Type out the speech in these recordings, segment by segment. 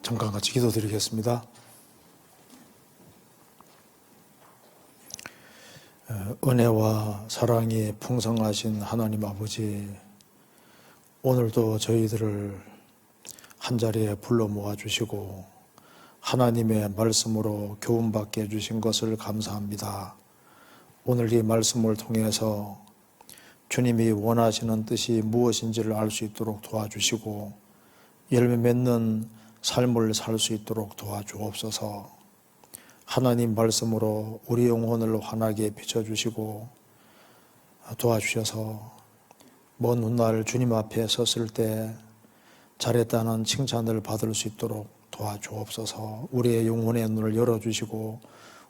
잠깐 같이 기도드리겠습니다. 은혜와 사랑이 풍성하신 하나님 아버지, 오늘도 저희들을 한자리에 불러 모아주시고 하나님의 말씀으로 교훈받게 해주신 것을 감사합니다. 오늘 이 말씀을 통해서 주님이 원하시는 뜻이 무엇인지를 알 수 있도록 도와주시고 열매 맺는 삶을 살 수 있도록 도와주옵소서. 하나님 말씀으로 우리 영혼을 환하게 비춰주시고 도와주셔서 먼 훗날 주님 앞에 섰을 때 잘했다는 칭찬을 받을 수 있도록 도와주옵소서. 우리의 영혼의 눈을 열어주시고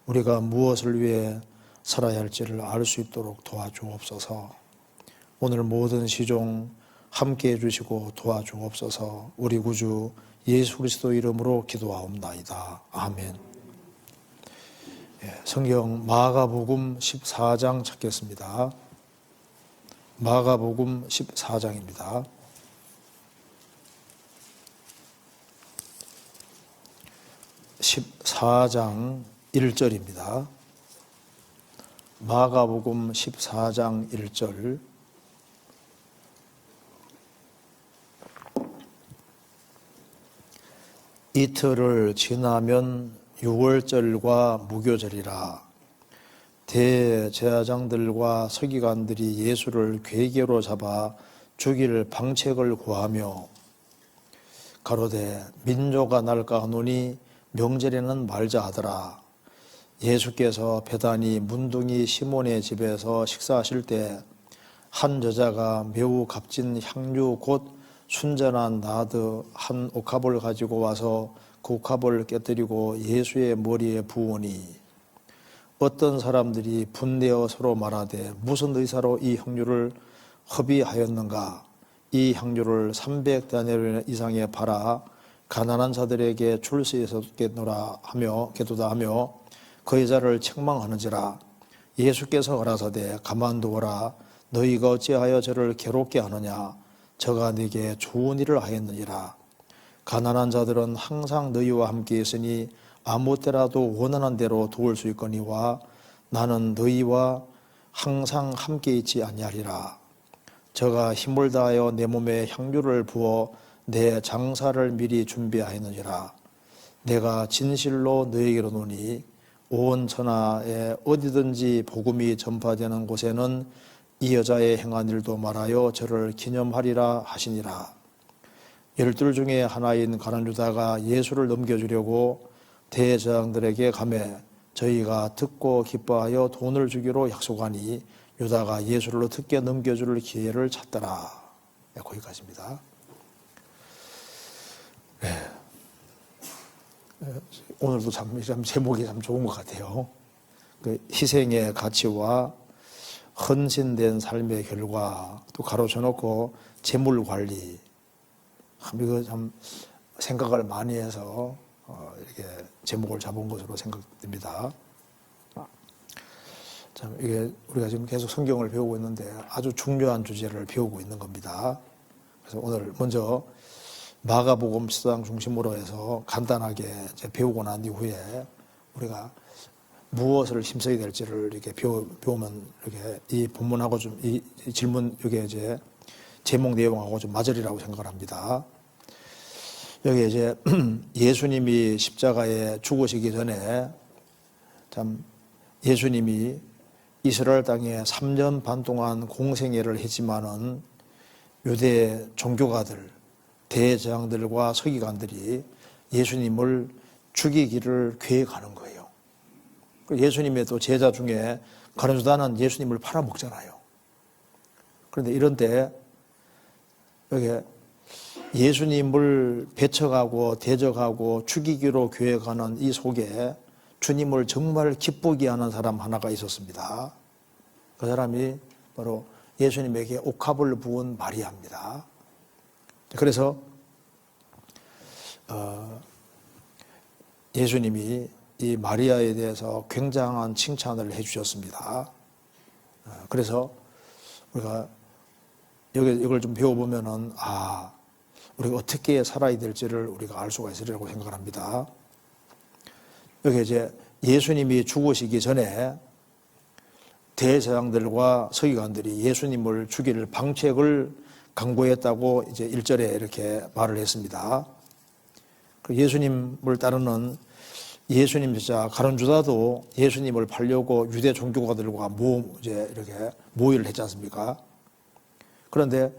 우리가 무엇을 위해 살아야 할지를 알 수 있도록 도와주옵소서. 오늘 모든 시종 함께 해주시고 도와주옵소서. 우리 구주 예수 그리스도 이름으로 기도하옵나이다. 아멘. 성경 마가복음 14장 찾겠습니다. 마가복음 14장입니다. 14장 1절입니다. 마가복음 14장 1절. 이틀을 지나면 유월절과 무교절이라. 대제사장들과 서기관들이 예수를 궤계로 잡아 죽일 방책을 구하며 가로되 민조가 날까 하노니 명절에는 말자 하더라. 예수께서 베다니 문둥이 시몬의 집에서 식사하실 때 한 여자가 매우 값진 향유 곧 순전한 나드 한 옥합을 가지고 와서 그 옥합을 깨뜨리고 예수의 머리에 부으니 어떤 사람들이 분내어 서로 말하되 무슨 의사로 이 향유를 허비하였는가. 이 향유를 300다니엘 이상에 팔아 가난한 자들에게 줄 수 있었겠노라 하며 기도다 하며 그 여자를 책망하는지라. 예수께서 가라사대 가만두어라. 너희가 어찌하여 저를 괴롭게 하느냐. 저가 네게 좋은 일을 하였느니라. 가난한 자들은 항상 너희와 함께 있으니 아무 때라도 원하는 대로 도울 수 있거니와 나는 너희와 항상 함께 있지 아니하리라. 저가 힘을 다하여 내 몸에 향유를 부어 내 장사를 미리 준비하였느니라. 내가 진실로 너희에게로 노니 온 천하에 어디든지 복음이 전파되는 곳에는 이 여자의 행한 일도 말하여 저를 기념하리라 하시니라. 12 중에 하나인 가룟 유다가 예수를 넘겨주려고 대제사장들에게 가매 저희가 듣고 기뻐하여 돈을 주기로 약속하니 유다가 예수를 어떻게 넘겨줄 기회를 찾더라. 거기까지입니다. 오늘도 참 제목이 참 좋은 것 같아요. 그 희생의 가치와 헌신된 삶의 결과, 또 가로쳐놓고 재물 관리. 이거 참 생각을 많이 해서 이렇게 제목을 잡은 것으로 생각됩니다. 참 이게 우리가 지금 계속 성경을 배우고 있는데 아주 중요한 주제를 배우고 있는 겁니다. 그래서 오늘 먼저 마가복음 14장 중심으로 해서 간단하게 이제 배우고 난 이후에 우리가 무엇을 힘써야 될지를 이렇게 배우면 이렇게 이 본문하고 좀 이 질문 이게 이제 제목 내용하고 좀 맞으리라고 생각을 합니다. 여기 이제 예수님이 십자가에 죽으시기 전에 참 예수님이 이스라엘 땅에 3년 반 동안 공생애를 했지만은 유대 종교가들, 대제사장들과 서기관들이 예수님을 죽이기를 계획하는 거예요. 예수님의 또 제자 중에 가룟 유다는 예수님을 팔아먹잖아요. 그런데 이런 때 여기 예수님을 배척하고 대적하고 죽이기로 계획하는 이 속에 주님을 정말 기쁘게 하는 사람 하나가 있었습니다. 그 사람이 바로 예수님에게 옥합을 부은 마리아입니다. 그래서 예수님이 이 마리아에 대해서 굉장한 칭찬을 해주셨습니다. 그래서 우리가 이걸 좀 배워보면은 우리가 어떻게 살아야 될지를 우리가 알 수가 있으리라고 생각합니다. 여기 이제 예수님이 죽으시기 전에 대제사장들과 서기관들이 예수님을 죽일 방책을 강구했다고 이제 1절에 이렇게 말을 했습니다. 예수님을 따르는 예수님 제자 가룟 유다도 예수님을 팔려고 유대 종교가들과 이제 이렇게 모의를 했지 않습니까? 그런데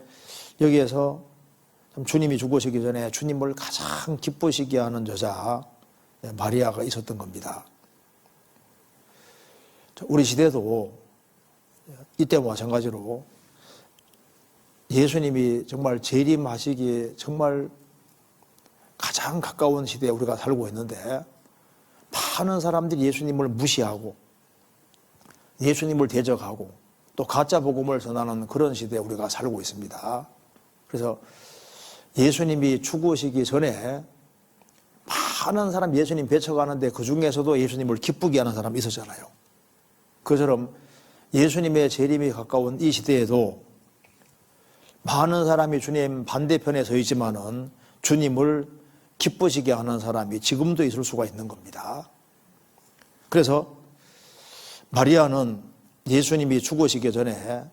여기에서 주님이 죽으시기 전에 주님을 가장 기쁘시게 하는 여자 마리아가 있었던 겁니다. 우리 시대도 이때와 마찬가지로 예수님이 정말 재림하시기에 정말 가장 가까운 시대에 우리가 살고 있는데 많은 사람들이 예수님을 무시하고 예수님을 대적하고 또 가짜 복음을 전하는 그런 시대에 우리가 살고 있습니다. 그래서 예수님이 죽으시기 전에 많은 사람 예수님 배척하는데 그 중에서도 예수님을 기쁘게 하는 사람이 있었잖아요. 그처럼 예수님의 재림이 가까운 이 시대에도 많은 사람이 주님 반대편에 서 있지만은 주님을 기쁘시게 하는 사람이 지금도 있을 수가 있는 겁니다. 그래서 마리아는 예수님이 죽으시기 전에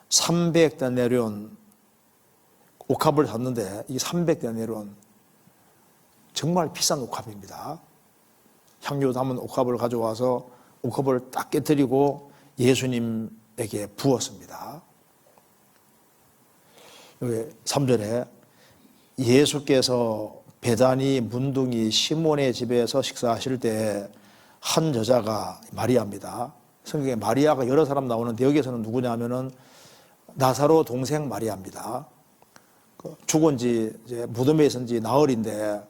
300데나리온 옥합을 샀는데 이 300데나리온 정말 비싼 옥합입니다. 향유 담은 옥합을 가져와서 옥합을 딱 깨뜨리고 예수님에게 부었습니다. 여기 3절에 예수께서 베다니 문둥이 시몬의 집에서 식사하실 때 한 여자가 마리아입니다. 성경에 마리아가 여러 사람 나오는데 여기에서는 누구냐 하면은 나사로 동생 마리아입니다. 죽은 지 이제 무덤에 있은 지 나흘인데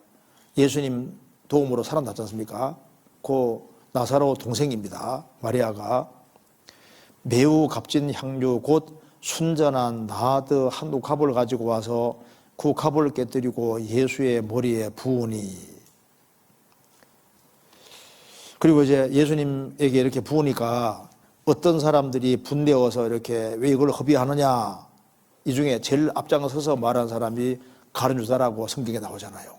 예수님 도움으로 살아났지 않습니까? 그 나사로 동생입니다. 마리아가 매우 값진 향유 곧 순전한 나드 한 옥합을 가지고 와서 그 옥합을 깨뜨리고 예수의 머리에 부으니, 그리고 이제 예수님에게 이렇게 부으니까 어떤 사람들이 분내어서 이렇게 왜 이걸 허비하느냐, 이 중에 제일 앞장서서 말한 사람이 가룟 유다라고 성경에 나오잖아요.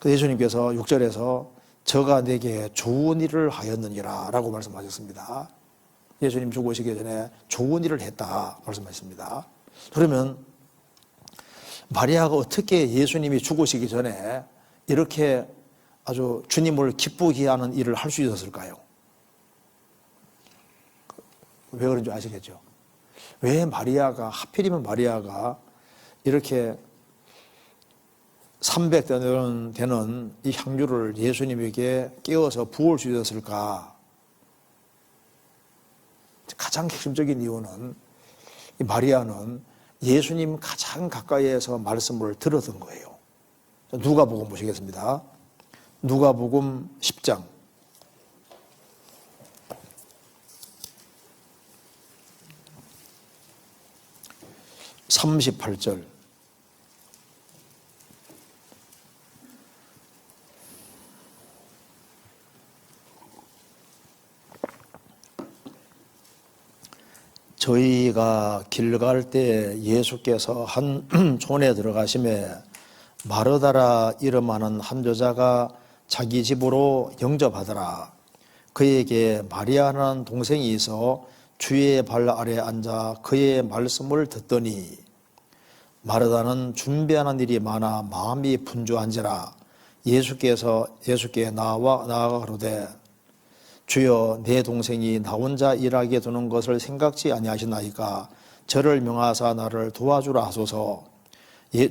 그래서 예수님께서 6절에서 저가 내게 좋은 일을 하였느니라 라고 말씀하셨습니다. 예수님 죽으시기 전에 좋은 일을 했다 말씀하셨습니다. 그러면 마리아가 어떻게 예수님이 죽으시기 전에 이렇게 아주 주님을 기쁘게 하는 일을 할 수 있었을까요? 왜 그런지 아시겠죠? 왜 마리아가, 하필이면 마리아가 이렇게 300데나리온 되는 이 향유를 예수님에게 깨워서 부을 수 있었을까? 가장 핵심적인 이유는 이 마리아는 예수님 가장 가까이에서 말씀을 들었던 거예요. 누가복음 보시겠습니다. 누가복음 10장 38절. 저희가 길 갈 때 예수께서 한 촌에 들어가심에 마르다라 이름하는 한 여자가 자기 집으로 영접하더라. 그에게 마리아라는 동생이 있어 주의 발 아래 앉아 그의 말씀을 듣더니 마르다는 준비하는 일이 많아 마음이 분주한지라 예수께 나아가 가로되 주여 내 동생이 나 혼자 일하게 두는 것을 생각지 아니하시나이까 저를 명하사 나를 도와주라 하소서.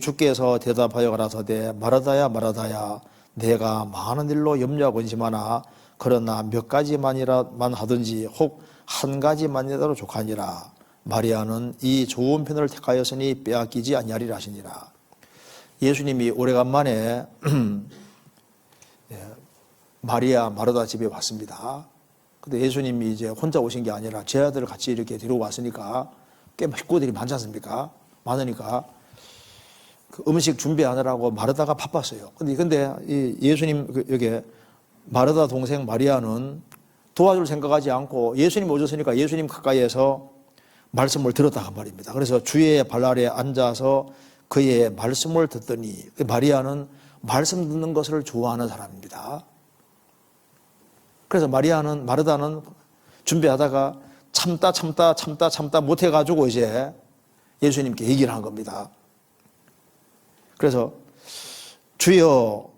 주께서 대답하여 가라사대 마르다야 마르다야 내가 많은 일로 염려하고 있지마나 그러나 몇 가지만이라만 하든지 혹 한 가지만이라도 족하니라. 마리아는 이 좋은 편을 택하였으니 빼앗기지 아니하리라 하시니라. 예수님이 오래간만에 마리아 마르다 집에 왔습니다. 근데 예수님이 이제 혼자 오신 게 아니라 제 아들을 같이 이렇게 데리고 왔으니까 꽤 식구들이 많지 않습니까? 많으니까 그 음식 준비하느라고 마르다가 바빴어요. 근데 이 예수님 여기 마르다 동생 마리아는 도와줄 생각하지 않고 예수님 오셨으니까 예수님 가까이에서 말씀을 들었다고 말입니다. 그래서 주의 발 아래 앉아서 그의 말씀을 듣더니, 마리아는 말씀 듣는 것을 좋아하는 사람입니다. 그래서 마르다는 준비하다가 참다 못해가지고 이제 예수님께 얘기를 한 겁니다. 그래서 주여,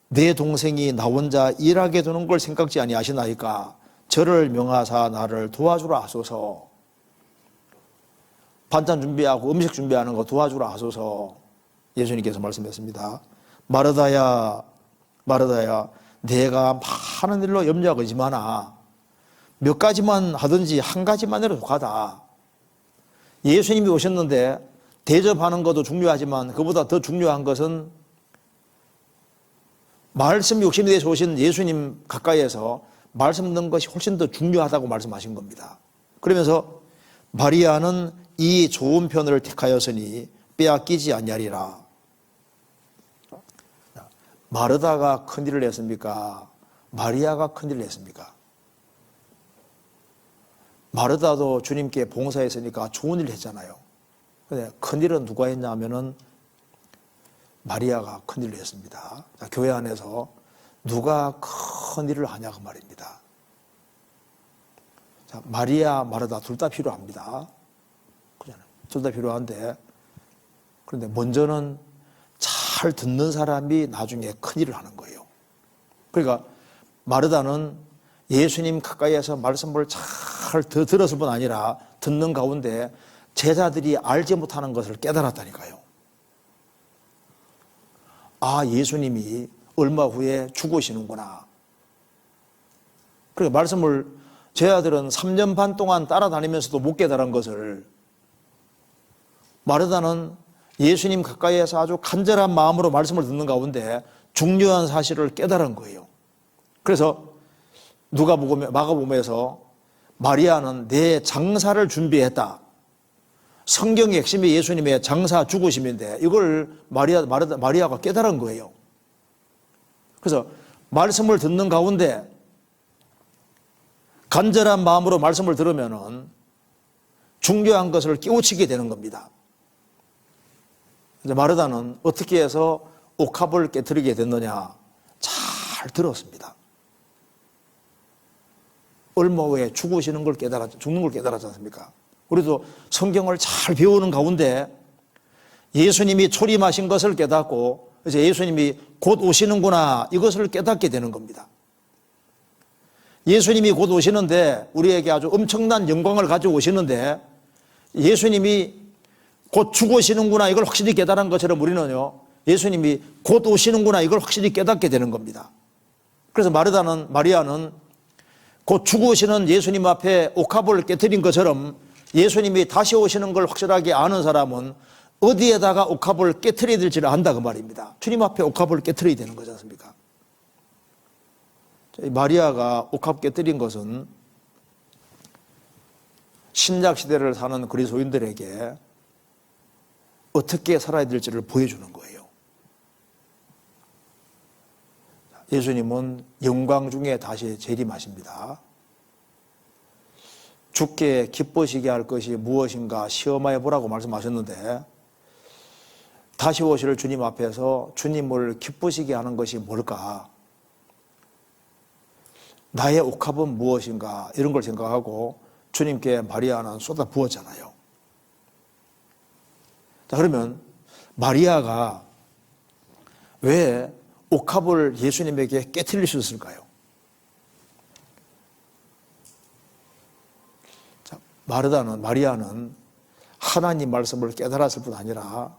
내 동생이 나 혼자 일하게 두는 걸 생각지 아니하시나이까 저를 명하사 나를 도와주라 하소서. 반찬 준비하고 음식 준비하는 거 도와주라 하소서. 예수님께서 말씀했습니다. 마르다야, 마르다야, 내가 많은 일로 염려하고 있지만아 몇 가지만 하든지 한 가지만 해도 독하다. 예수님이 오셨는데 대접하는 것도 중요하지만 그보다 더 중요한 것은 말씀 욕심에 대해서 오신 예수님 가까이에서 말씀 듣는 것이 훨씬 더 중요하다고 말씀하신 겁니다. 그러면서 마리아는 이 좋은 편을 택하였으니 빼앗기지 아니하리라. 마르다가 큰일을 했습니까? 마리아가 큰일을 했습니까? 마르다도 주님께 봉사했으니까 좋은 일을 했잖아요. 근데 큰일은 누가 했냐 하면은 마리아가 큰일을 했습니다. 자, 교회 안에서 누가 큰일을 하냐고 말입니다. 자, 마리아, 마르다 둘 다 필요합니다. 그렇잖아요. 둘 다 필요한데, 그런데 먼저는 잘 듣는 사람이 나중에 큰일을 하는 거예요. 그러니까 마르다는 예수님 가까이에서 말씀을 잘 들었을 뿐 아니라 듣는 가운데 제자들이 알지 못하는 것을 깨달았다니까요. 아, 예수님이 얼마 후에 죽으시는구나. 그러니까 말씀을 제자들은 3년 반 동안 따라다니면서도 못 깨달은 것을 마르다는 예수님 가까이에서 아주 간절한 마음으로 말씀을 듣는 가운데 중요한 사실을 깨달은 거예요. 그래서 마가복음에서 마리아는 내 장사를 준비했다. 성경의 핵심이 예수님의 장사 죽으심인데 이걸 마리아가 깨달은 거예요. 그래서 말씀을 듣는 가운데 간절한 마음으로 말씀을 들으면은 중요한 것을 깨우치게 되는 겁니다. 이제 마르다는 어떻게 해서 옥합을 깨트리게 됐느냐? 잘 들었습니다. 얼마 후에 죽는 걸 깨달았지 않습니까? 우리도 성경을 잘 배우는 가운데 예수님이 초림하신 것을 깨닫고 이제 예수님이 곧 오시는구나 이것을 깨닫게 되는 겁니다. 예수님이 곧 오시는데 우리에게 아주 엄청난 영광을 가지고 오시는데 예수님이 곧 죽으시는구나 이걸 확실히 깨달은 것처럼 우리는요 예수님이 곧 오시는구나 이걸 확실히 깨닫게 되는 겁니다. 그래서 마리아는 곧 죽으시는 예수님 앞에 옥합을 깨트린 것처럼 예수님이 다시 오시는 걸 확실하게 아는 사람은 어디에다가 옥합을 깨트려야 될지를 안다 그 말입니다. 주님 앞에 옥합을 깨트려야 되는 거지 않습니까? 마리아가 옥합 깨트린 것은 신약 시대를 사는 그리스도인들에게 어떻게 살아야 될지를 보여주는 거예요. 예수님은 영광 중에 다시 재림하십니다. 주께 기쁘시게 할 것이 무엇인가 시험하여 보라고 말씀하셨는데 다시 오실 주님 앞에서 주님을 기쁘시게 하는 것이 뭘까? 나의 옥합은 무엇인가? 이런 걸 생각하고 주님께 마리아는 쏟아 부었잖아요. 자, 그러면 마리아가 왜 옥합을 예수님에게 깨트릴 수 있을까요? 자, 마리아는 하나님 말씀을 깨달았을 뿐 아니라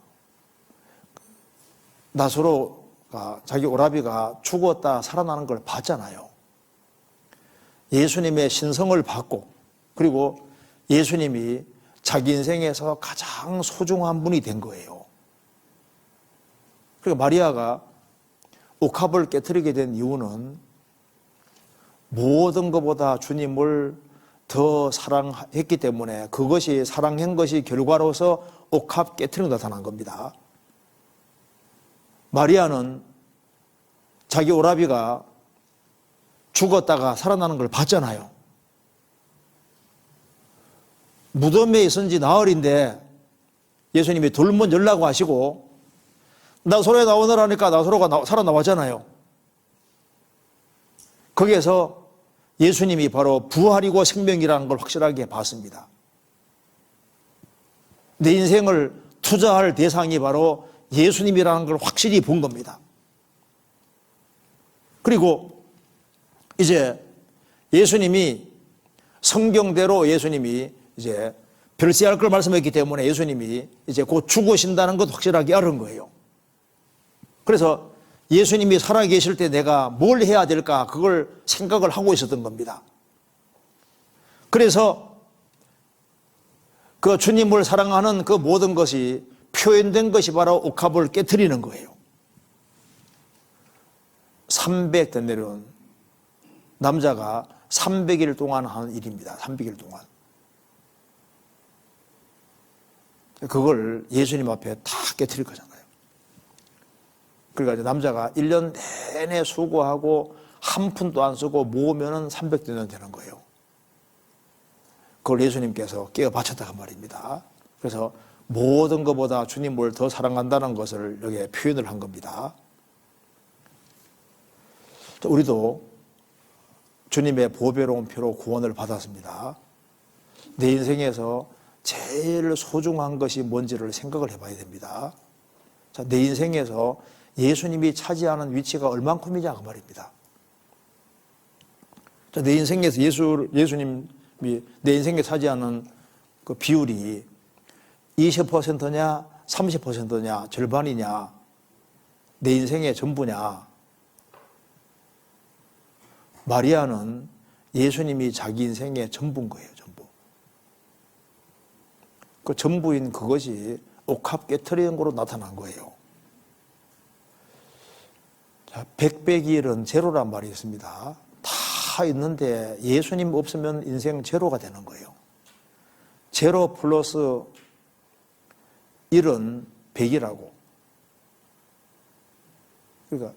나사로가 자기 오라비가 죽었다 살아나는 걸 봤잖아요. 예수님의 신성을 받고 그리고 예수님이 자기 인생에서 가장 소중한 분이 된 거예요. 그러니까 마리아가 옥합을 깨트리게 된 이유는 모든 것보다 주님을 더 사랑했기 때문에 그것이 사랑한 것이 결과로서 옥합 깨트리는 데 나타난 겁니다. 마리아는 자기 오라비가 죽었다가 살아나는 걸 봤잖아요. 무덤에 있은 지 나흘인데 예수님이 돌문 열라고 하시고 나사로에 나오느라니까 나사로가 살아나왔잖아요. 거기에서 예수님이 바로 부활이고 생명이라는 걸 확실하게 봤습니다. 내 인생을 투자할 대상이 바로 예수님이라는 걸 확실히 본 겁니다. 그리고 이제 예수님이 성경대로 예수님이 이제 별세할 걸 말씀했기 때문에 예수님이 이제 곧 죽으신다는 것 확실하게 알은 거예요. 그래서 예수님이 살아계실 때 내가 뭘 해야 될까 그걸 생각을 하고 있었던 겁니다. 그래서 그 주님을 사랑하는 그 모든 것이 표현된 것이 바로 옥합을 깨트리는 거예요. 300데나리온 남자가 300일 동안 하는 일입니다. 300일 동안. 그걸 예수님 앞에 다 깨트릴 거잖아요. 그러니까 남자가 1년 내내 수고하고 한 푼도 안 쓰고 모으면 300데나리온 되는 거예요. 그걸 예수님께서 깨어 바쳤다고 말입니다. 그래서 모든 것보다 주님을 더 사랑한다는 것을 여기에 표현을 한 겁니다. 우리도 주님의 보배로운 피로 구원을 받았습니다. 내 인생에서 제일 소중한 것이 뭔지를 생각을 해봐야 됩니다. 자, 내 인생에서 예수님이 차지하는 위치가 얼만큼이냐 그 말입니다. 자, 내 인생에서 예수님이 내 인생에 차지하는 그 비율이 20%냐 30%냐 절반이냐 내 인생의 전부냐. 마리아는 예수님이 자기 인생의 전부인 거예요. 전부. 그 전부인 그것이 옥합 깨트리는 거로 나타난 거예요. 자, 백백일은 제로란 말이 있습니다. 다 있는데 예수님 없으면 인생 제로가 되는 거예요. 제로 플러스 1은 100이라고. 그러니까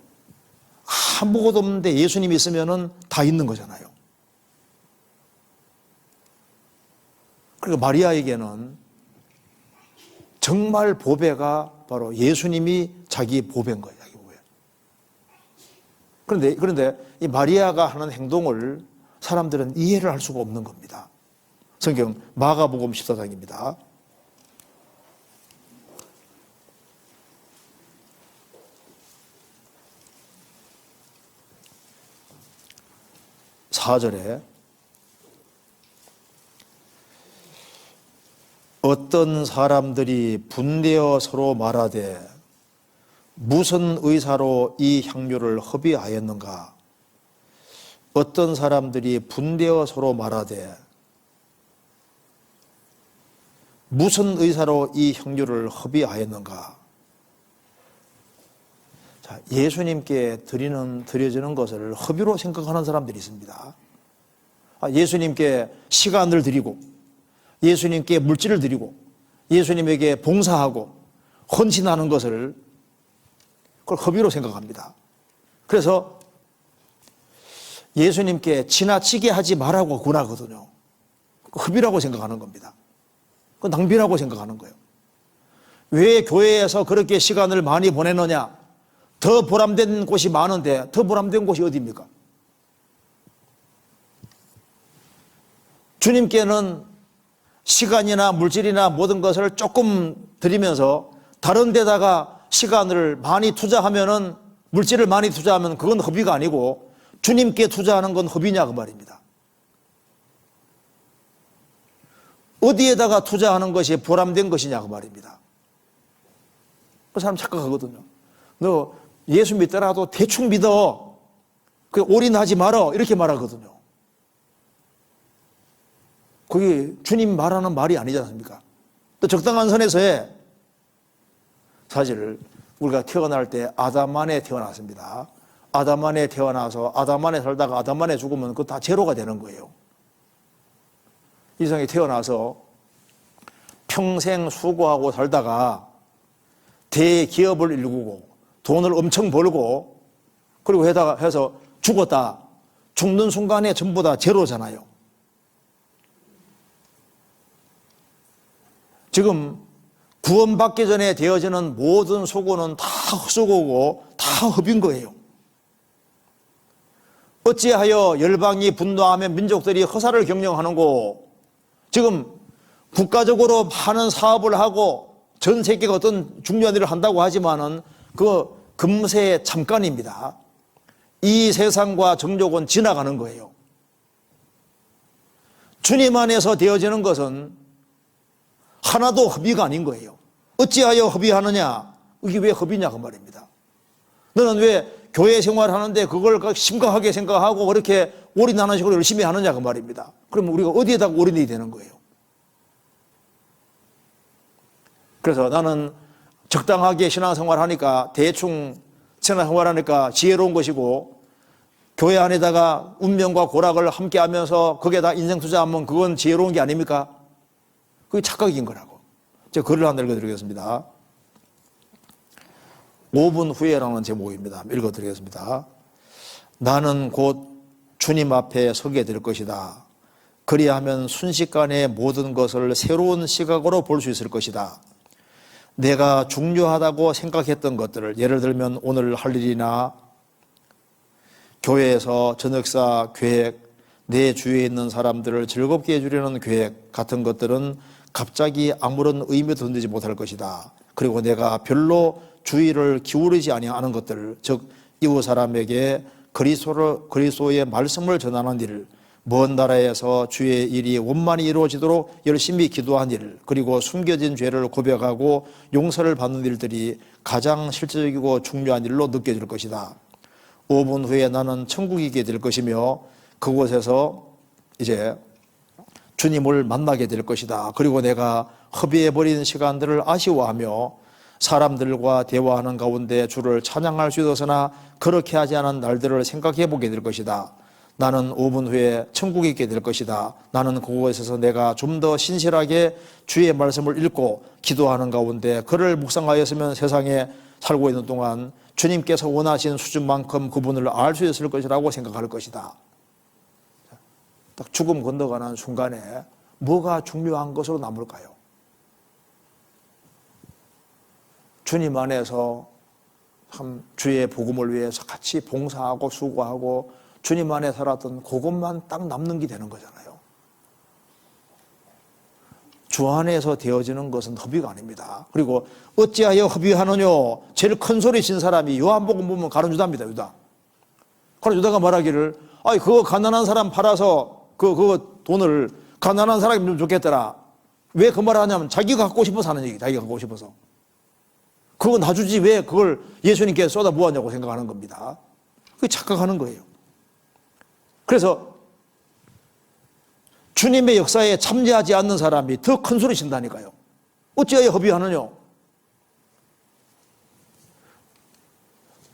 아무것도 없는데 예수님이 있으면 다 있는 거잖아요. 그러니까 마리아에게는 정말 보배가 바로 예수님이 자기 보배인 거예요. 자기 보배. 그런데 이 마리아가 하는 행동을 사람들은 이해를 할 수가 없는 겁니다. 성경 마가복음 14장입니다. 4절에 어떤 사람들이 분되어 서로 말하되 무슨 의사로 이 향료를 허비하였는가? 어떤 사람들이 분되어 서로 말하되 무슨 의사로 이 향료를 허비하였는가? 자, 예수님께 드려지는 것을 허비로 생각하는 사람들이 있습니다. 예수님께 시간을 드리고 예수님께 물질을 드리고 예수님에게 봉사하고 헌신하는 것을 그걸 허비로 생각합니다. 그래서 예수님께 지나치게 하지 말라고 권하거든요. 허비라고 생각하는 겁니다. 그 낭비라고 생각하는 거예요. 왜 교회에서 그렇게 시간을 많이 보내느냐? 더 보람된 곳이 많은데 더 보람된 곳이 어디입니까? 주님께는 시간이나 물질이나 모든 것을 조금 드리면서 다른 데다가 시간을 많이 투자하면은 물질을 많이 투자하면 그건 허비가 아니고 주님께 투자하는 건 허비냐 그 말입니다. 어디에다가 투자하는 것이 보람된 것이냐 그 말입니다. 그 사람 착각하거든요. 너 예수 믿더라도 대충 믿어. 그 올인하지 말어. 이렇게 말하거든요. 그게 주님 말하는 말이 아니지 않습니까? 또 적당한 선에서 해. 사실 우리가 태어날 때 아담 안에 태어났습니다. 아담 안에 태어나서 아담 안에 살다가 아담 안에 죽으면 그거 다 제로가 되는 거예요. 이 세상에 태어나서 평생 수고하고 살다가 대기업을 일구고 돈을 엄청 벌고 그리고 해서 죽었다. 죽는 순간에 전부 다 제로잖아요. 지금 구원받기 전에 되어지는 모든 소고는 다 헛소고고 다 헛인 거예요. 어찌하여 열방이 분노하며 민족들이 허사를 경영하는고. 지금 국가적으로 많은 사업을 하고 전 세계가 어떤 중요한 일을 한다고 하지만은 그 금세 잠깐입니다. 이 세상과 정족은 지나가는 거예요. 주님 안에서 되어지는 것은 하나도 허비가 아닌 거예요. 어찌하여 허비하느냐? 이게 왜 허비냐 그 말입니다. 너는 왜 교회 생활하는데 그걸 심각하게 생각하고 그렇게 올인하는 식으로 열심히 하느냐 그 말입니다. 그러면 우리가 어디에다가 올인이 되는 거예요? 그래서 나는 적당하게 신앙생활 하니까 대충 신앙생활 하니까 지혜로운 것이고, 교회 안에다가 운명과 고락을 함께 하면서 거기에다 인생 투자하면 그건 지혜로운 게 아닙니까? 그게 착각인 거라고. 제가 글을 하나 읽어드리겠습니다. 5분 후에라는 제목입니다. 읽어드리겠습니다. 나는 곧 주님 앞에 서게 될 것이다. 그리하면 순식간에 모든 것을 새로운 시각으로 볼 수 있을 것이다. 내가 중요하다고 생각했던 것들을, 예를 들면 오늘 할 일이나 교회에서 저녁사 계획, 내 주위에 있는 사람들을 즐겁게 해주려는 계획 같은 것들은 갑자기 아무런 의미도 던지지 못할 것이다. 그리고 내가 별로 주의를 기울이지 아니하는 것들, 즉 이웃 사람에게 그리스도의 말씀을 전하는 일, 먼 나라에서 주의 일이 원만히 이루어지도록 열심히 기도한 일, 그리고 숨겨진 죄를 고백하고 용서를 받는 일들이 가장 실질적이고 중요한 일로 느껴질 것이다. 5분 후에 나는 천국에 있게 될 것이며 그곳에서 이제 주님을 만나게 될 것이다. 그리고 내가 허비해버린 시간들을 아쉬워하며 사람들과 대화하는 가운데 주를 찬양할 수 있었으나 그렇게 하지 않은 날들을 생각해 보게 될 것이다. 나는 5분 후에 천국에 있게 될 것이다. 나는 그곳에서 내가 좀 더 신실하게 주의 말씀을 읽고 기도하는 가운데 그를 묵상하였으면 세상에 살고 있는 동안 주님께서 원하신 수준만큼 그분을 알 수 있을 것이라고 생각할 것이다. 딱 죽음 건너가는 순간에 뭐가 중요한 것으로 남을까요? 주님 안에서 참 주의 복음을 위해서 같이 봉사하고 수고하고 주님 안에 살았던 그것만 딱 남는 게 되는 거잖아요. 주 안에서 되어지는 것은 허비가 아닙니다. 그리고 어찌하여 허비하느뇨? 제일 큰 소리 친 사람이 요한복음 보면 가룟 유다입니다. 유다. 가룟 유다가 말하기를, 아이 그거 가난한 사람 팔아서 그거 돈을 가난한 사람이 좀 좋겠더라. 왜 그 말을 하냐면 자기가 갖고 싶어서 하는 얘기. 자기가 갖고 싶어서. 그거 놔주지 왜 그걸 예수님께 쏟아부었냐고 생각하는 겁니다. 그게 착각하는 거예요. 그래서 주님의 역사에 참여하지 않는 사람이 더 큰 소리 친다니까요. 어찌하여 허비하느냐?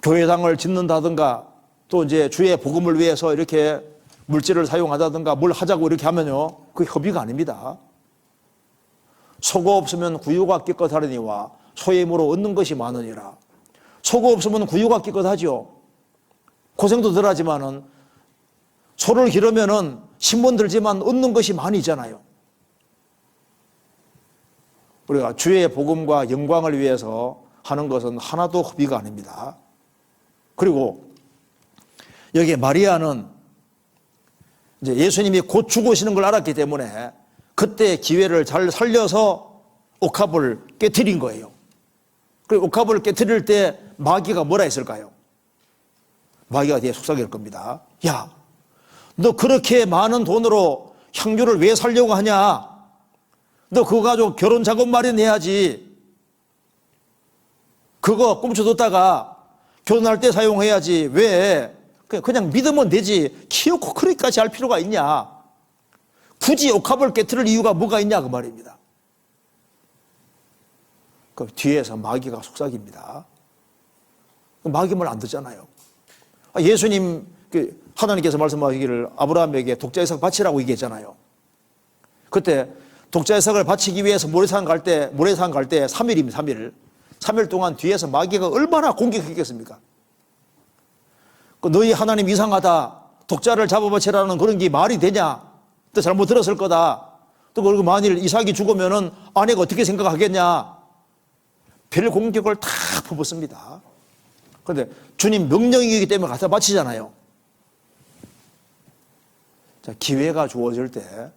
교회당을 짓는다든가 또 이제 주의 복음을 위해서 이렇게 물질을 사용하다든가 뭘 하자고 이렇게 하면요, 그게 허비가 아닙니다. 소고 없으면 구유가 깨끗하려니와 소의 힘으로 얻는 것이 많으니라. 소고 없으면 구유가 깨끗하죠. 고생도 덜 하지만은 소를 기르면은 신분 들지만 얻는 것이 많이 있잖아요. 우리가 주의 복음과 영광을 위해서 하는 것은 하나도 허비가 아닙니다. 그리고 여기 마리아는 이제 예수님이 곧 죽으시는 걸 알았기 때문에 그때 기회를 잘 살려서 옥합을 깨트린 거예요. 그리고 옥합을 깨트릴 때 마귀가 뭐라 했을까요? 마귀가 뒤에 속삭일 겁니다. 야, 너 그렇게 많은 돈으로 향유를 왜 살려고 하냐? 너 그거 가지고 결혼 작업 마련해야지. 그거 꿈쳐뒀다가 결혼할 때 사용해야지. 왜? 그냥 믿으면 되지. 키우고 그렇게까지 할 필요가 있냐? 굳이 옥합을 깨트릴 이유가 뭐가 있냐 그 말입니다. 그 뒤에서 마귀가 속삭입니다. 마귀 말 안 듣잖아요. 예수님 하나님께서 말씀하시기를 아브라함에게 독자 이삭 바치라고 얘기했잖아요. 그때 독자 이삭을 바치기 위해서 모래산 갈 때 3일입니다. 3일 동안 뒤에서 마귀가 얼마나 공격했겠습니까? 너희 하나님 이상하다. 독자를 잡아바치라는 그런 게 말이 되냐? 너 잘못 들었을 거다. 또 그리고 만일 이삭이 죽으면은 아내가 어떻게 생각하겠냐? 별 공격을 다 퍼붓습니다. 그런데 주님 명령이기 때문에 갖다 바치잖아요. 자, 기회가 주어질 때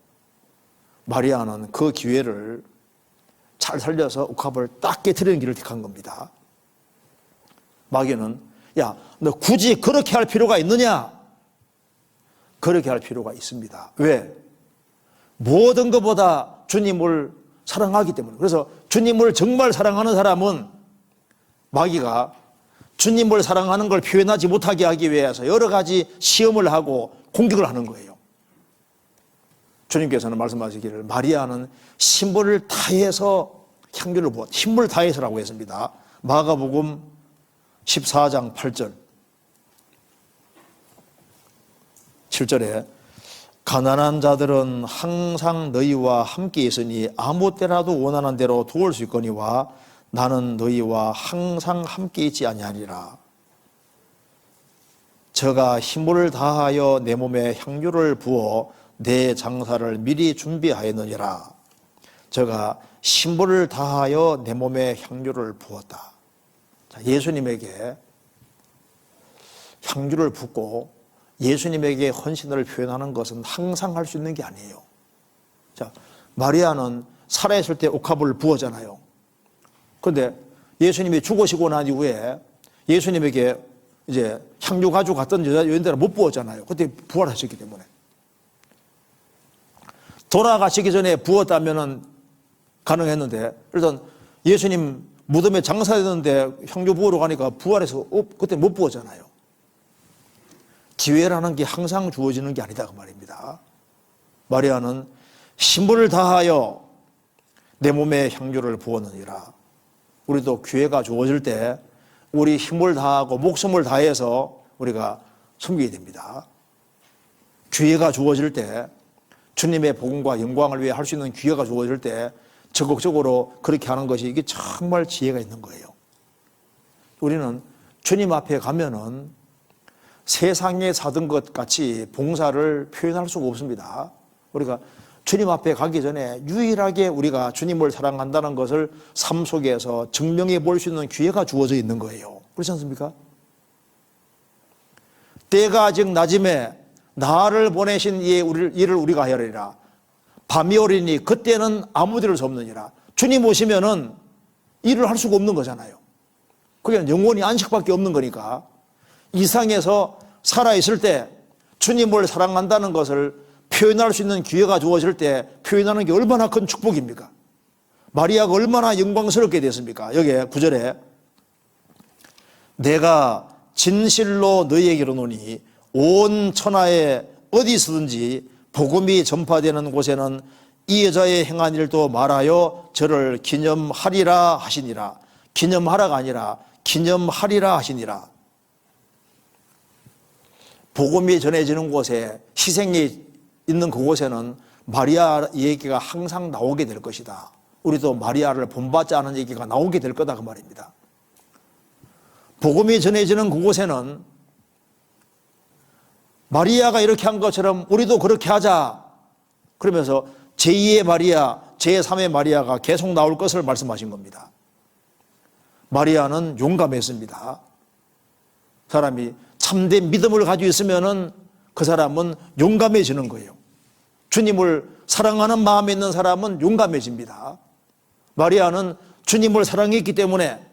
마리아는 그 기회를 잘 살려서 옥합을 딱 깨트리는 길을 택한 겁니다. 마귀는 야, 너 굳이 그렇게 할 필요가 있느냐? 그렇게 할 필요가 있습니다. 왜? 모든 것보다 주님을 사랑하기 때문에. 그래서 주님을 정말 사랑하는 사람은 마귀가 주님을 사랑하는 걸 표현하지 못하게 하기 위해서 여러 가지 시험을 하고 공격을 하는 거예요. 주님께서는 말씀하시기를 마리아는 힘을 다해서 향유를 부었다. 힘을 다해서라고 했습니다. 마가복음 14장 8절 7절에 가난한 자들은 항상 너희와 함께 있으니 아무 때라도 원하는 대로 도울 수 있거니와 나는 너희와 항상 함께 있지 아니하리라. 저가 힘을 다하여 내 몸에 향유를 부어 내 장사를 미리 준비하였느니라. 저가 힘을 다하여 내 몸에 향유를 부었다. 예수님에게 향유를 붓고 예수님에게 헌신을 표현하는 것은 항상 할 수 있는 게 아니에요. 자, 마리아는 살아있을 때 옥합을 부었잖아요. 그런데 예수님이 죽으시고 난 이후에 예수님에게 이제 향유 가지고 갔던 여인들은 못 부었잖아요. 그때 부활하셨기 때문에. 돌아가시기 전에 부었다면 가능했는데, 일단 예수님 무덤에 장사했는데 향유 부으러 가니까 부활해서 그때 못 부었잖아요. 기회라는 게 항상 주어지는 게 아니다 그 말입니다. 마리아는 힘을 다하여 내 몸에 향유를 부었느니라. 우리도 기회가 주어질 때 우리 힘을 다하고 목숨을 다해서 우리가 섬기게 됩니다. 기회가 주어질 때 주님의 복음과 영광을 위해 할 수 있는 기회가 주어질 때 적극적으로 그렇게 하는 것이 이게 정말 지혜가 있는 거예요. 우리는 주님 앞에 가면은 세상에 사던 것 같이 봉사를 표현할 수가 없습니다. 우리가 주님 앞에 가기 전에 유일하게 우리가 주님을 사랑한다는 것을 삶 속에서 증명해 볼 수 있는 기회가 주어져 있는 거예요. 그렇지 않습니까? 때가 아직 낮음에 나를 보내신 이를 우리가 하리라. 밤이 오리니 그때는 아무 데를 수 없느니라. 주님 오시면은 일을 할 수가 없는 거잖아요. 그게 영원히 안식밖에 없는 거니까 이 세상에서 살아있을 때 주님을 사랑한다는 것을 표현할 수 있는 기회가 주어질 때 표현하는 게 얼마나 큰 축복입니까? 마리아가 얼마나 영광스럽게 됐습니까? 여기에 9절에 내가 진실로 너희에게 이르노니 온 천하에 어디서든지 복음이 전파되는 곳에는 이 여자의 행한 일도 말하여 저를 기념하리라 하시니라. 기념하라가 아니라 기념하리라 하시니라. 복음이 전해지는 곳에 희생이 있는 그곳에는 마리아 얘기가 항상 나오게 될 것이다. 우리도 마리아를 본받지 않은 얘기가 나오게 될 거다 그 말입니다. 복음이 전해지는 그곳에는 마리아가 이렇게 한 것처럼 우리도 그렇게 하자. 그러면서 제2의 마리아, 제3의 마리아가 계속 나올 것을 말씀하신 겁니다. 마리아는 용감했습니다. 사람이 참된 믿음을 가지고 있으면은 그 사람은 용감해지는 거예요. 주님을 사랑하는 마음이 있는 사람은 용감해집니다. 마리아는 주님을 사랑했기 때문에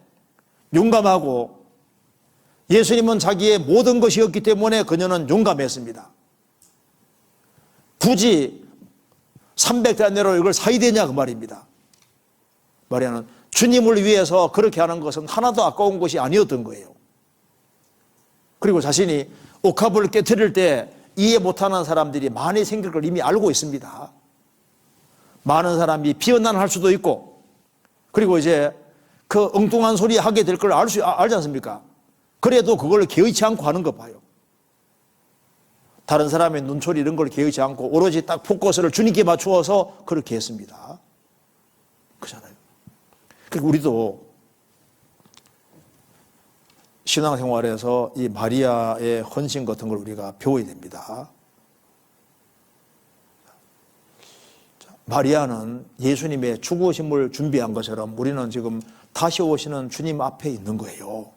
용감하고 예수님은 자기의 모든 것이었기 때문에 그녀는 용감했습니다. 굳이 300데나리온으로 이걸 사야 되냐 그 말입니다. 마리아는 주님을 위해서 그렇게 하는 것은 하나도 아까운 것이 아니었던 거예요. 그리고 자신이 옥합을 깨트릴 때 이해 못하는 사람들이 많이 생길 걸 이미 알고 있습니다. 많은 사람이 비언난할 수도 있고, 그리고 이제 그 엉뚱한 소리 하게 될 걸 알지 않습니까? 그래도 그걸 개의치 않고 하는 거 봐요. 다른 사람의 눈초리 이런 걸 개의치 않고 오로지 딱 포커스를 주님께 맞추어서 그렇게 했습니다. 그렇잖아요. 그리고 우리도 신앙생활에서 이 마리아의 헌신 같은 걸 우리가 배워야 됩니다. 마리아는 예수님의 죽으심을 준비한 것처럼 우리는 지금 다시 오시는 주님 앞에 있는 거예요.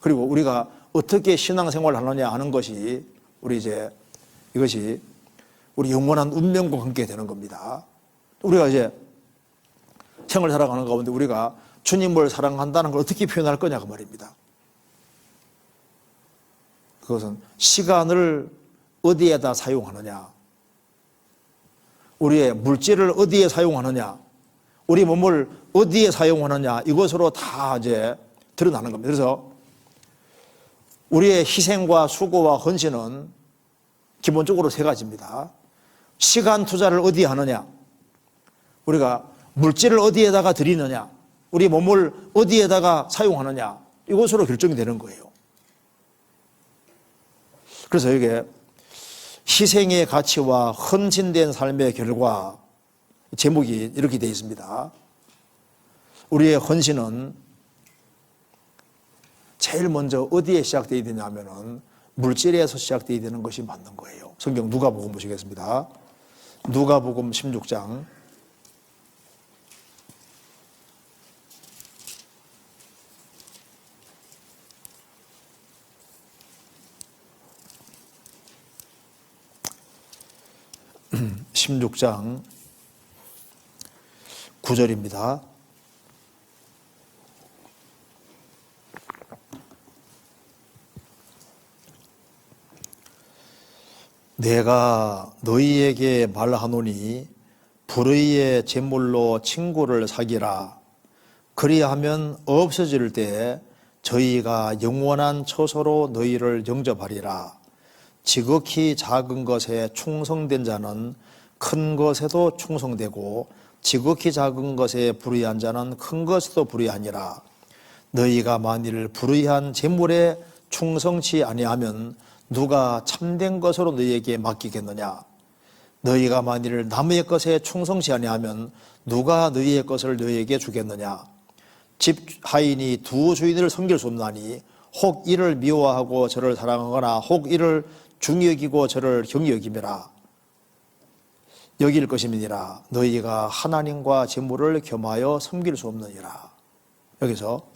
그리고 우리가 어떻게 신앙생활을 하느냐 하는 것이 이것이 우리 영원한 운명과 함께 되는 겁니다. 우리가 이제 생을 살아가는 가운데 우리가 주님을 사랑한다는 걸 어떻게 표현할 거냐 그 말입니다. 그것은 시간을 어디에다 사용하느냐, 우리의 물질을 어디에 사용하느냐, 우리 몸을 어디에 사용하느냐, 이것으로 다 이제 드러나는 겁니다. 그래서 우리의 희생과 수고와 헌신은 기본적으로 세 가지입니다. 시간 투자를 어디에 하느냐, 우리가 물질을 어디에다가 드리느냐, 우리 몸을 어디에다가 사용하느냐, 이것으로 결정이 되는 거예요. 그래서 이게 희생의 가치와 헌신된 삶의 결과, 제목이 이렇게 되어 있습니다. 우리의 헌신은 제일 먼저 어디에 시작되어야 되냐면은 물질에서 시작되어야 되는 것이 맞는 거예요. 성경 누가복음 보시겠습니다. 누가복음 16장 16장 9절입니다. 내가 너희에게 말하노니 불의의 제물로 친구를 사기라. 그리하면 없어질 때 저희가 영원한 처소로 너희를 영접하리라. 지극히 작은 것에 충성된 자는 큰 것에도 충성되고 지극히 작은 것에 불의한 자는 큰 것에도 불의하니라. 너희가 만일 불의한 재물에 충성치 아니하면 누가 참된 것으로 너희에게 맡기겠느냐. 너희가 만일 남의 것에 충성치 아니하면 누가 너희의 것을 너희에게 주겠느냐. 집 하인이 두 주인을 섬길 수 없나니 혹 이를 미워하고 저를 사랑하거나 혹 이를 중히 여기고 저를 경히 여김이라. 여길 것임이니라. 너희가 하나님과 재물을 겸하여 섬길 수 없느니라. 여기서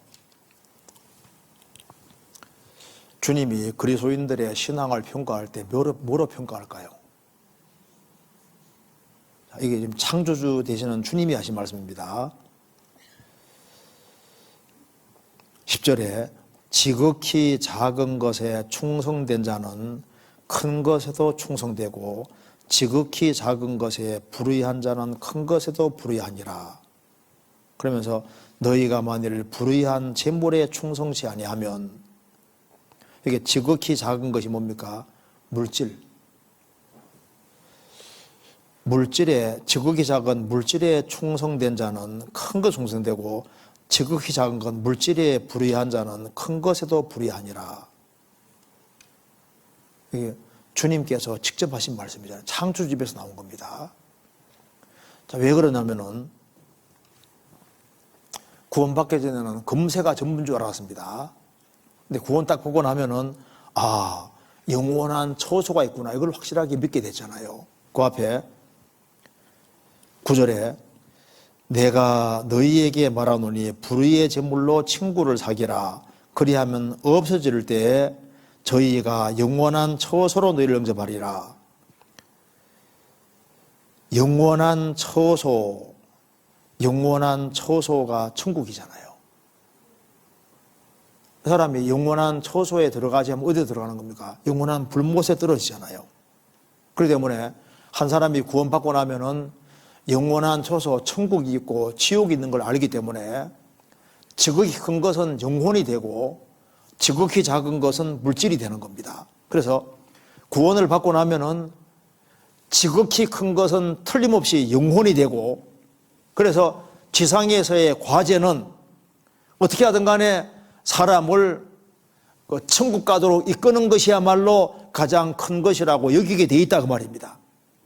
주님이 그리스도인들의 신앙을 평가할 때 뭐로 평가할까요? 이게 지금 창조주 되시는 주님이 하신 말씀입니다. 10절에 지극히 작은 것에 충성된 자는 큰 것에도 충성되고 지극히 작은 것에 불의한 자는 큰 것에도 불의하니라. 그러면서 너희가 만일 불의한 재물에 충성치 아니하면, 이게 지극히 작은 것이 뭡니까? 물질에 지극히 작은 물질에 충성된 자는 큰 것 충성되고 지극히 작은 건 물질에 불의한 자는 큰 것에도 불의하니라. 이게 주님께서 직접 하신 말씀이잖아요. 창조집에서 나온 겁니다. 자, 왜 그러냐면은 구원받기 전에는 금세가 전부인 줄 알았습니다. 근데 구원 딱 보고 나면은 영원한 처소가 있구나, 이걸 확실하게 믿게 됐잖아요. 그 앞에 9절에 내가 너희에게 말하노니 불의의 제물로 친구를 사기라. 그리하면 없어질 때에 저희가 영원한 처소로 너희를 영접하리라. 영원한 처소가 천국이잖아요. 그 사람이 영원한 처소에 들어가지 않으면 어디에 들어가는 겁니까? 영원한 불못에 떨어지잖아요. 그렇기 때문에 한 사람이 구원받고 나면은 영원한 처소, 천국이 있고 지옥이 있는 걸 알기 때문에 지극히 큰 것은 영혼이 되고 지극히 작은 것은 물질이 되는 겁니다. 그래서 구원을 받고 나면은 지극히 큰 것은 틀림없이 영혼이 되고, 그래서 지상에서의 과제는 어떻게 하든 간에 사람을 천국 가도록 이끄는 것이야말로 가장 큰 것이라고 여기게 돼 있다 그 말입니다.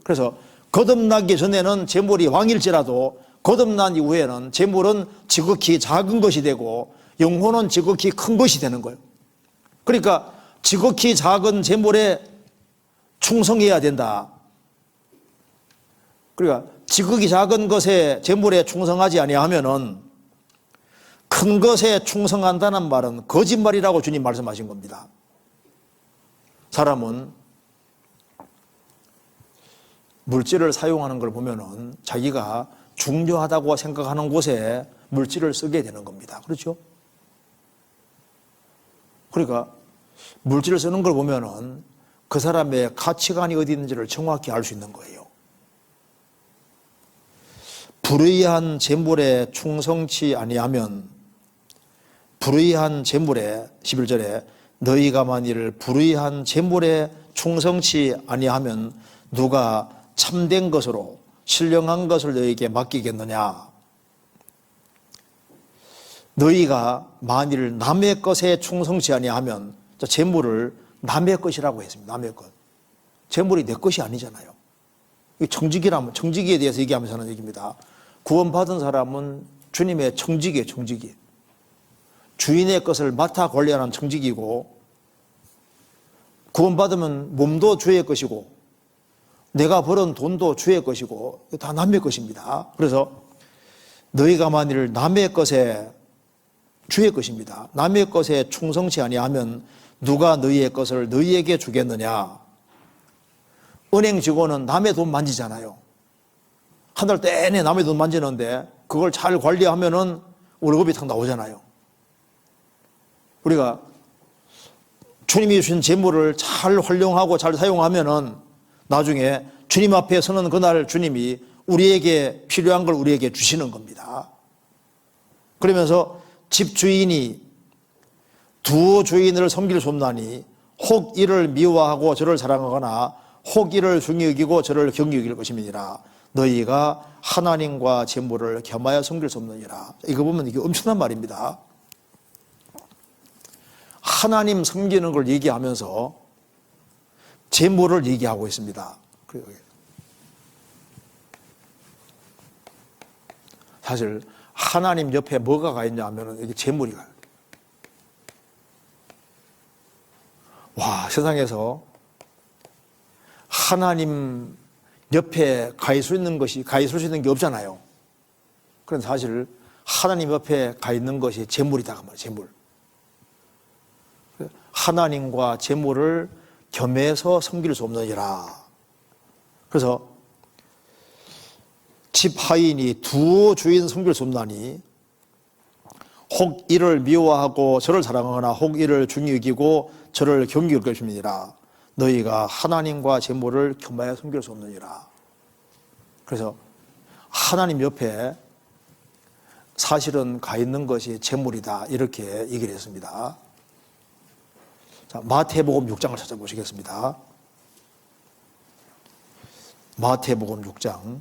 그래서 거듭나기 전에는 재물이 왕일지라도 거듭난 이후에는 재물은 지극히 작은 것이 되고 영혼은 지극히 큰 것이 되는 거예요. 그러니까 지극히 작은 재물에 충성해야 된다. 그러니까 지극히 작은 것에 재물에 충성하지 아니하면은 큰 것에 충성한다는 말은 거짓말이라고 주님 말씀하신 겁니다. 사람은 물질을 사용하는 걸 보면은 자기가 중요하다고 생각하는 곳에 물질을 쓰게 되는 겁니다. 그렇죠? 그러니까 물질을 쓰는 걸 보면은 그 사람의 가치관이 어디 있는지를 정확히 알 수 있는 거예요. 불의한 재물에 충성치 아니하면, 불의한 재물에 11절에 너희가 만일 불의한 재물에 충성치 아니하면 누가 참된 것으로 신령한 것을 너희에게 맡기겠느냐. 너희가 만일 남의 것에 충성치 아니하면, 재물을 남의 것이라고 했습니다. 남의 것. 재물이 내 것이 아니잖아요. 청지기라면, 청지기에 대해서 얘기하면서 하는 얘기입니다. 구원받은 사람은 주님의 청지기예요. 청지기. 주인의 것을 맡아 관리하는 청지기고, 구원받으면 몸도 주의 것이고 내가 벌은 돈도 주의 것이고 다 남의 것입니다. 그래서 너희가 만일 남의 것에, 주의 것입니다. 남의 것에 충성치 아니하면 누가 너희의 것을 너희에게 주겠느냐. 은행 직원은 남의 돈 만지잖아요. 한 달 내내 남의 돈 만지는데 그걸 잘 관리하면은 월급이 탁 나오잖아요. 우리가 주님이 주신 재물을 잘 활용하고 잘 사용하면은 나중에 주님 앞에 서는 그날 주님이 우리에게 필요한 걸 우리에게 주시는 겁니다. 그러면서 집주인이 두 주인을 섬길 수 없나니 혹 이를 미워하고 저를 사랑하거나 혹 이를 중히 여기고 저를 경히 여길 것임이니라. 너희가 하나님과 재물을 겸하여 섬길 수 없느니라. 이거 보면 이게 엄청난 말입니다. 하나님 섬기는 걸 얘기하면서 재물을 얘기하고 있습니다. 사실 하나님 옆에 뭐가 가 있냐 하면 이게 재물이 가요. 와, 세상에서 하나님 옆에 가 있을 수 있는 것이, 가 있을 수 있는 게 없잖아요. 그런데 사실 하나님 옆에 가 있는 것이 재물이다. 그 말이에요. 재물. 하나님과 재물을 겸해서 섬길 수 없느니라. 그래서 집 하인이 두 주인 섬길 수 없나니 혹 이를 미워하고 저를 사랑하거나 혹 이를 중히 여기고 저를 경히 여길 것임이니라. 너희가 하나님과 재물을 겸하여 섬길 수 없느니라. 그래서 하나님 옆에 사실은 가 있는 것이 재물이다. 이렇게 얘기를 했습니다. 자, 마태복음 6장을 찾아보시겠습니다. 마태복음 6장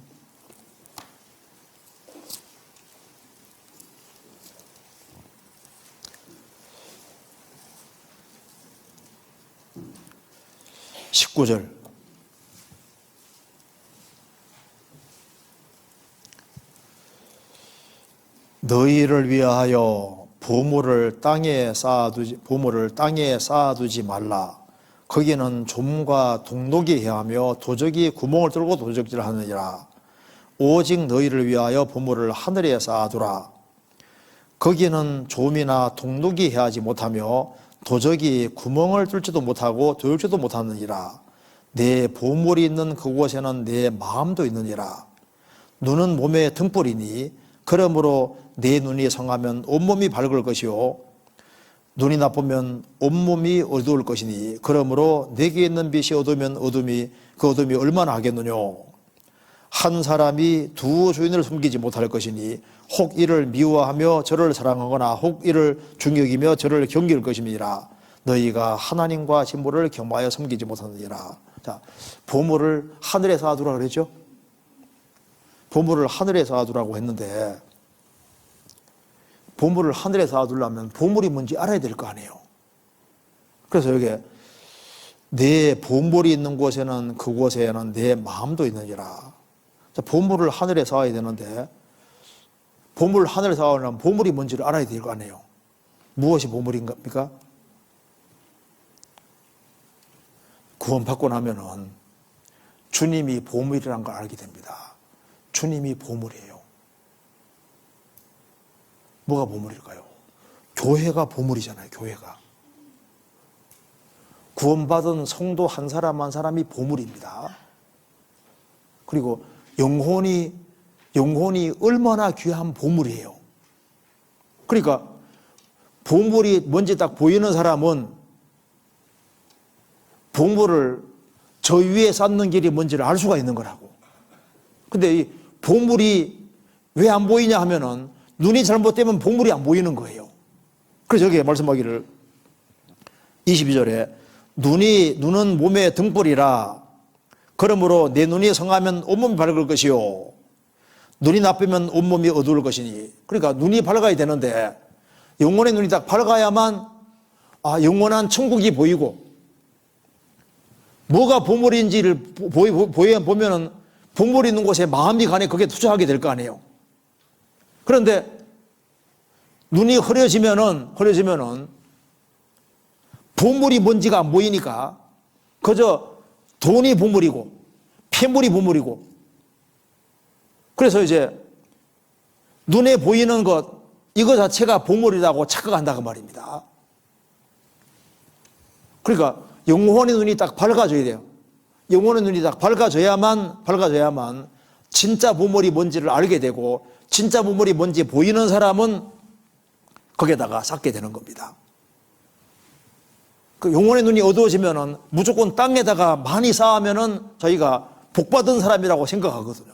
19절. 너희를 위하여 보물을 땅에 쌓아두지 말라. 거기는 좀과 동독이 해하며 도적이 구멍을 뚫고 도적질하느니라. 오직 너희를 위하여 보물을 하늘에 쌓아두라. 거기는 좀이나 동독이 해하지 못하며 도적이 구멍을 뚫지도 못하고 도둑질도 못하느니라. 내 보물이 있는 그곳에는 내 마음도 있느니라. 눈은 몸의 등불이니 그러므로 내 눈이 성하면 온몸이 밝을 것이요 눈이 나쁘면 온몸이 어두울 것이니 그러므로 내게 있는 빛이 어두우면 그 어둠이 얼마나 하겠느뇨. 한 사람이 두 주인을 섬기지 못할 것이니 혹 이를 미워하며 저를 사랑하거나 혹 이를 중히 여기며 저를 경히 여길 것임이니라. 너희가 하나님과 재물을 겸하여 섬기지 못하느니라. 자, 보물을 하늘에 쌓아두라 그랬죠? 보물을 하늘에 쌓아두라고 했는데 보물을 하늘에 쌓아두려면 보물이 뭔지 알아야 될 거 아니에요. 그래서 여기 내 보물이 있는 곳에는 그곳에는 내 마음도 있느니라. 자, 보물을 하늘에 쌓아야 되는데 보물을 하늘에 쌓으려면 보물이 뭔지를 알아야 될 거 아니에요. 무엇이 보물인가? 구원받고 나면은 주님이 보물이라는 걸 알게 됩니다. 주님이 보물이에요. 뭐가 보물일까요? 교회가 보물이잖아요. 교회가. 구원받은 성도 한 사람 한 사람이 보물입니다. 그리고 영혼이 얼마나 귀한 보물이에요. 그러니까 보물이 뭔지 딱 보이는 사람은 보물을 저 위에 쌓는 길이 뭔지를 알 수가 있는 거라고. 근데 이 보물이 왜 안 보이냐 하면은 눈이 잘못되면 보물이 안 보이는 거예요. 그래서 여기에 말씀하기를 22절에 눈은 몸의 등불이라 그러므로 내 눈이 성하면 온몸이 밝을 것이요 눈이 나쁘면 온몸이 어두울 것이니. 그러니까 눈이 밝아야 되는데 영혼의 눈이 딱 밝아야만 영원한 천국이 보이고 뭐가 보물인지를 보면은 보물이 있는 곳에 마음이 가네 그게 투자하게 될 거 아니에요. 그런데 눈이 흐려지면은 보물이 뭔지가 안 보이니까 그저 돈이 보물이고 폐물이 보물이고 그래서 이제 눈에 보이는 것 이거 자체가 보물이라고 착각한다고 말입니다. 그러니까 영혼의 눈이 딱 밝아져야 돼요. 영혼의 눈이 딱 밝아져야만 진짜 보물이 뭔지를 알게 되고 진짜 보물이 뭔지 보이는 사람은 거기에다가 쌓게 되는 겁니다. 그 영혼의 눈이 어두워지면은 무조건 땅에다가 많이 쌓으면은 저희가 복받은 사람이라고 생각하거든요.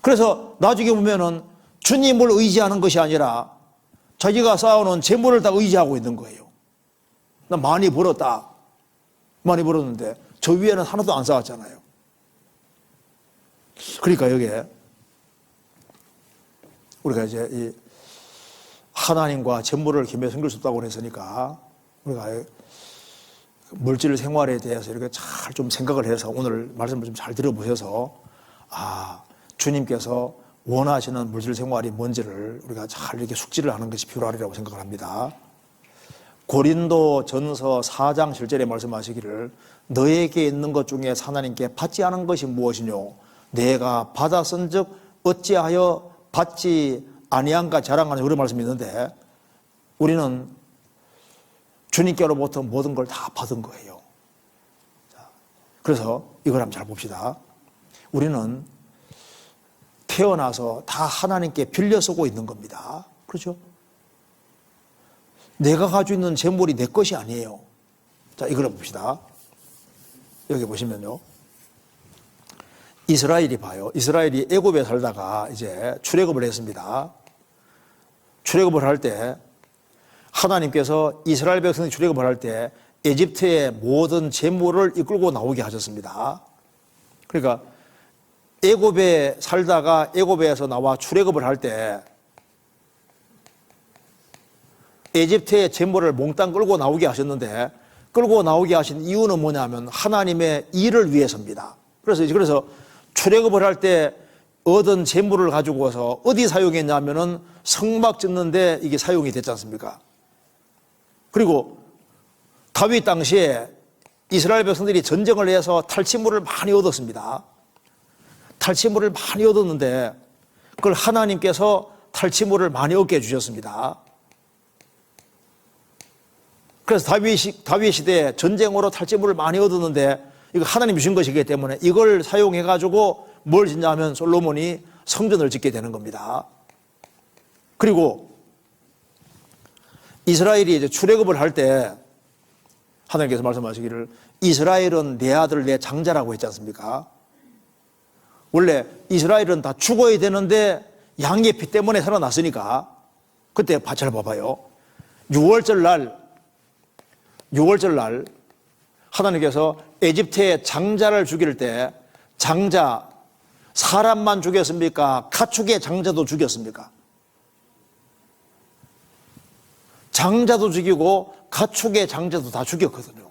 그래서 나중에 보면은 주님을 의지하는 것이 아니라 자기가 쌓아놓은 재물을 다 의지하고 있는 거예요. 나 많이 벌었다. 많이 벌었는데 저 위에는 하나도 안 쌓았잖아요. 그러니까 여기에 우리가 이제 이 하나님과 재물을 겸해 섬길 수 없다고 했으니까 우리가 물질 생활에 대해서 이렇게 잘 좀 생각을 해서 오늘 말씀을 좀 잘 들어보셔서 주님께서 원하시는 물질 생활이 뭔지를 우리가 잘 이렇게 숙지를 하는 것이 필요하리라고 생각을 합니다. 고린도 전서 4장 7절에 말씀하시기를 너에게 있는 것 중에 하나님께 받지 않은 것이 무엇이뇨 내가 받았은즉 어찌하여 받지 아니한가 자랑하는 이런 말씀이 있는데 우리는 주님께로부터 모든 걸 다 받은 거예요. 그래서 이걸 한번 잘 봅시다. 우리는 태어나서 다 하나님께 빌려 쓰고 있는 겁니다. 그렇죠? 내가 가지고 있는 재물이 내 것이 아니에요. 자, 이걸 봅시다. 여기 보시면요. 이스라엘이 봐요. 이스라엘이 애굽에 살다가 이제 출애굽을 했습니다. 출애굽을 할 때 하나님께서 이스라엘 백성이 출애굽을 할 때 에집트의 모든 재물을 이끌고 나오게 하셨습니다. 그러니까 애굽에 살다가 애굽에서 나와 출애굽을 할 때 에집트의 재물을 몽땅 끌고 나오게 하셨는데 끌고 나오게 하신 이유는 뭐냐면 하나님의 일을 위해서입니다. 그래서 출애굽을 할 때 얻은 재물을 가지고서 어디 사용했냐면은 성막 짓는데 이게 사용이 됐지 않습니까? 그리고 다윗 당시에 이스라엘 백성들이 전쟁을 해서 탈취물을 많이 얻었습니다. 탈취물을 많이 얻었는데 그걸 하나님께서 탈취물을 많이 얻게 해주셨습니다. 그래서 다윗 시대에 전쟁으로 탈취물을 많이 얻었는데 이거 하나님이 주신 것이기 때문에 이걸 사용해 가지고 뭘 짓냐면 솔로몬이 성전을 짓게 되는 겁니다. 그리고 이스라엘이 이제 출애굽을 할 때 하나님께서 말씀하시기를 이스라엘은 내 아들 내 장자라고 했지 않습니까? 원래 이스라엘은 다 죽어야 되는데 양의 피 때문에 살아났으니까 그때 잘 봐봐요. 6월절 날 하나님께서 에집트의 장자를 죽일 때 장자 사람만 죽였습니까? 가축의 장자도 죽였습니까? 장자도 죽이고 가축의 장자도 다 죽였거든요.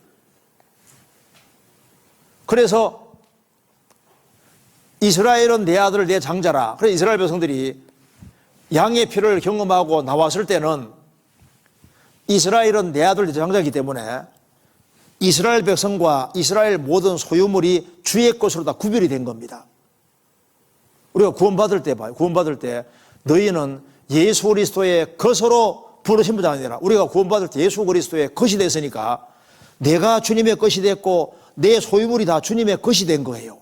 그래서 이스라엘은 내 아들 내 장자라. 그래서 이스라엘 백성들이 양의 피를 경험하고 나왔을 때는 이스라엘은 내 아들 내 장자이기 때문에 이스라엘 백성과 이스라엘 모든 소유물이 주의 것으로 다 구별이 된 겁니다. 우리가 구원받을 때 봐요. 구원받을 때 너희는 예수 그리스도의 것으로 부르신 분 아니라, 우리가 구원받을 때 예수 그리스도의 것이 됐으니까 내가 주님의 것이 됐고 내 소유물이 다 주님의 것이 된 거예요.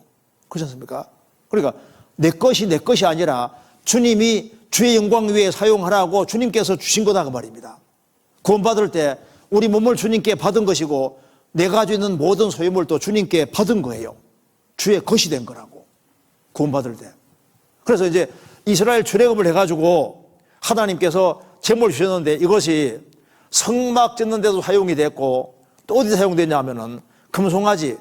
그렇지 않습니까? 그러니까 내 것이 아니라 주님이 주의 영광 위에 사용하라고 주님께서 주신 거다 그 말입니다. 구원받을 때 우리 몸을 주님께 받은 것이고 내가 가지고 있는 모든 소유물도 주님께 받은 거예요. 주의 것이 된 거라고, 구원받을 때. 그래서 이제 이스라엘 출애굽을 해가지고 하나님께서 제목을 주셨는데 이것이 성막 짓는 데도 사용이 됐고 또 어디 사용됐냐 하면은 금송아지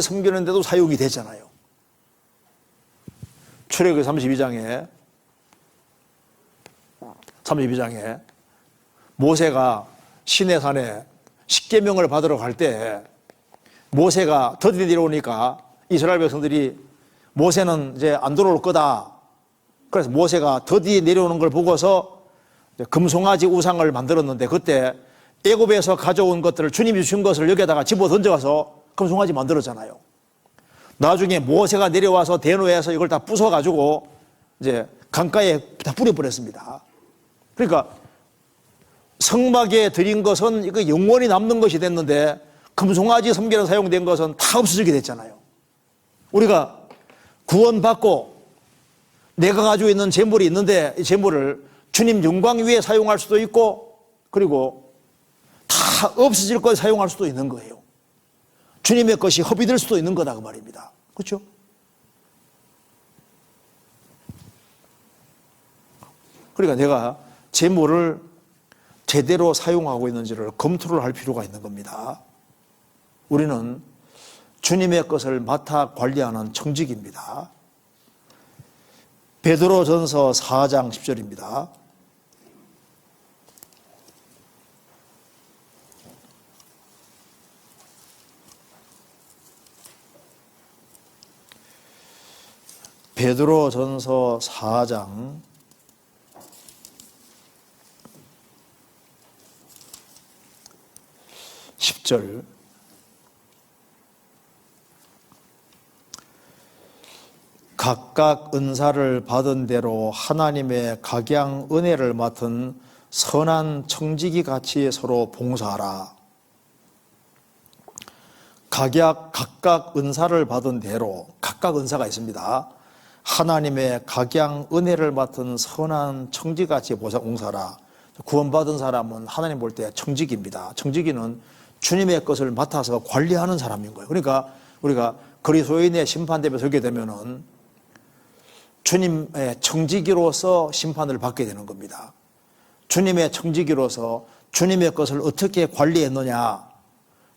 섬기는 데도 사용이 됐잖아요. 출애굽 32장에 모세가 시내산에 십계명을 받으러 갈 때 모세가 더디 내려오니까 이스라엘 백성들이 모세는 이제 안 돌아올 거다. 그래서 모세가 더디 내려오는 걸 보고서 금송아지 우상을 만들었는데, 그때 애굽에서 가져온 것들을, 주님이 주신 것을 여기에다가 집어 던져가서 금송아지 만들었잖아요. 나중에 모세가 내려와서 대노에서 이걸 다 부숴가지고 이제 강가에 다 뿌려버렸습니다. 그러니까 성막에 드린 것은 이거 영원히 남는 것이 됐는데 금송아지 섬기는 사용된 것은 다 없어지게 됐잖아요. 우리가 구원받고 내가 가지고 있는 재물이 있는데 이 재물을 주님 영광 위에 사용할 수도 있고, 그리고 다 없어질 것에 사용할 수도 있는 거예요. 주님의 것이 허비될 수도 있는 거다 그 말입니다. 그렇죠? 그러니까 내가 재물을 제대로 사용하고 있는지를 검토를 할 필요가 있는 겁니다. 우리는 주님의 것을 맡아 관리하는 청직입니다. 베드로전서 4장 10절입니다. 베드로전서 4장 10절. 각각 은사를 받은 대로 하나님의 각양 은혜를 맡은 선한 청지기 같이 서로 봉사하라. 각각 은사를 받은 대로, 각각 은사가 있습니다. 하나님의 각양 은혜를 맡은 선한 청지기같이 봉사하라. 구원받은 사람은 하나님 볼 때 청지기입니다. 청지기는 주님의 것을 맡아서 관리하는 사람인 거예요. 그러니까 우리가 그리스도인의 심판대에 서게 되면은 주님의 청지기로서 심판을 받게 되는 겁니다. 주님의 청지기로서 주님의 것을 어떻게 관리했느냐,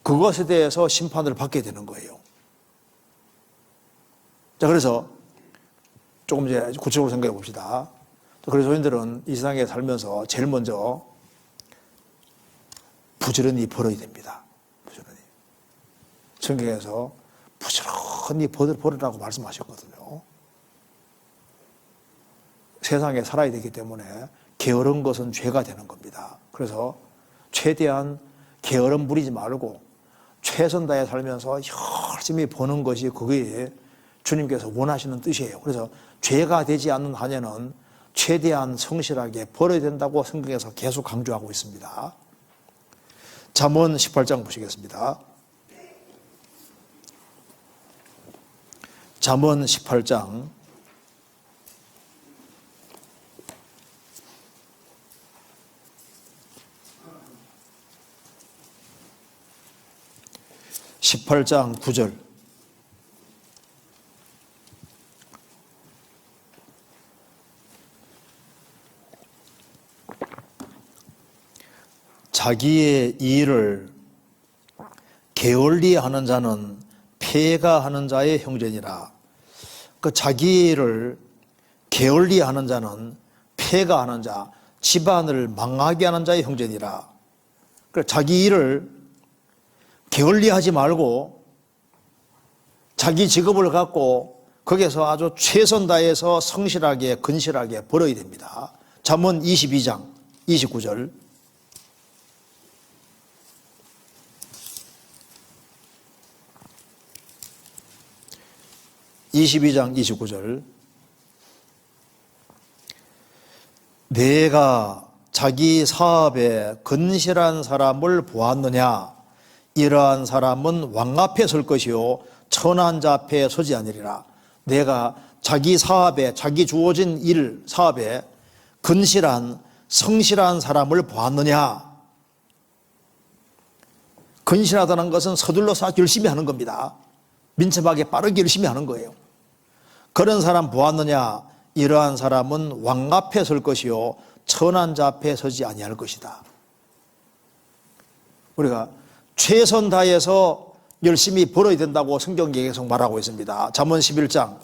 그것에 대해서 심판을 받게 되는 거예요. 자, 그래서 조금 이제 구체적으로 생각해 봅시다. 그리스도인들은 이 세상에 살면서 제일 먼저 부지런히 벌어야 됩니다. 부지런히. 성경에서 부지런히 벌으라고 말씀하셨거든요. 세상에 살아야 되기 때문에 게으른 것은 죄가 되는 겁니다. 그래서 최대한 게으름 부리지 말고 최선 다해 살면서 열심히 버는 것이 그게 주님께서 원하시는 뜻이에요. 그래서 죄가 되지 않는 한에는 최대한 성실하게 벌어야 된다고 성경에서 계속 강조하고 있습니다. 잠언 18장 보시겠습니다. 잠언 18장 9절. 자기의 일을 게을리 하는 자는 폐가 하는 자의 형제니라. 그 자기 일을 게을리 하는 자는 폐가 하는 자, 집안을 망하게 하는 자의 형제니라. 그러니까 자기 일을 게을리하지 말고 자기 직업을 갖고 거기에서 아주 최선 다해서 성실하게 근실하게 벌어야 됩니다. 잠언 22장 29절. 22장 29절. 내가 자기 사업에 건실한 사람을 보았느냐? 이러한 사람은 왕 앞에 설 것이요 천한 자 앞에 서지 아니리라. 내가 자기 사업에, 자기 주어진 일 사업에 건실한 성실한 사람을 보았느냐? 건실하다는 것은 서둘러서 열심히 하는 겁니다. 민첩하게 빠르게 열심히 하는 거예요. 그런 사람 보았느냐? 이러한 사람은 왕 앞에 설 것이요 천한 자 앞에 서지 아니할 것이다. 우리가 최선 다해서 열심히 벌어야 된다고 성경에 계속 말하고 있습니다. 잠언 11장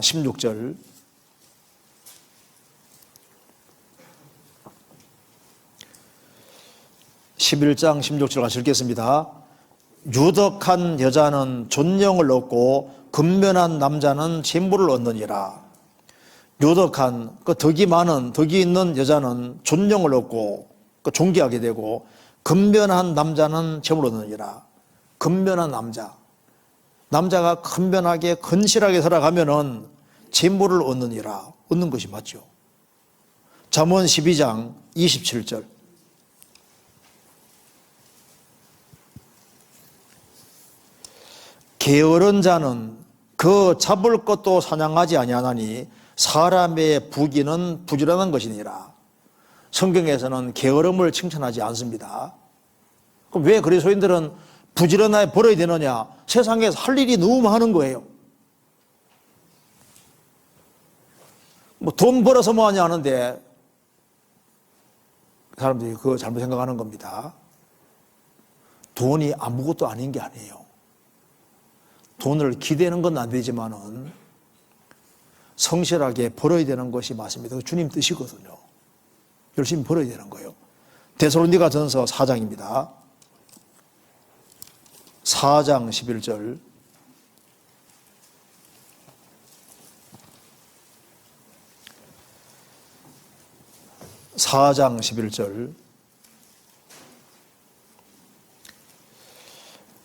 16절. 같이 읽겠습니다. 유덕한 여자는 존경을 얻고 근면한 남자는 진보를 얻느니라. 유덕한, 덕이 많은, 덕이 있는 여자는 존경을 얻고 존귀하게 되고 근면한 남자는 재물을 얻느니라. 근면한 남자. 남자가 근면하게 건실하게 살아가면은 재물을 얻느니라. 얻는 것이 맞죠. 잠언 12장 27절. 게으른 자는 그 잡을 것도 사냥하지 아니하나니 사람의 부귀는 부지런한 것이니라. 성경에서는 게으름을 칭찬하지 않습니다. 그럼 왜 그리스도인들은 부지런하게 벌어야 되느냐? 세상에서 할 일이 너무 많은 거예요. 뭐 돈 벌어서 뭐 하냐 하는데 사람들이 그거 잘못 생각하는 겁니다. 돈이 아무것도 아닌 게 아니에요. 돈을 기대는 건 안 되지만은 성실하게 벌어야 되는 것이 맞습니다. 주님 뜻이거든요. 열심히 벌어야 되는 거예요. 데살로니가전서 4장입니다. 4장 11절.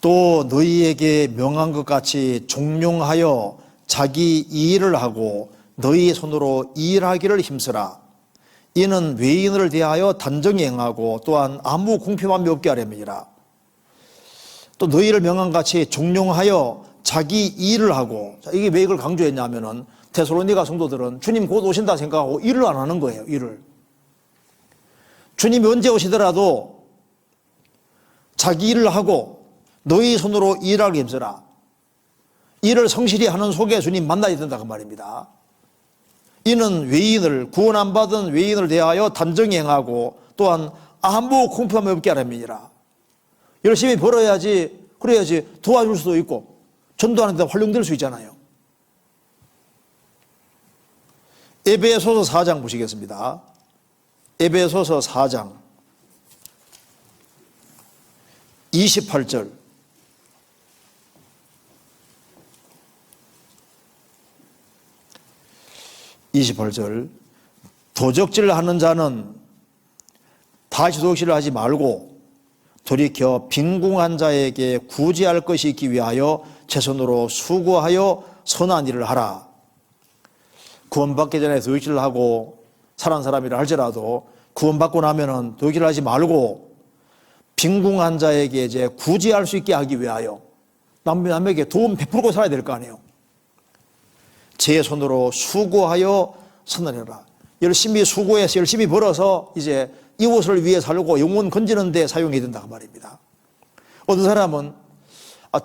또 너희에게 명한 것 같이 종용하여 자기 일을 하고 너희 손으로 일하기를 힘쓰라. 이는 외인을 대하여 단정히 행하고 또한 아무 궁핍함이 없게 하려니라. 또 너희를 명한 같이 종용하여 자기 일을 하고, 이게 왜 이걸 강조했냐면은 데살로니가 성도들은 주님 곧 오신다 생각하고 일을 안 하는 거예요. 일을. 주님이 언제 오시더라도 자기 일을 하고 너희 손으로 일하기 힘쓰라. 일을 성실히 하는 속에 주님 만나야 된다 그 말입니다. 이는 외인을, 구원 안 받은 외인을 대하여 단정히 행하고 또한 아무 궁핍함이 없게 하랍니다. 열심히 벌어야지, 그래야지 도와줄 수도 있고 전도하는 데 활용될 수 있잖아요. 에베소서 4장 보시겠습니다. 에베소서 4장 28절. 도적질 하는 자는 다시 도적질을 하지 말고 돌이켜 빈궁한 자에게 구제할 것이 있기 위하여 제 손으로 수고하여 선한 일을 하라. 구원받기 전에 도적질을 하고 살아난 사람이라 할지라도 구원받고 나면은 도적질을 하지 말고 빈궁한 자에게 이제 구제할 수 있게 하기 위하여 남에게 도움 베풀고 살아야 될 거 아니에요. 제 손으로 수고하여 선언해라. 열심히 수고해서 열심히 벌어서 이제 이웃을 위해 살고 영혼 건지는 데 사용해야 된다 그 말입니다. 어떤 사람은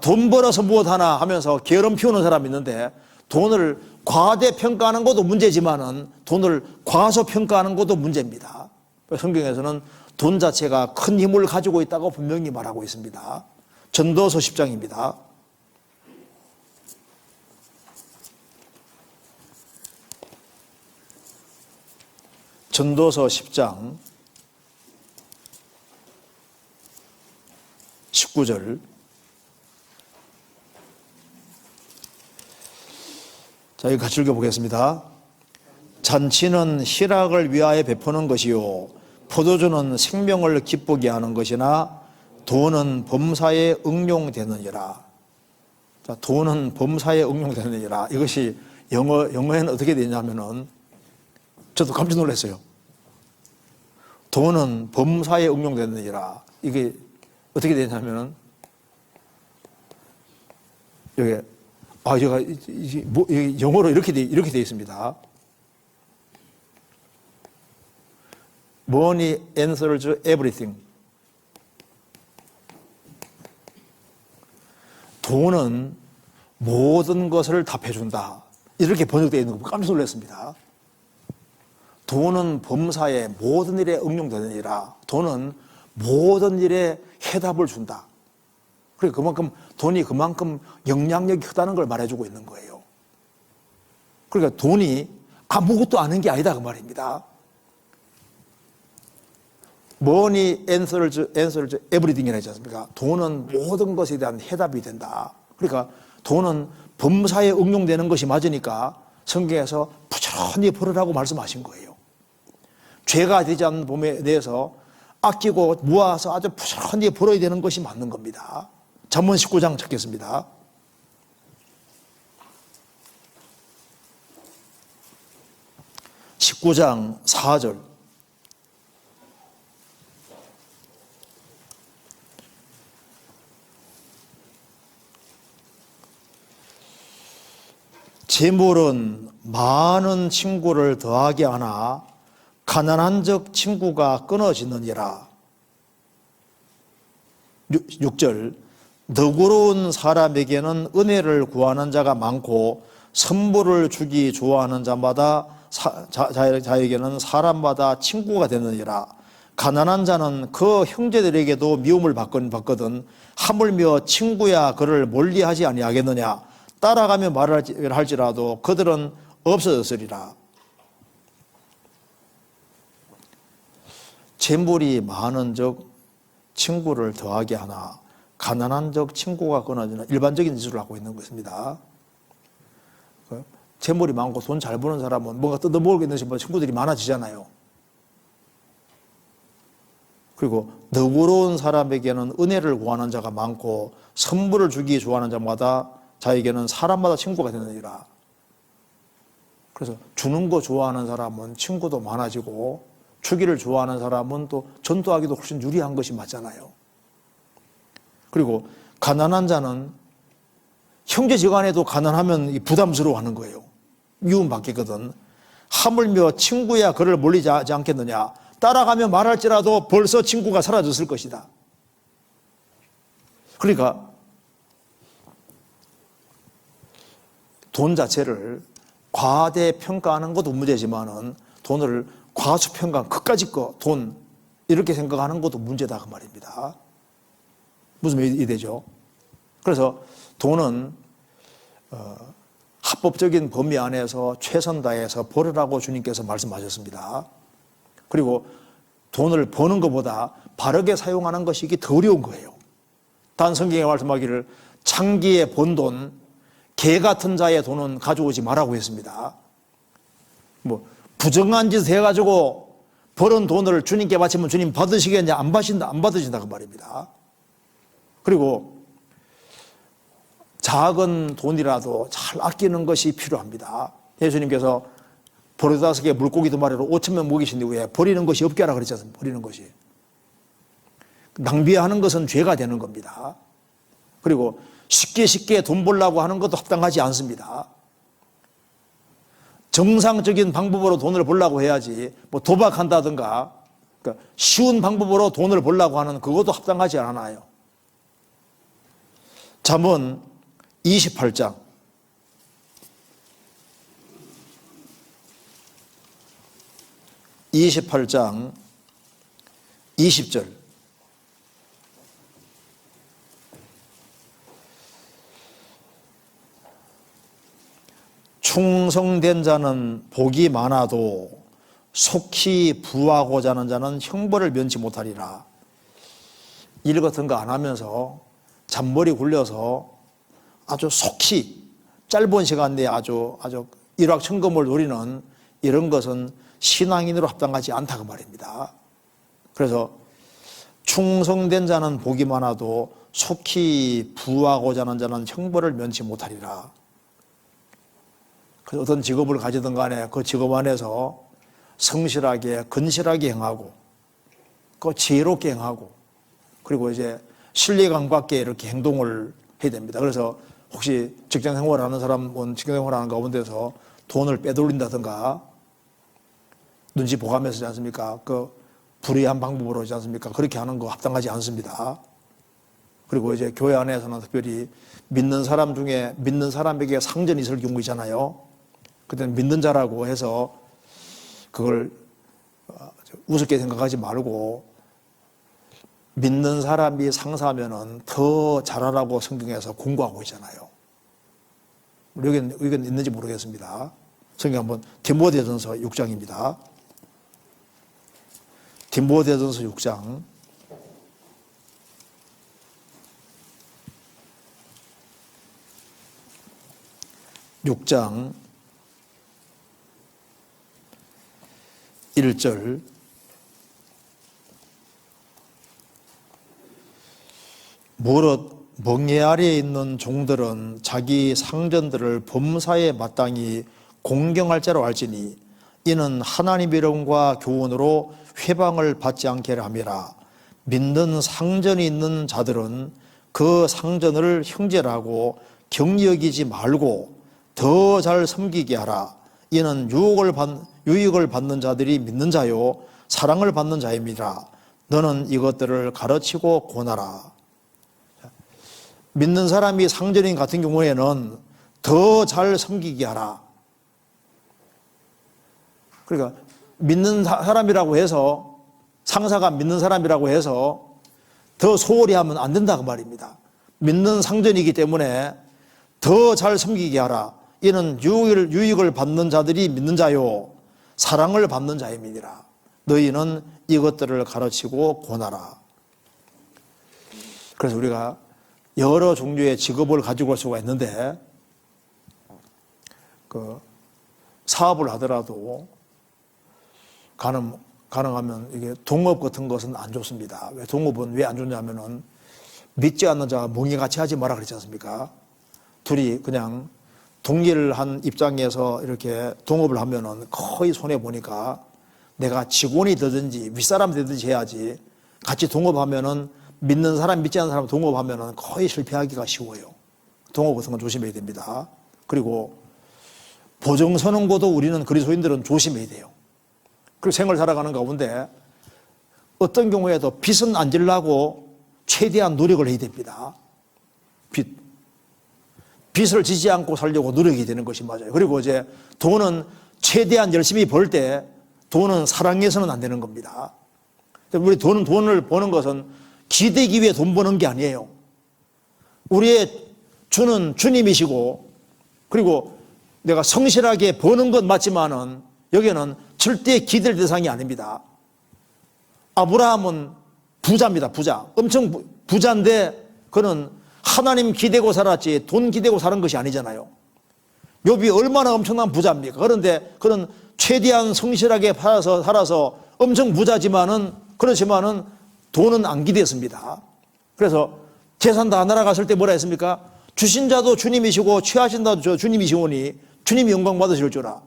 돈 벌어서 무엇하나 하면서 게으름 피우는 사람이 있는데 돈을 과대평가하는 것도 문제지만은 돈을 과소평가하는 것도 문제입니다. 성경에서는 돈 자체가 큰 힘을 가지고 있다고 분명히 말하고 있습니다. 전도서 10장입니다. 전도서 10장 19절. 자, 이거 같이 읽어보겠습니다. 잔치는 희락을 위하여 베푸는 것이요 포도주는 생명을 기쁘게 하는 것이나 돈은 범사에 응용되느니라. 자, 돈은 범사에 응용되느니라. 이것이 영어에는 어떻게 되냐면은 저도 깜짝 놀랐어요. 돈은 범사에 응용되느니라. 이게 어떻게 되냐면은 여기 영어로 이렇게 돼 있습니다. Money answers everything. 돈은 모든 것을 답해준다. 이렇게 번역되어 있는 거 깜짝 놀랐습니다. 돈은 범사에 모든 일에 응용되느니라. 돈은 모든 일에 해답을 준다. 그러니까 돈이 그만큼 영향력이 크다는 걸 말해주고 있는 거예요. 그러니까 돈이 아무것도 아는 게 아니다 그 말입니다. Money answers everything이라 했지 않습니까? 돈은 모든 것에 대한 해답이 된다. 그러니까 돈은 범사에 응용되는 것이 맞으니까 성경에서 부지런히 벌으라고 말씀하신 거예요. 죄가 되지 않는 범에 대해서 아끼고 모아서 아주 부지런히 벌어야 되는 것이 맞는 겁니다. 잠언 19장 찾겠습니다. (19장) 4절. 재물은 많은 친구를 더하게 하나 가난한 적 친구가 끊어지느니라. 6절. 너그러운 사람에게는 은혜를 구하는 자가 많고 선물을 주기 좋아하는 자마다 자에게는 사람마다 친구가 되느니라. 가난한 자는 그 형제들에게도 미움을 받거든 하물며 친구야 그를 멀리하지 아니하겠느냐. 따라가며 말을 할지라도 그들은 없어졌으리라. 재물이 많은 적 친구를 더하게 하나 가난한 적 친구가 끊어지는 일반적인 짓을 하고 있는 것입니다. 재물이 많고 돈 잘 버는 사람은 뭔가 뜯어먹을 게 있는 친구들이 많아지잖아요. 그리고 너그러운 사람에게는 은혜를 구하는 자가 많고 선물을 주기 좋아하는 자마다 자에게는 사람마다 친구가 되느니라. 그래서 주는 거 좋아하는 사람은 친구도 많아지고 주기를 좋아하는 사람은 또 전도하기도 훨씬 유리한 것이 맞잖아요. 그리고 가난한 자는 형제지간에도 가난하면 부담스러워하는 거예요. 미움받겠거든. 하물며 친구야 그를 멀리지 않겠느냐. 따라가며 말할지라도 벌써 친구가 사라졌을 것이다. 그러니까 돈 자체를 과대평가하는 것도 문제지만은 돈을 과소평가, 그까짓 거, 돈 이렇게 생각하는 것도 문제다 그 말입니다. 무슨 이해되죠? 그래서 돈은 합법적인 범위 안에서 최선 다해서 벌으라고 주님께서 말씀하셨습니다. 그리고 돈을 버는 것보다 바르게 사용하는 것이 이게 더 어려운 거예요. 단 성경에 말씀하기를 창기에 번 돈, 개 같은 자의 돈은 가져오지 말라고 했습니다. 부정한 짓을 해가지고 벌은 돈을 주님께 바치면 주님 받으시겠냐? 안 받으신다 그 말입니다. 그리고 작은 돈이라도 잘 아끼는 것이 필요합니다. 예수님께서 보리 5개 물고기 2마리로 5,000명 먹이신 이후에 버리는 것이 없게 하라 그랬지 않습니까? 버리는 것이. 낭비하는 것은 죄가 되는 겁니다. 그리고 쉽게 돈 벌려고 하는 것도 합당하지 않습니다. 정상적인 방법으로 돈을 벌려고 해야지 도박한다든가 그러니까 쉬운 방법으로 돈을 벌려고 하는 그것도 합당하지 않아요. 잠언 28장 20절. 충성된 자는 복이 많아도 속히 부하고자 하는 자는 형벌을 면치 못하리라. 일 같은 거 안 하면서 잔머리 굴려서 아주 속히 짧은 시간 내에 아주 일확천금을 노리는 이런 것은 신앙인으로 합당하지 않다 그 말입니다. 그래서 충성된 자는 복이 많아도 속히 부하고자 하는 자는 형벌을 면치 못하리라. 그래서 어떤 직업을 가지든 간에 그 직업 안에서 성실하게 건실하게 행하고 그 지혜롭게 행하고 그리고 이제 신뢰감 게 이렇게 행동을 해야 됩니다. 그래서 혹시 직장 생활하는 사람은 직장 생활하는 가운데서 돈을 빼돌린다든가 눈치 보가면서 하지 않습니까? 그 불의한 방법으로 하지 않습니까? 그렇게 하는 거 합당하지 않습니다. 그리고 이제 교회 안에서는 특별히 믿는 사람 중에 믿는 사람에게 상전이 있을 경우 있잖아요. 그때는 믿는 자라고 해서 그걸 우습게 생각하지 말고 믿는 사람이 상사하면은 더 잘하라고 성경에서 공고하고 있잖아요. 여기는 의견 있는지 모르겠습니다. 성경 한번 디모데전서 6장입니다. 디모데전서 6장 6장 1절 무릇 멍에 아래에 있는 종들은 자기 상전들을 범사에 마땅히 공경할 자로 알지니 이는 하나님의 이름과 교훈으로 회방을 받지 않게 함이라. 믿는 상전이 있는 자들은 그 상전을 형제라고 경히 여기지 말고 더 잘 섬기게 하라. 이는 유익을 받는 자들이 믿는 자요 사랑을 받는 자입니다. 너는 이것들을 가르치고 권하라. 믿는 사람이 상전인 같은 경우에는 더 잘 섬기게 하라. 그러니까 믿는 사람이라고 해서 상사가 믿는 사람이라고 해서 더 소홀히 하면 안 된다 그 말입니다. 믿는 상전이기 때문에 더 잘 섬기게 하라. 이는 유익을 받는 자들이 믿는 자요 사랑을 받는 자임이니라. 너희는 이것들을 가르치고 권하라. 그래서 우리가 여러 종류의 직업을 가지고 올 수가 있는데 그 사업을 하더라도 가능하면 이게 동업 같은 것은 안 좋습니다. 왜 동업은 왜 안 좋냐면은 믿지 않는 자와 멍에같이 하지 마라 그랬지 않습니까? 둘이 그냥 동일한 입장에서 이렇게 동업을 하면은 거의 손해 보니까 내가 직원이 되든지 윗사람이 되든지 해야지. 같이 동업하면은 믿는 사람 믿지 않는 사람 동업하면은 거의 실패하기가 쉬워요. 동업 같은 건 조심해야 됩니다. 그리고 보증선언고도 우리는 그리스도인들은 조심해야 돼요. 그리고 생을 살아가는 가운데 어떤 경우에도 빚은 안 지려고 최대한 노력을 해야 됩니다. 빚을 지지 않고 살려고 노력이 되는 것이 맞아요. 그리고 이제 돈은 최대한 열심히 벌 때 돈은 사랑해서는 안 되는 겁니다. 우리 돈을 버는 것은 기대기 위해 돈 버는 게 아니에요. 우리의 주는 주님이시고 그리고 내가 성실하게 버는 건 맞지만은 여기는 절대 기댈 대상이 아닙니다. 아브라함은 부자입니다. 부자. 엄청 부자인데 그는 하나님 기대고 살았지 돈 기대고 사는 것이 아니잖아요. 욥이 얼마나 엄청난 부자입니까? 그런데 그는 최대한 성실하게 살아서 엄청 부자지만은 그렇지만은 돈은 안 기대했습니다. 그래서 재산 다 날아갔을 때 뭐라 했습니까? 주신 자도 주님이시고 취하신 자도 주님이시오니 주님이 영광 받으실 줄아.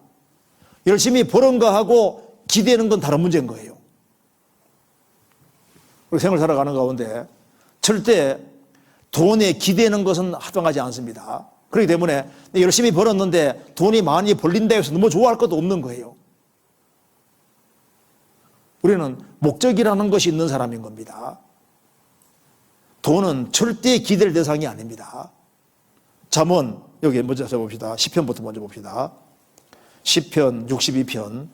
열심히 버는 거하고 기대는 건 다른 문제인 거예요. 생을 살아가는 가운데 절대 돈에 기대는 것은 합당하지 않습니다. 그렇기 때문에 열심히 벌었는데 돈이 많이 벌린다 해서 너무 좋아할 것도 없는 거예요. 우리는 목적이라는 것이 있는 사람인 겁니다. 돈은 절대 기댈 대상이 아닙니다. 잠언 여기 먼저 써봅시다. 시편부터 먼저 봅시다. 시편 62편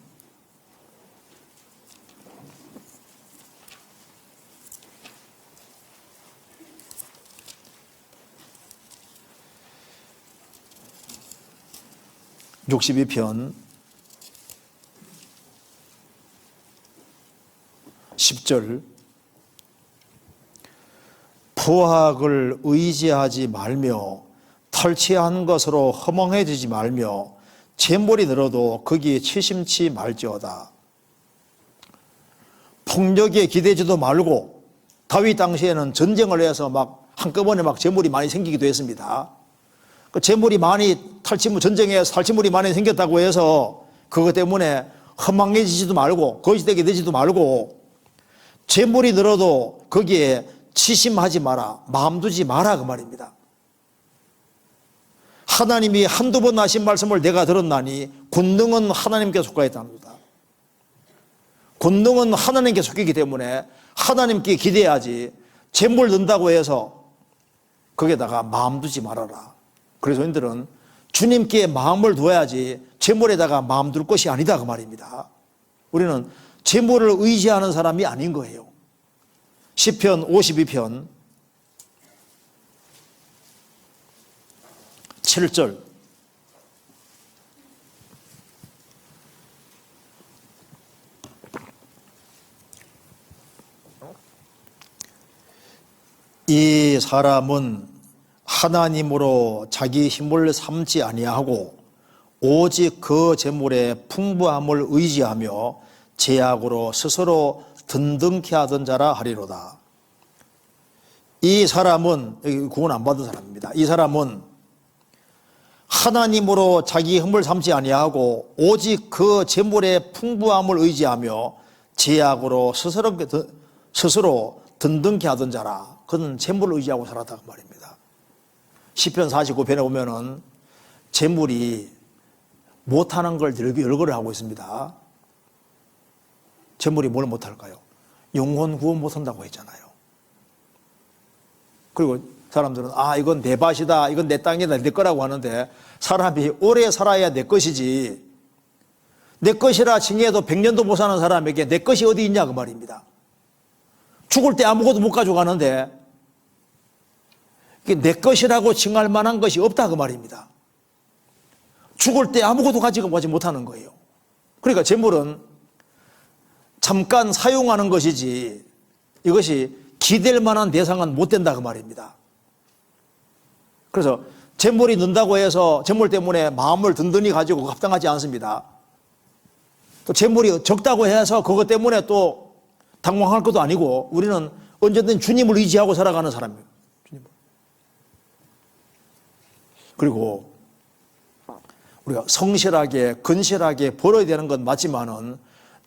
62편 10절 포학을 의지하지 말며 탈취한 것으로 허망해지지 말며 재물이 늘어도 거기에 치심치 말지어다. 폭력에 기대지도 말고 다윗 당시에는 전쟁을 해서 막 한꺼번에 막 재물이 많이 생기기도 했습니다. 그 재물이 많이 전쟁에서 탈취물이 많이 생겼다고 해서 그것 때문에 허망해지지도 말고 거짓되게 되지도 말고 재물이 늘어도 거기에 치심하지 마라, 마음 두지 마라 그 말입니다. 하나님이 한두 번 하신 말씀을 내가 들었나니 권능은 하나님께 속하였답니다. 권능은 하나님께 속이기 때문에 하나님께 기대야지 재물 넣는다고 해서 거기에다가 마음 두지 말아라. 그래서 저희들은 주님께 마음을 둬야지 재물에다가 마음 둘 것이 아니다 그 말입니다. 우리는 재물을 의지하는 사람이 아닌 거예요. 시편 52편 7절 이 사람은 하나님으로 자기 힘을 삼지 아니하고 오직 그 재물의 풍부함을 의지하며 제약으로 스스로 든든케 하던 자라 하리로다. 이 사람은, 여기 구원 안 받은 사람입니다. 이 사람은 하나님으로 자기 힘을 삼지 아니하고 오직 그 재물의 풍부함을 의지하며 제약으로 스스로 든든케 하던 자라. 그는 재물을 의지하고 살았다고 말입니다. 시편 49편에 보면은 재물이 못하는 걸 열거를 하고 있습니다. 재물이 뭘 못할까요? 영혼 구원 못한다고 했잖아요. 그리고 사람들은 이건 내 밭이다, 이건 내 땅이다, 내 거라고 하는데 사람이 오래 살아야 내 것이지 내 것이라 칭해도 100년도 못 사는 사람에게 내 것이 어디 있냐 그 말입니다. 죽을 때 아무것도 못 가져가는데 내 것이라고 칭할 만한 것이 없다 그 말입니다. 죽을 때 아무것도 가지고 가지 못하는 거예요. 그러니까 재물은 잠깐 사용하는 것이지 이것이 기댈 만한 대상은 못 된다 그 말입니다. 그래서 재물이 는다고 해서 재물 때문에 마음을 든든히 가지고 합당하지 않습니다. 또 재물이 적다고 해서 그것 때문에 또 당황할 것도 아니고 우리는 언제든 주님을 의지하고 살아가는 사람이에요. 그리고 우리가 성실하게 근실하게 벌어야 되는 건 맞지만은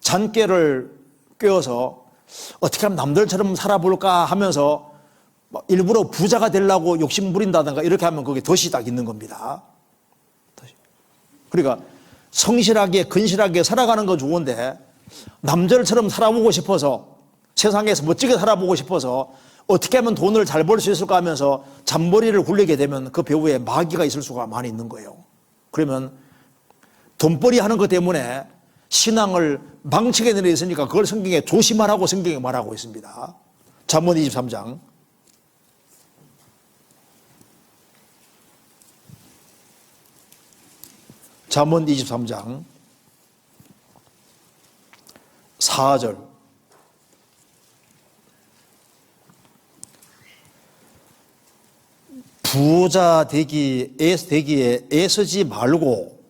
잔꾀를 꿰어서 어떻게 하면 남들처럼 살아볼까 하면서 일부러 부자가 되려고 욕심 부린다든가 이렇게 하면 그게 덫이 딱 있는 겁니다. 그러니까 성실하게 근실하게 살아가는 건 좋은데 남들처럼 살아보고 싶어서 세상에서 멋지게 살아보고 싶어서 어떻게 하면 돈을 잘 벌 수 있을까 하면서 잔머리를 굴리게 되면 그 배후에 마귀가 있을 수가 많이 있는 거예요. 그러면 돈벌이 하는 것 때문에 신앙을 망치게 내려 있으니까 그걸 성경에 조심하라고 성경에 말하고 있습니다. 잠언 23장 잠언 23장 4절 부자 되기에 애쓰지 말고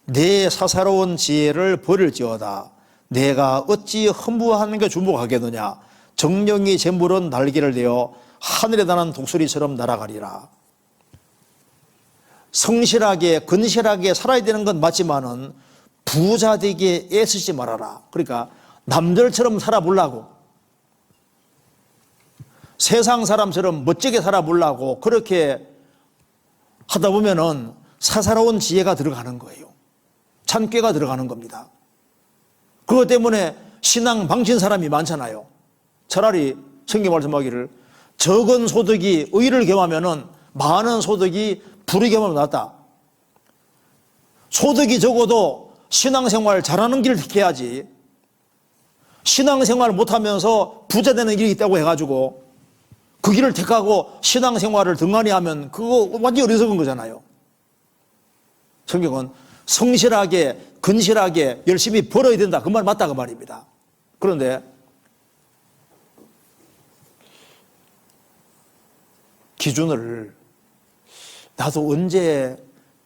내 사사로운 지혜를 버릴지어다. 내가 어찌 허무한 게 주목하겠느냐. 정령이 재물은 날개를 내어 하늘에 나는 독수리처럼 날아가리라. 성실하게 근실하게 살아야 되는 건 맞지만은 부자 되기에 애쓰지 말아라. 그러니까 남들처럼 살아보려고 세상 사람처럼 멋지게 살아보려고 그렇게 하다 보면은 사사로운 지혜가 들어가는 거예요. 잔꾀가 들어가는 겁니다. 그것 때문에 신앙 망친 사람이 많잖아요. 차라리 성경 말씀하기를 적은 소득이 의를 겸하면은 많은 소득이 불의 겸하면 낫다. 소득이 적어도 신앙생활 잘하는 길을 택해야지 신앙생활 못하면서 부자 되는 길이 있다고 해가지고 그 길을 택하고 신앙생활을 등한히 하면 그거 완전히 어리석은 거잖아요. 성경은 성실하게 근실하게 열심히 벌어야 된다 그 말 맞다 그 말입니다. 그런데 기준을 나도 언제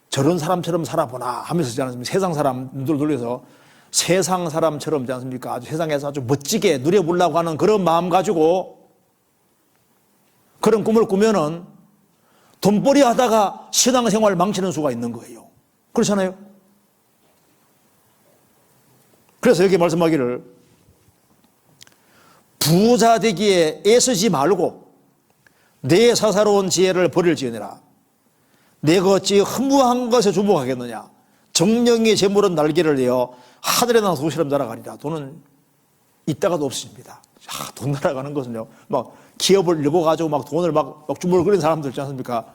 저런 사람처럼 살아보나 하면서 세상 사람 눈을 돌려서 세상 사람처럼 있지 않습니까? 아주 세상에서 아주 멋지게 누려보려고 하는 그런 마음 가지고 그런 꿈을 꾸면은 돈벌이 하다가 신앙생활 망치는 수가 있는 거예요. 그렇잖아요? 그래서 여기 말씀하기를 부자 되기에 애쓰지 말고 내 사사로운 지혜를 버릴지어내라. 내가 어찌 허무한 것에 주목하겠느냐. 정령의 재물은 날개를 내어 하늘에 난 소처럼 날아가리라. 돈은 있다가도 없습니다. 돈 날아가는 것은요, 막 기업을 읽어가지고 막 돈을 막 주물거리는 사람들 있지 않습니까?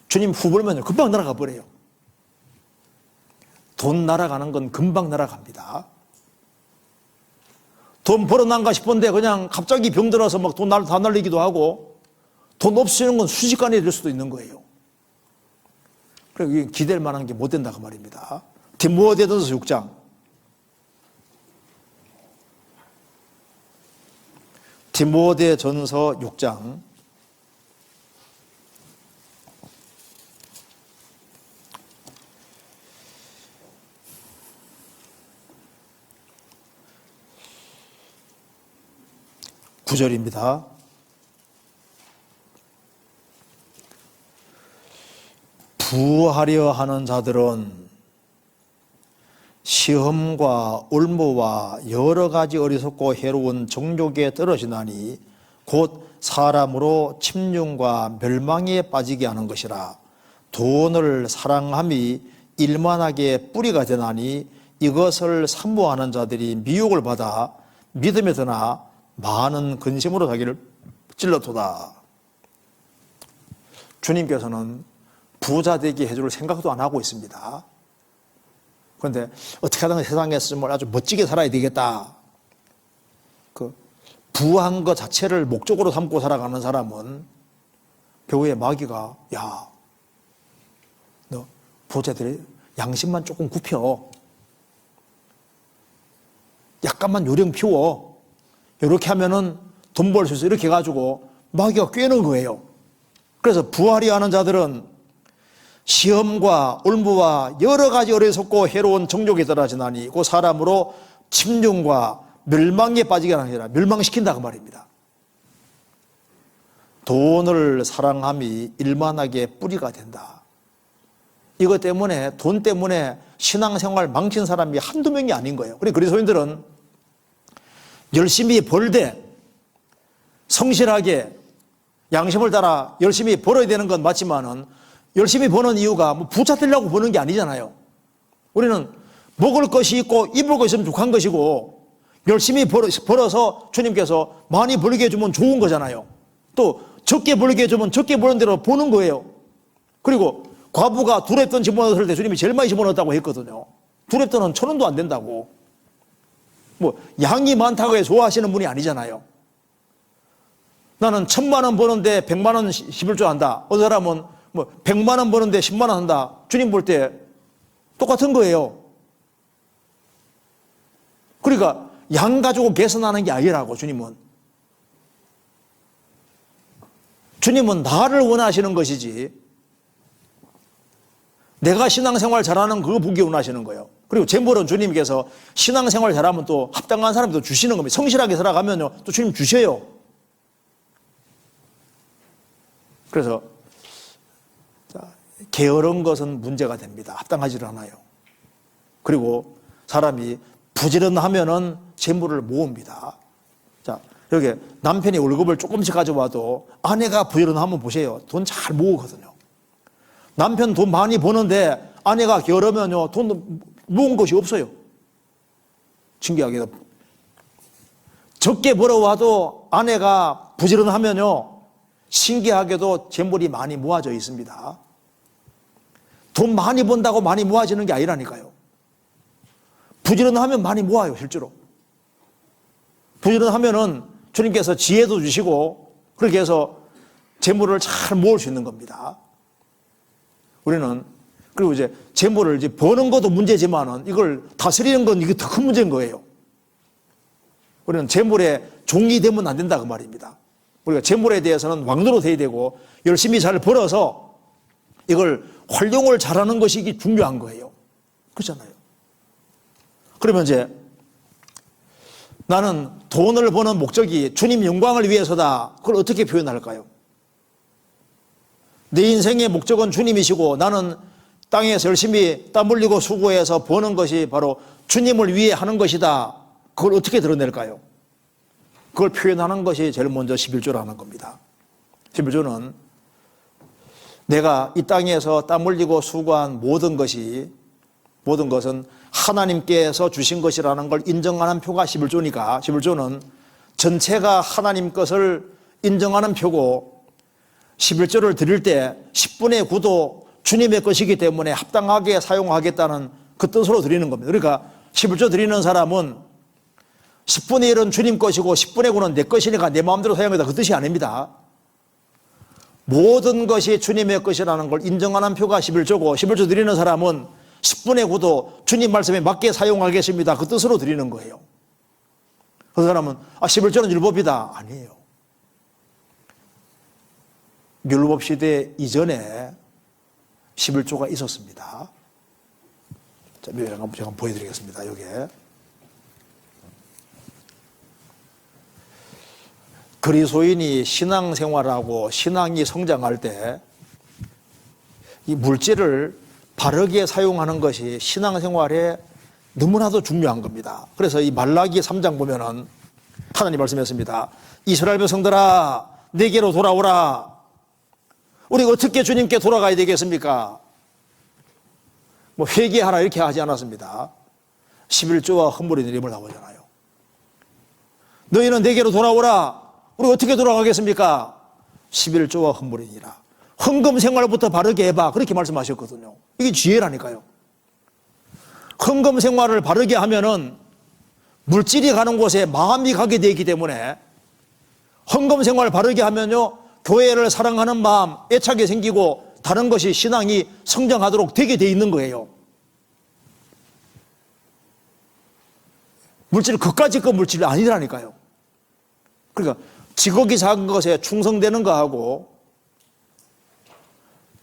주님 후보면요 금방 날아가 버려요. 돈 날아가는 건 금방 날아갑니다. 돈 벌어난가 싶은데 그냥 갑자기 병들어서 막 돈 다 날리기도 하고, 돈 없으시는 건 순식간에 될 수도 있는 거예요. 그리고 기댈 만한 게 못 된다고 말입니다. 디모데전서 6장. 디모데전서 6장. (9절입니다) 부하려 하는 자들은 시험과 올무와 여러 가지 어리석고 해로운 정욕에 떨어지나니 곧 사람으로 침륜과 멸망에 빠지게 하는 것이라. 돈을 사랑함이 일만하게 뿌리가 되나니 이것을 사모하는 자들이 미혹을 받아 믿음에 드나 많은 근심으로 자기를 찔러도다. 주님께서는 부자 되게 해줄 생각도 안 하고 있습니다. 그런데 어떻게 하든 세상에서 아주 멋지게 살아야 되겠다. 그 부한 것 자체를 목적으로 삼고 살아가는 사람은 교회 마귀가, 야, 너 부자들이 양심만 조금 굽혀, 약간만 요령 피워, 이렇게 하면은 돈 벌 수 있어, 이렇게 해가지고 마귀가 꿰는 거예요. 그래서 부하려 하는 자들은 시험과 올무와 여러 가지 어리석고 해로운 정욕에 떨어지나니 그 사람으로 침륜과 멸망에 빠지게 하는 게 아니라 멸망시킨다고 말입니다. 돈을 사랑함이 일만하게 뿌리가 된다. 이것 때문에, 돈 때문에 신앙생활 망친 사람이 한두 명이 아닌 거예요. 우리 그리스도인들은 열심히 벌되 성실하게 양심을 따라 열심히 벌어야 되는 건 맞지만은 열심히 버는 이유가 뭐 부자 되려고 버는 게 아니잖아요. 우리는 먹을 것이 있고 입을 것이 있으면 족한 것이고, 열심히 벌어서 주님께서 많이 벌게 해주면 좋은 거잖아요. 또 적게 벌게 해주면 적게 버는 대로 보는 거예요. 그리고 과부가 두렙돈 집어넣었을 때 주님이 제일 많이 집어넣었다고 했거든요. 두렙돈은 1,000원도 안 된다고. 뭐 양이 많다고 해서 좋아하시는 분이 아니잖아요. 나는 1,000만 원 버는데 100만 원 씹을 줄 안다. 어떤 사람은 뭐 100만 원 버는데 10만 원 한다. 주님 볼 때 똑같은 거예요. 그러니까 양 가지고 개선하는 게 아니라고. 주님은 나를 원하시는 것이지, 내가 신앙생활 잘하는 그거 보기 원하시는 거예요. 그리고 재물은 주님께서 신앙생활 잘하면 또 합당한 사람도 주시는 겁니다. 성실하게 살아가면요 또 주님 주셔요. 그래서 게으른 것은 문제가 됩니다. 합당하지를 않아요. 그리고 사람이 부지런하면은 재물을 모읍니다. 자, 여기 남편이 월급을 조금씩 가져와도 아내가 부지런하면 보세요. 돈 잘 모으거든요. 남편 돈 많이 버는데 아내가 게으르면요 돈 모은 것이 없어요. 신기하게도 적게 벌어와도 아내가 부지런하면요 신기하게도 재물이 많이 모아져 있습니다. 돈 많이 번다고 많이 모아지는 게 아니라니까요. 부지런하면 많이 모아요. 실제로 부지런하면은 주님께서 지혜도 주시고 그렇게 해서 재물을 잘 모을 수 있는 겁니다. 우리는 그리고 이제 재물을 이제 버는 것도 문제지만은 이걸 다스리는 건 이게 더 큰 문제인 거예요. 우리는 재물의 종이 되면 안 된다 그 말입니다. 우리가 재물에 대해서는 왕노릇 해야 되고 열심히 잘 벌어서 이걸 활용을 잘하는 것이 이게 중요한 거예요. 그렇잖아요. 그러면 이제 나는 돈을 버는 목적이 주님 영광을 위해서다. 그걸 어떻게 표현할까요? 내 인생의 목적은 주님이시고 나는 땅에서 열심히 땀 흘리고 수고해서 버는 것이 바로 주님을 위해 하는 것이다. 그걸 어떻게 드러낼까요? 그걸 표현하는 것이 제일 먼저 11조라는 겁니다. 11조는 내가 이 땅에서 땀 흘리고 수고한 모든 것은 하나님께서 주신 것이라는 걸 인정하는 표가 11조니까 11조는 전체가 하나님 것을 인정하는 표고 11조를 드릴 때 10분의 9도 주님의 것이기 때문에 합당하게 사용하겠다는 그 뜻으로 드리는 겁니다. 그러니까 11조 드리는 사람은 10분의 1은 주님 것이고 10분의 9는 내 것이니까 내 마음대로 사용하겠다 그 뜻이 아닙니다. 모든 것이 주님의 것이라는 걸 인정하는 표가 11조고 11조 드리는 사람은 10분의 9도 주님 말씀에 맞게 사용하겠습니다. 그 뜻으로 드리는 거예요. 그 사람은 11조는 율법이다. 아니에요. 율법 시대 이전에 11조가 있었습니다. 자, 제가 보여드리겠습니다. 여기에. 그리스도인이 신앙생활하고 신앙이 성장할 때 이 물질을 바르게 사용하는 것이 신앙생활에 너무나도 중요한 겁니다. 그래서 이 말라기 3장 보면은 하나님 말씀했습니다. 이스라엘 백성들아 내게로 돌아오라. 우리가 어떻게 주님께 돌아가야 되겠습니까? 뭐 회개하라 이렇게 하지 않았습니다. 11조와 헌물의 내림을 나오잖아요. 너희는 내게로 돌아오라. 우리가 어떻게 돌아가겠습니까? 11조와 헌물이니라. 헌금 생활부터 바르게 해봐. 그렇게 말씀하셨거든요. 이게 지혜라니까요. 헌금 생활을 바르게 하면은 물질이 가는 곳에 마음이 가게 되기 때문에 헌금 생활을 바르게 하면요. 교회를 사랑하는 마음, 애착이 생기고 다른 것이 신앙이 성장하도록 되게 돼 있는 거예요. 물질, 그까짓 거 물질이 아니라니까요. 그러니까 지극히 작은 것에 충성되는 거하고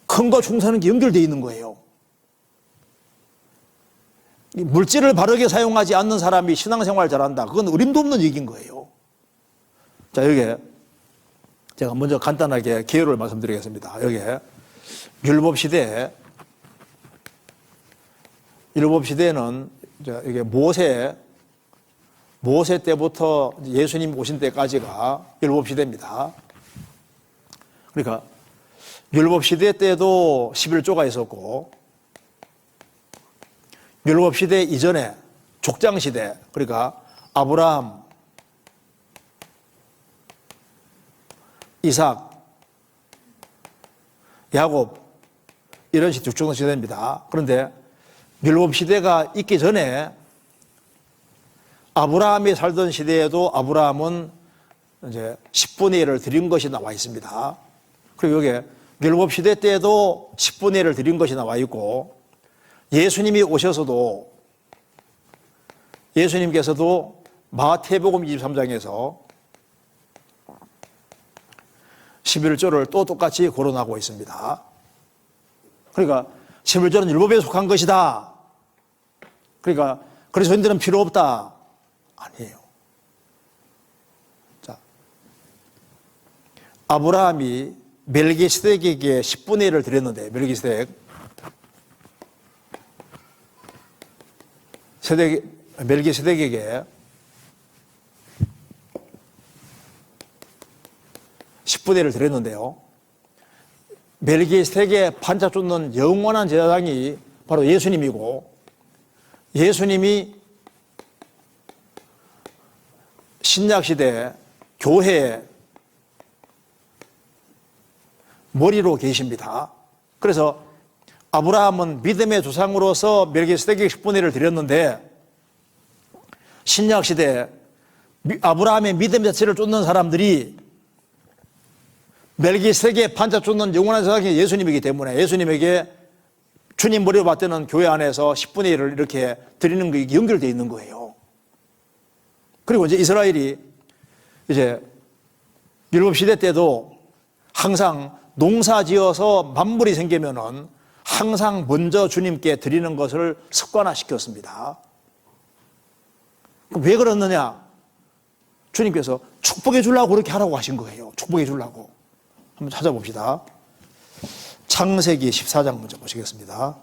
큰 거 충성하는 게 연결되어 있는 거예요. 물질을 바르게 사용하지 않는 사람이 신앙생활 잘한다. 그건 어림도 없는 얘기인 거예요. 자, 여기에 제가 먼저 간단하게 개요를 말씀드리겠습니다. 여기에 율법 시대에는 이게 모세 때부터 예수님 오신 때까지가 율법 시대입니다. 그러니까 율법 시대 때도 11조가 있었고 율법 시대 이전에 족장 시대, 그러니까 아브라함, 이삭, 야곱 이런 족장 시대입니다. 그런데 율법 시대가 있기 전에 아브라함이 살던 시대에도 아브라함은 이제 10분의 1을 드린 것이 나와 있습니다. 그리고 여기에 율법 시대 때에도 10분의 1을 드린 것이 나와 있고 예수님이 오셔서도 예수님께서도 마태복음 23장에서 11조를 또 똑같이 거론하고 있습니다. 그러니까 11조는 율법에 속한 것이다. 그러니까 그리스도인들은 필요 없다. 아니에요. 자, 아브라함이 멜기세덱에게 10분의 1을 드렸는데 멜기세덱에게 10분의 1을 드렸는데요. 멜기세덱의 판자 쫓는 영원한 제사장이 바로 예수님이고 예수님이 신약시대 교회의 머리로 계십니다. 그래서 아브라함은 믿음의 조상으로서 멜기세덱에게 10분의 1을 드렸는데 신약시대 아브라함의 믿음 자체를 쫓는 사람들이 멜기세덱의 판자 쫓는 영원한 제사장이 예수님이기 때문에 예수님에게 주님 머리로 받드는 교회 안에서 10분의 1을 이렇게 드리는 게 연결되어 있는 거예요. 그리고 이제 이스라엘이 이제 율법 시대 때도 항상 농사 지어서 만물이 생기면은 항상 먼저 주님께 드리는 것을 습관화시켰습니다. 왜 그러느냐? 주님께서 축복해 주려고 그렇게 하라고 하신 거예요. 축복해 주려고. 한번 찾아봅시다. 창세기 14장 먼저 보시겠습니다.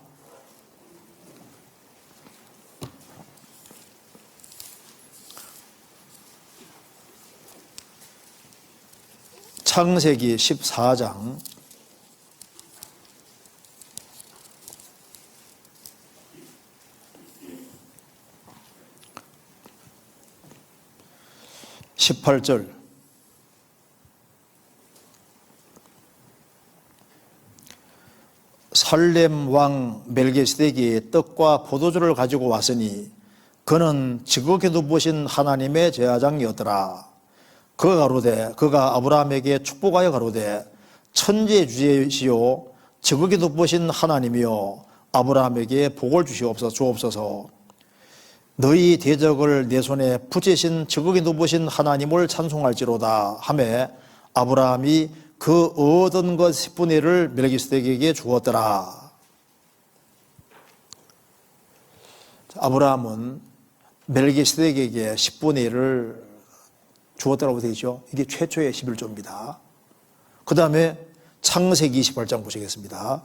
창세기 14장 18절. 살렘 왕 멜기세덱이 떡과 포도주를 가지고 왔으니 그는 지극히도 보신 하나님의 제사장이었더라. 그가 아브라함에게 축복하여 가로되 천지주이시오 지극히도 보신 하나님이여 아브라함에게 복을 주옵소서. 너희 대적을 내 손에 붙이신 지극히도 보신 하나님을 찬송할지로다 하매 아브라함이 그 얻은 것 10분의 1을 멜기세덱에게 주었더라. 아브라함은 멜기세덱에게 10분의 1을 주었다고 되어 있죠. 이게 최초의 11조입니다. 그 다음에 창세기 28장 보시겠습니다.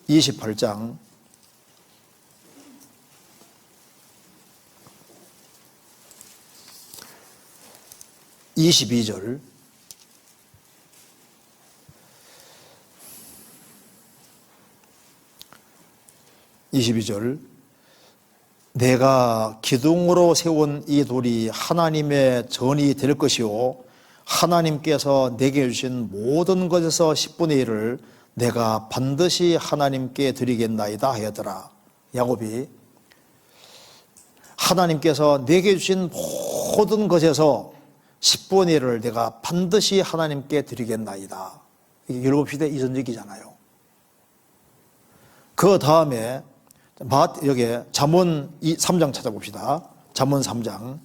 28장 22절. 22절. 내가 기둥으로 세운 이 돌이 하나님의 전이 될 것이요 하나님께서 내게 주신 모든 것에서 10분의 1을 내가 반드시 하나님께 드리겠나이다 하였더라. 야곱이 하나님께서 내게 주신 모든 것에서 10분의 1을 내가 반드시 하나님께 드리겠나이다. 이게 율법시대 이전적이잖아요. 그 다음에 여기 잠언 3장 찾아봅시다. 잠언 3장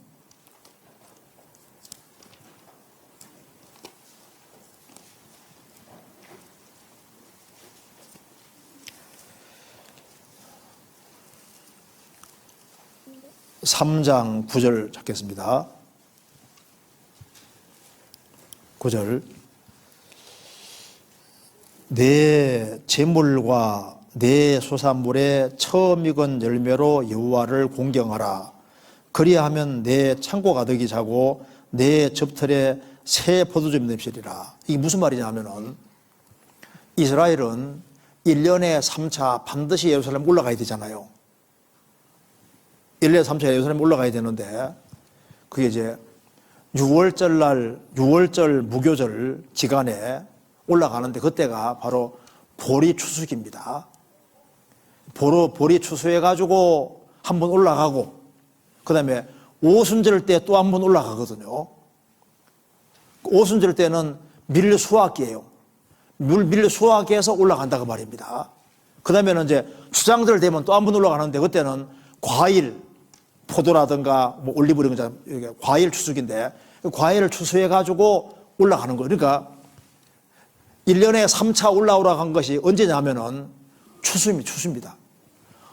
3장 9절 찾겠습니다. 9절. 내 재물과 내 소산물의 처음 익은 열매로 여호와를 공경하라. 그리하면 내 창고 가득히 차고 내 접틀에 새 포도주 넘치리라. 이게 무슨 말이냐 하면은 이스라엘은 1년에 3차 반드시 예루살렘 올라가야 되잖아요. 1년에 3차 예루살렘 올라가야 되는데 그게 이제 6월절 무교절 기간에 올라가는데 그때가 바로 보리 추수기입니다. 보리 추수해가지고 한번 올라가고 그 다음에 오순절 때 또 한번 올라가거든요. 오순절 때는 밀 수확기예요. 밀 수확해서 올라간다고 말입니다. 그 다음에는 이제 추장절 되면 또 한번 올라가는데 그때는 과일, 포도라든가 뭐 올리브 이런 거 과일 추수기인데 과일을 추수해가지고 올라가는 거예요. 그러니까 1년에 3차 올라간 것이 언제냐 하면은 추수입니다.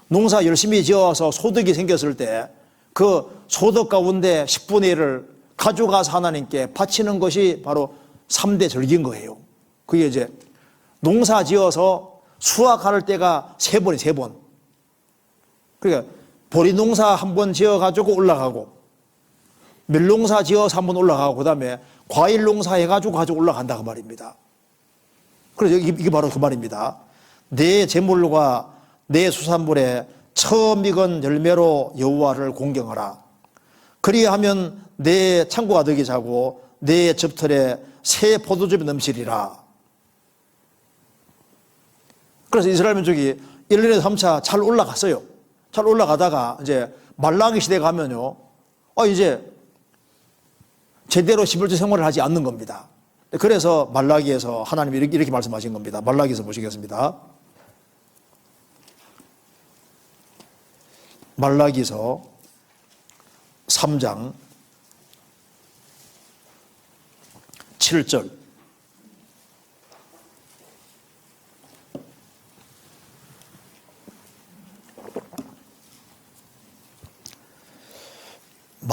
농사 열심히 지어서 소득이 생겼을 때 그 소득 가운데 10분의 1을 가져가서 하나님께 바치는 것이 바로 3대 절기인 거예요. 그게 이제 농사 지어서 수확할 때가 3번. 그러니까 보리 농사 한번 지어가지고 올라가고 밀 농사 지어서 한번 올라가고 그 다음에 과일 농사 해가지고 가지고 올라간다고 말입니다. 그래서 이게 바로 그 말입니다. 내 재물과 내 수산물에 처음 익은 열매로 여호와를 공경하라. 그리하면 내 창고가 가득히 차고 내 접틀에 새 포도즙이 넘치리라. 그래서 이스라엘 민족이 1년에 3차 잘 올라갔어요. 잘 올라가다가 이제 말라기 시대 가면요. 이제 제대로 11조 생활을 하지 않는 겁니다. 그래서 말라기에서 하나님이 이렇게 말씀하신 겁니다. 말라기에서 보시겠습니다. 말라기서 3장 7절.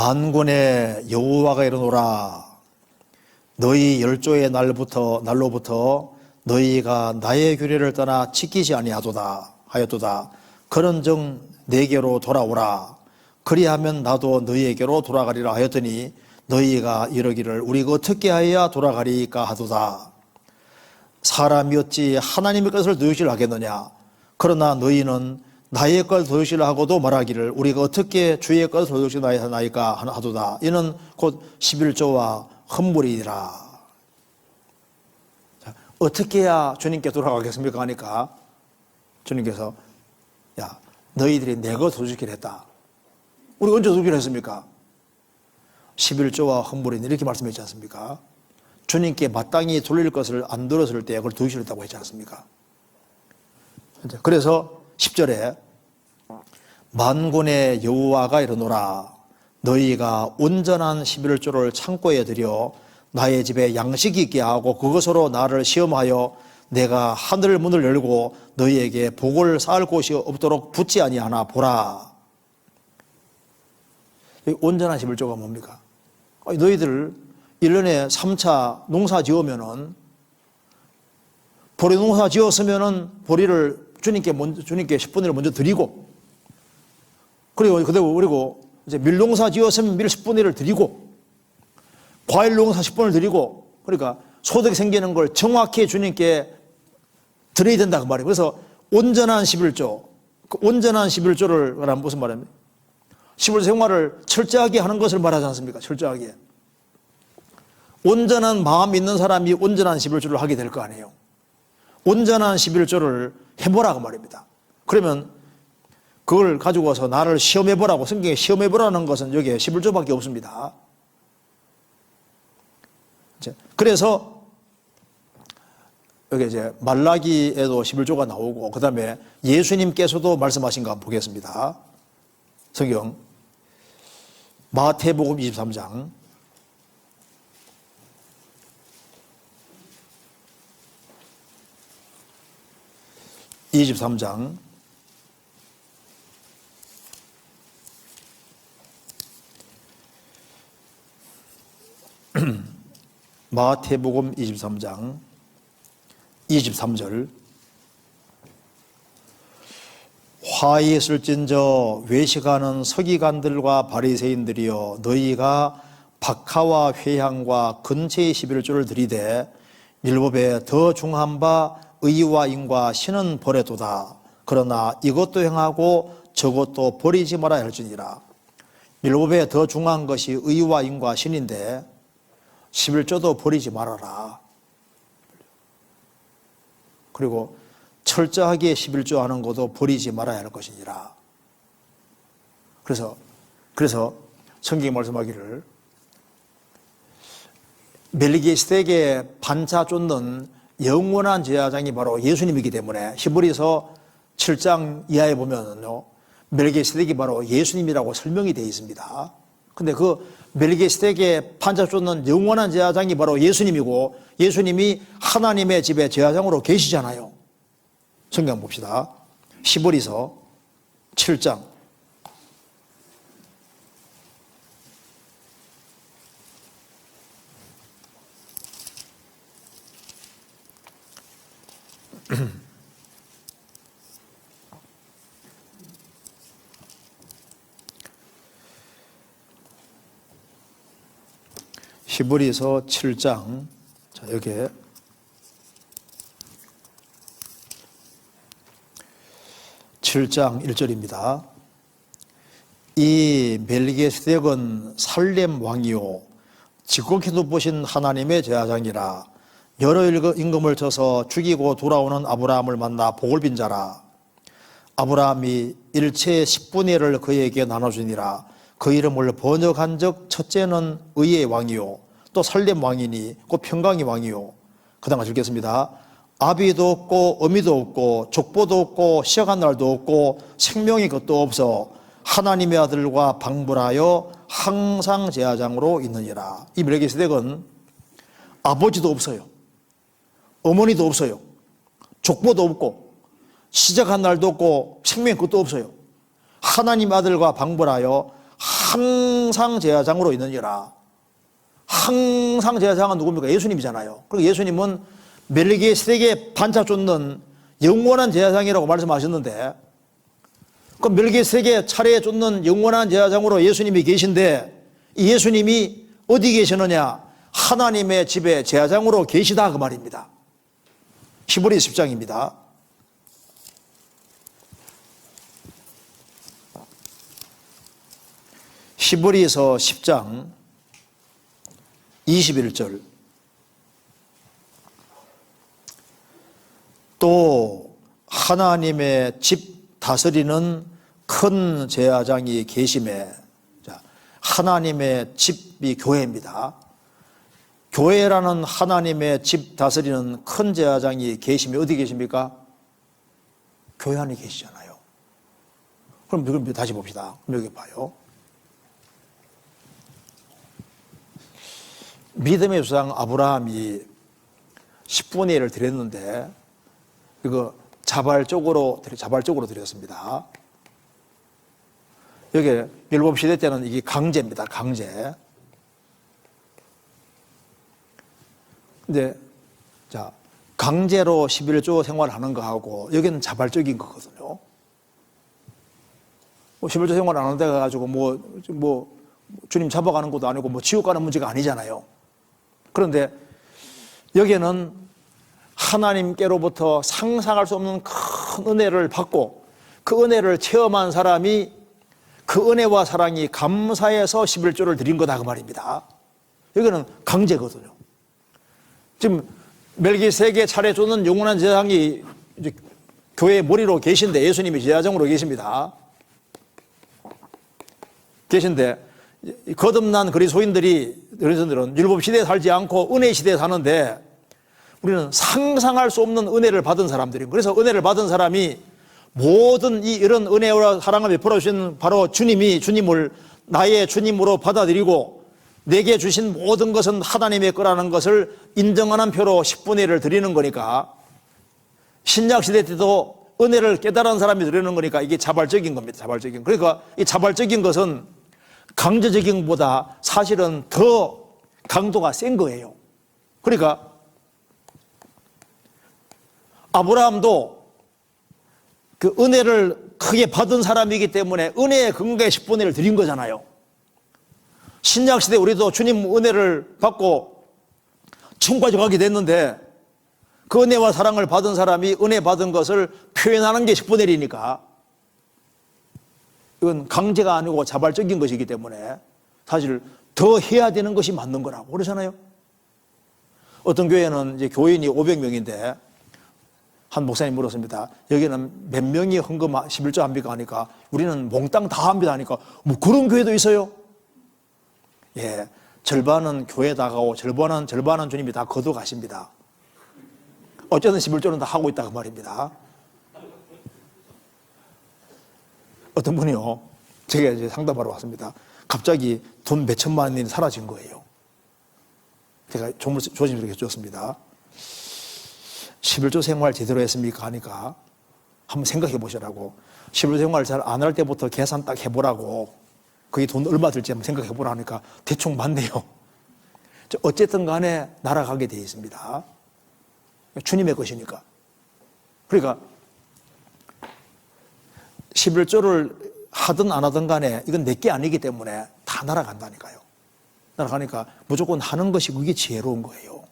만군의 여호와가 이르노라. 너희 열조의 날로부터 너희가 나의 규례를 떠나 지키지 아니하였도다. 그런즉 내게로 돌아오라. 그리하면 나도 너희에게로 돌아가리라 하였더니 너희가 이러기를 우리가 어떻게 하여야 돌아가리까 하도다. 사람이 어찌 하나님의 것을 도유시를 하겠느냐. 그러나 너희는 나의 것을 도유시를 하고도 말하기를 우리가 어떻게 주의 것을 도유시를 하나이까 하도다. 이는 곧 11조와 헌물이니라. 어떻게 해야 주님께 돌아가겠습니까 하니까 주님께서 야 너희들이 내 것 도유시키려 했다. 우리가 언제 도유시를 했습니까? 11조와 헌물이니 이렇게 말씀했지 않습니까? 주님께 마땅히 돌릴 것을 안 들었을 때 그걸 도유시를 했다고 했지 않습니까? 그래서 10절에 만군의 여호와가 이르노라. 너희가 온전한 11조를 창고에 들여 나의 집에 양식이 있게 하고 그것으로 나를 시험하여 내가 하늘 문을 열고 너희에게 복을 쌓을 곳이 없도록 붙지 아니하나 보라. 온전한 11조가 뭡니까? 너희들 1년에 3차 농사 지으면은 보리 농사 지었으면은 보리를 주님께 10분의 1을 먼저 드리고 그리고 이제 밀농사 지었으면 밀 10분의 1을 드리고 과일 농사 10분을 드리고 그러니까 소득이 생기는 걸 정확히 주님께 드려야 된다 그 말이에요. 그래서 온전한 11조, 그 온전한 11조를 말하면 무슨 말입니까? 11조 생활을 철저하게 하는 것을 말하지 않습니까? 철저하게. 온전한 마음이 있는 사람이 온전한 11조를 하게 될 거 아니에요. 온전한 11조를 해보라 그 말입니다. 그러면 그걸 가지고 와서 나를 시험해보라고 성경에 시험해보라는 것은 여기에 11조밖에 없습니다. 그래서 여기 이제 말라기에도 11조가 나오고 그 다음에 예수님께서도 말씀하신 거 한번 보겠습니다. 성경 마태복음 23장 23장 마태복음 23장 23절 화에 있을진저 외식하는 서기관들과 바리새인들이여 너희가 박하와 회향과 근체의 11조를 들이되 율법에 더 중한 바 의와 인과 신은 버려도다. 그러나 이것도 행하고 저것도 버리지 말아야 할지니라. 율법에 더 중한 것이 의와 인과 신인데 11조도 버리지 말아라. 그리고 철저하게 11조 하는 것도 버리지 말아야 할 것이니라. 그래서 성경이 말씀하기를 멜기세덱의 반차 쫓는 영원한 제사장이 바로 예수님이기 때문에 히브리서 7장 이하에 보면은요 멜기세덱이 바로 예수님이라고 설명이 되어 있습니다. 근데 그 멜기세덱의 반차 쫓는 영원한 제사장이 바로 예수님이고 예수님이 하나님의 집에 제사장으로 계시잖아요. 성경 봅시다. 히브리서 7장 히브리서 7장 자 여기에 7장 1절입니다. 이 멜기세덱은 살렘 왕이요 지극히 높으신 하나님의 제사장이라. 여러 임금을 쳐서 죽이고 돌아오는 아브라함을 만나 복을 빈 자라. 아브라함이 일체의 10분의 1을 그에게 나눠주니라. 그 이름을 번역한 적 첫째는 의의 왕이요 또 살렘 왕이니 곧 평강의 왕이요. 그 다음 같이 읽겠습니다. 아비도 없고 어미도 없고 족보도 없고 시작한 날도 없고 생명의 것도 없어 하나님의 아들과 방불하여 항상 제사장으로 있느니라. 이 멜기세덱은 아버지도 없어요. 어머니도 없어요. 족보도 없고 시작한 날도 없고 생명의 것도 없어요. 하나님의 아들과 방불하여 항상 제사장으로 있느니라. 항상 제사장은 누굽니까? 예수님이잖아요. 그리고 예수님은 멜기세덱의 반차 쫓는 영원한 제사장이라고 말씀하셨는데, 그 멜기세덱의 차례에 쫓는 영원한 제사장으로 예수님이 계신데, 이 예수님이 어디 계시느냐? 하나님의 집에 제사장으로 계시다 그 말입니다. 히브리 10장입니다. 히브리서 10장 21절. 또 하나님의 집 다스리는 큰 제사장이 계심에, 자, 하나님의 집이 교회입니다. 교회라는 하나님의 집 다스리는 큰 제사장이 계심에 어디 계십니까? 교회 안에 계시잖아요. 그럼 다시 봅시다. 여기 봐요. 믿음의 조상 아브라함이 10분의 1을 드렸는데, 이거 자발적으로 드렸습니다. 여기 율법시대 때는 이게 강제입니다. 강제. 근데, 자, 강제로 11조 생활하는 거하고, 여기는 자발적인 거거든요. 11조 생활 안 하는 데 가가지고 주님 잡아가는 것도 아니고 지옥 가는 문제가 아니잖아요. 그런데 여기에는 하나님께로부터 상상할 수 없는 큰 은혜를 받고 그 은혜를 체험한 사람이 그 은혜와 사랑이 감사해서 11조를 드린 거다 그 말입니다. 여기는 강제거든요. 지금 멜기세덱의 차례 쫓는 영원한 제사장이 이제 교회의 머리로 계신데, 예수님이 제사장으로 계십니다. 계신데, 거듭난 그리스도인들은 율법 시대에 살지 않고 은혜 시대에 사는데, 우리는 상상할 수 없는 은혜를 받은 사람들입니다. 그래서 은혜를 받은 사람이 모든 이런 은혜와 사랑을 베풀어 주신 바로 주님을 나의 주님으로 받아들이고, 내게 주신 모든 것은 하나님의 거라는 것을 인정하는 표로 10분의 1을 드리는 거니까, 신약 시대 때도 은혜를 깨달은 사람이 드리는 거니까 이게 자발적인 겁니다. 자발적인. 그러니까 이 자발적인 것은 강제적인 것보다 사실은 더 강도가 센 거예요. 그러니까 아브라함도 그 은혜를 크게 받은 사람이기 때문에 은혜의 근거에 10분의 1을 드린 거잖아요. 신약시대 우리도 주님 은혜를 받고 천국까지 가게 됐는데, 그 은혜와 사랑을 받은 사람이 은혜 받은 것을 표현하는 게 10분의 1이니까 이건 강제가 아니고 자발적인 것이기 때문에 사실 더 해야 되는 것이 맞는 거라고 그러잖아요. 어떤 교회는 이제 교인이 500명인데 한 목사님 물었습니다. 여기는 몇 명이 헌금 11조 합니까 하니까 우리는 몽땅 다 합니다 하니까 뭐 그런 교회도 있어요? 예, 절반은 교회다 가고 절반은 주님이 다 거둬 가십니다. 어쨌든 11조는 다 하고 있다 그 말입니다. 어떤 분이요, 제가 이제 상담하러 왔습니다. 갑자기 돈 몇천만 원이 사라진 거예요. 제가 조심스럽게 줬습니다. 11조 생활 제대로 했습니까 하니까 한번 생각해 보시라고. 11조 생활 잘 안 할 때부터 계산 딱 해보라고. 그게 돈 얼마 들지 한번 생각해 보라 하니까 대충 맞네요. 어쨌든 간에 날아가게 되어 있습니다. 주님의 것이니까. 그러니까 11조를 하든 안 하든 간에 이건 내게 아니기 때문에 다 날아간다니까요. 날아가니까 무조건 하는 것이 그게 지혜로운 거예요.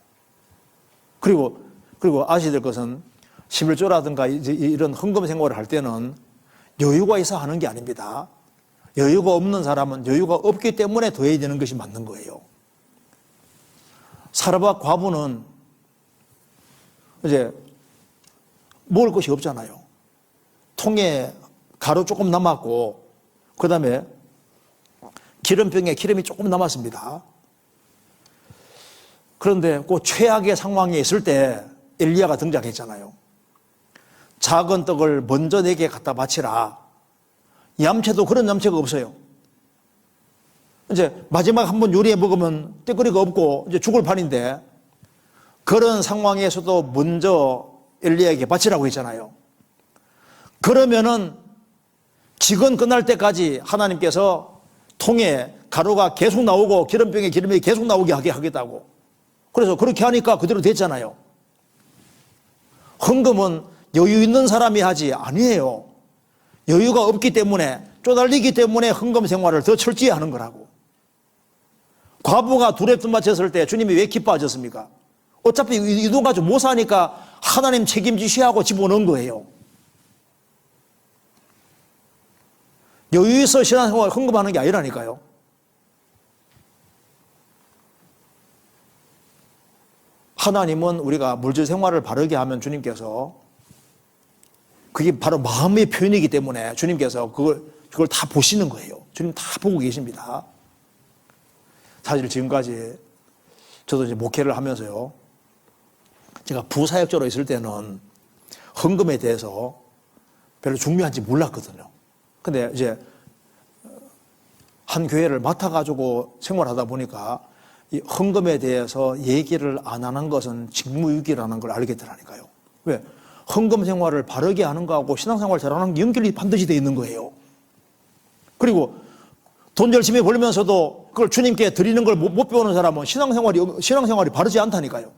그리고 아셔야 될 것은 11조라든가 이런 헌금 생활을 할 때는 여유가 있어 하는 게 아닙니다. 여유가 없는 사람은 여유가 없기 때문에 더 해야 되는 것이 맞는 거예요. 사르밧 과부는 이제 먹을 것이 없잖아요. 통에 가루 조금 남았고, 그 다음에 기름병에 기름이 조금 남았습니다. 그런데 그 최악의 상황에 있을 때 엘리야가 등장했잖아요. 작은 떡을 먼저 내게 갖다 바치라. 얌체도 그런 얌체가 없어요. 이제 마지막 한번 요리해 먹으면 때거리가 없고 이제 죽을 판인데, 그런 상황에서도 먼저 엘리야에게 바치라고 했잖아요. 그러면은 직원 끝날 때까지 하나님께서 통에 가루가 계속 나오고 기름병에 기름이 계속 나오게 하겠다고. 그래서 그렇게 하니까 그대로 됐잖아요. 헌금은 여유 있는 사람이 하지 아니에요. 여유가 없기 때문에, 쪼달리기 때문에 헌금 생활을 더 철저히 하는 거라고. 과부가 두레 맞췄을 때 주님이 왜 기뻐하셨습니까? 어차피 이 돈 가지고 못 사니까 하나님 책임지시하고 집어넣은 거예요. 여유 있어 신앙생활 헌금하는 게 아니라니까요. 하나님은 우리가 물질 생활을 바르게 하면 주님께서, 그게 바로 마음의 표현이기 때문에 주님께서 그걸 다 보시는 거예요. 주님 다 보고 계십니다. 사실 지금까지 저도 이제 목회를 하면서요, 제가 부사역자로 있을 때는 헌금에 대해서 별로 중요한지 몰랐거든요. 근데 이제 한 교회를 맡아가지고 생활하다 보니까 이 헌금에 대해서 얘기를 안 하는 것은 직무유기라는 걸 알게 되라니까요. 왜? 헌금 생활을 바르게 하는 거하고 신앙생활 잘하는 게 연결이 반드시 되어 있는 거예요. 그리고 돈 열심히 벌면서도 그걸 주님께 드리는 걸 못 배우는 사람은 신앙생활이 바르지 않다니까요.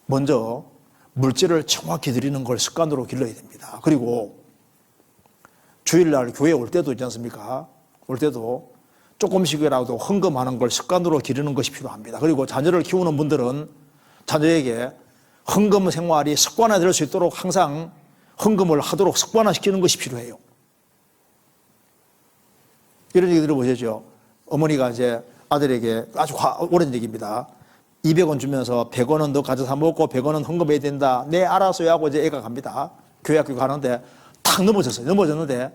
먼저 물질을 정확히 드리는 걸 습관으로 길러야 됩니다. 그리고 주일날 교회 올 때도 있지 않습니까? 올 때도 조금씩이라도 헌금하는 걸 습관으로 기르는 것이 필요합니다. 그리고 자녀를 키우는 분들은 자녀에게 헌금 생활이 습관화될 수 있도록 항상 헌금을 하도록 습관화시키는 것이 필요해요. 이런 얘기 들어보셨죠? 어머니가 이제 아들에게, 아주 오랜 얘기입니다. 200원 주면서 100원은 너 가져다 먹고 100원은 헌금해야 된다. 네, 알았어요 하고 이제 애가 갑니다. 교회 학교 가는데 탁 넘어졌어요. 넘어졌는데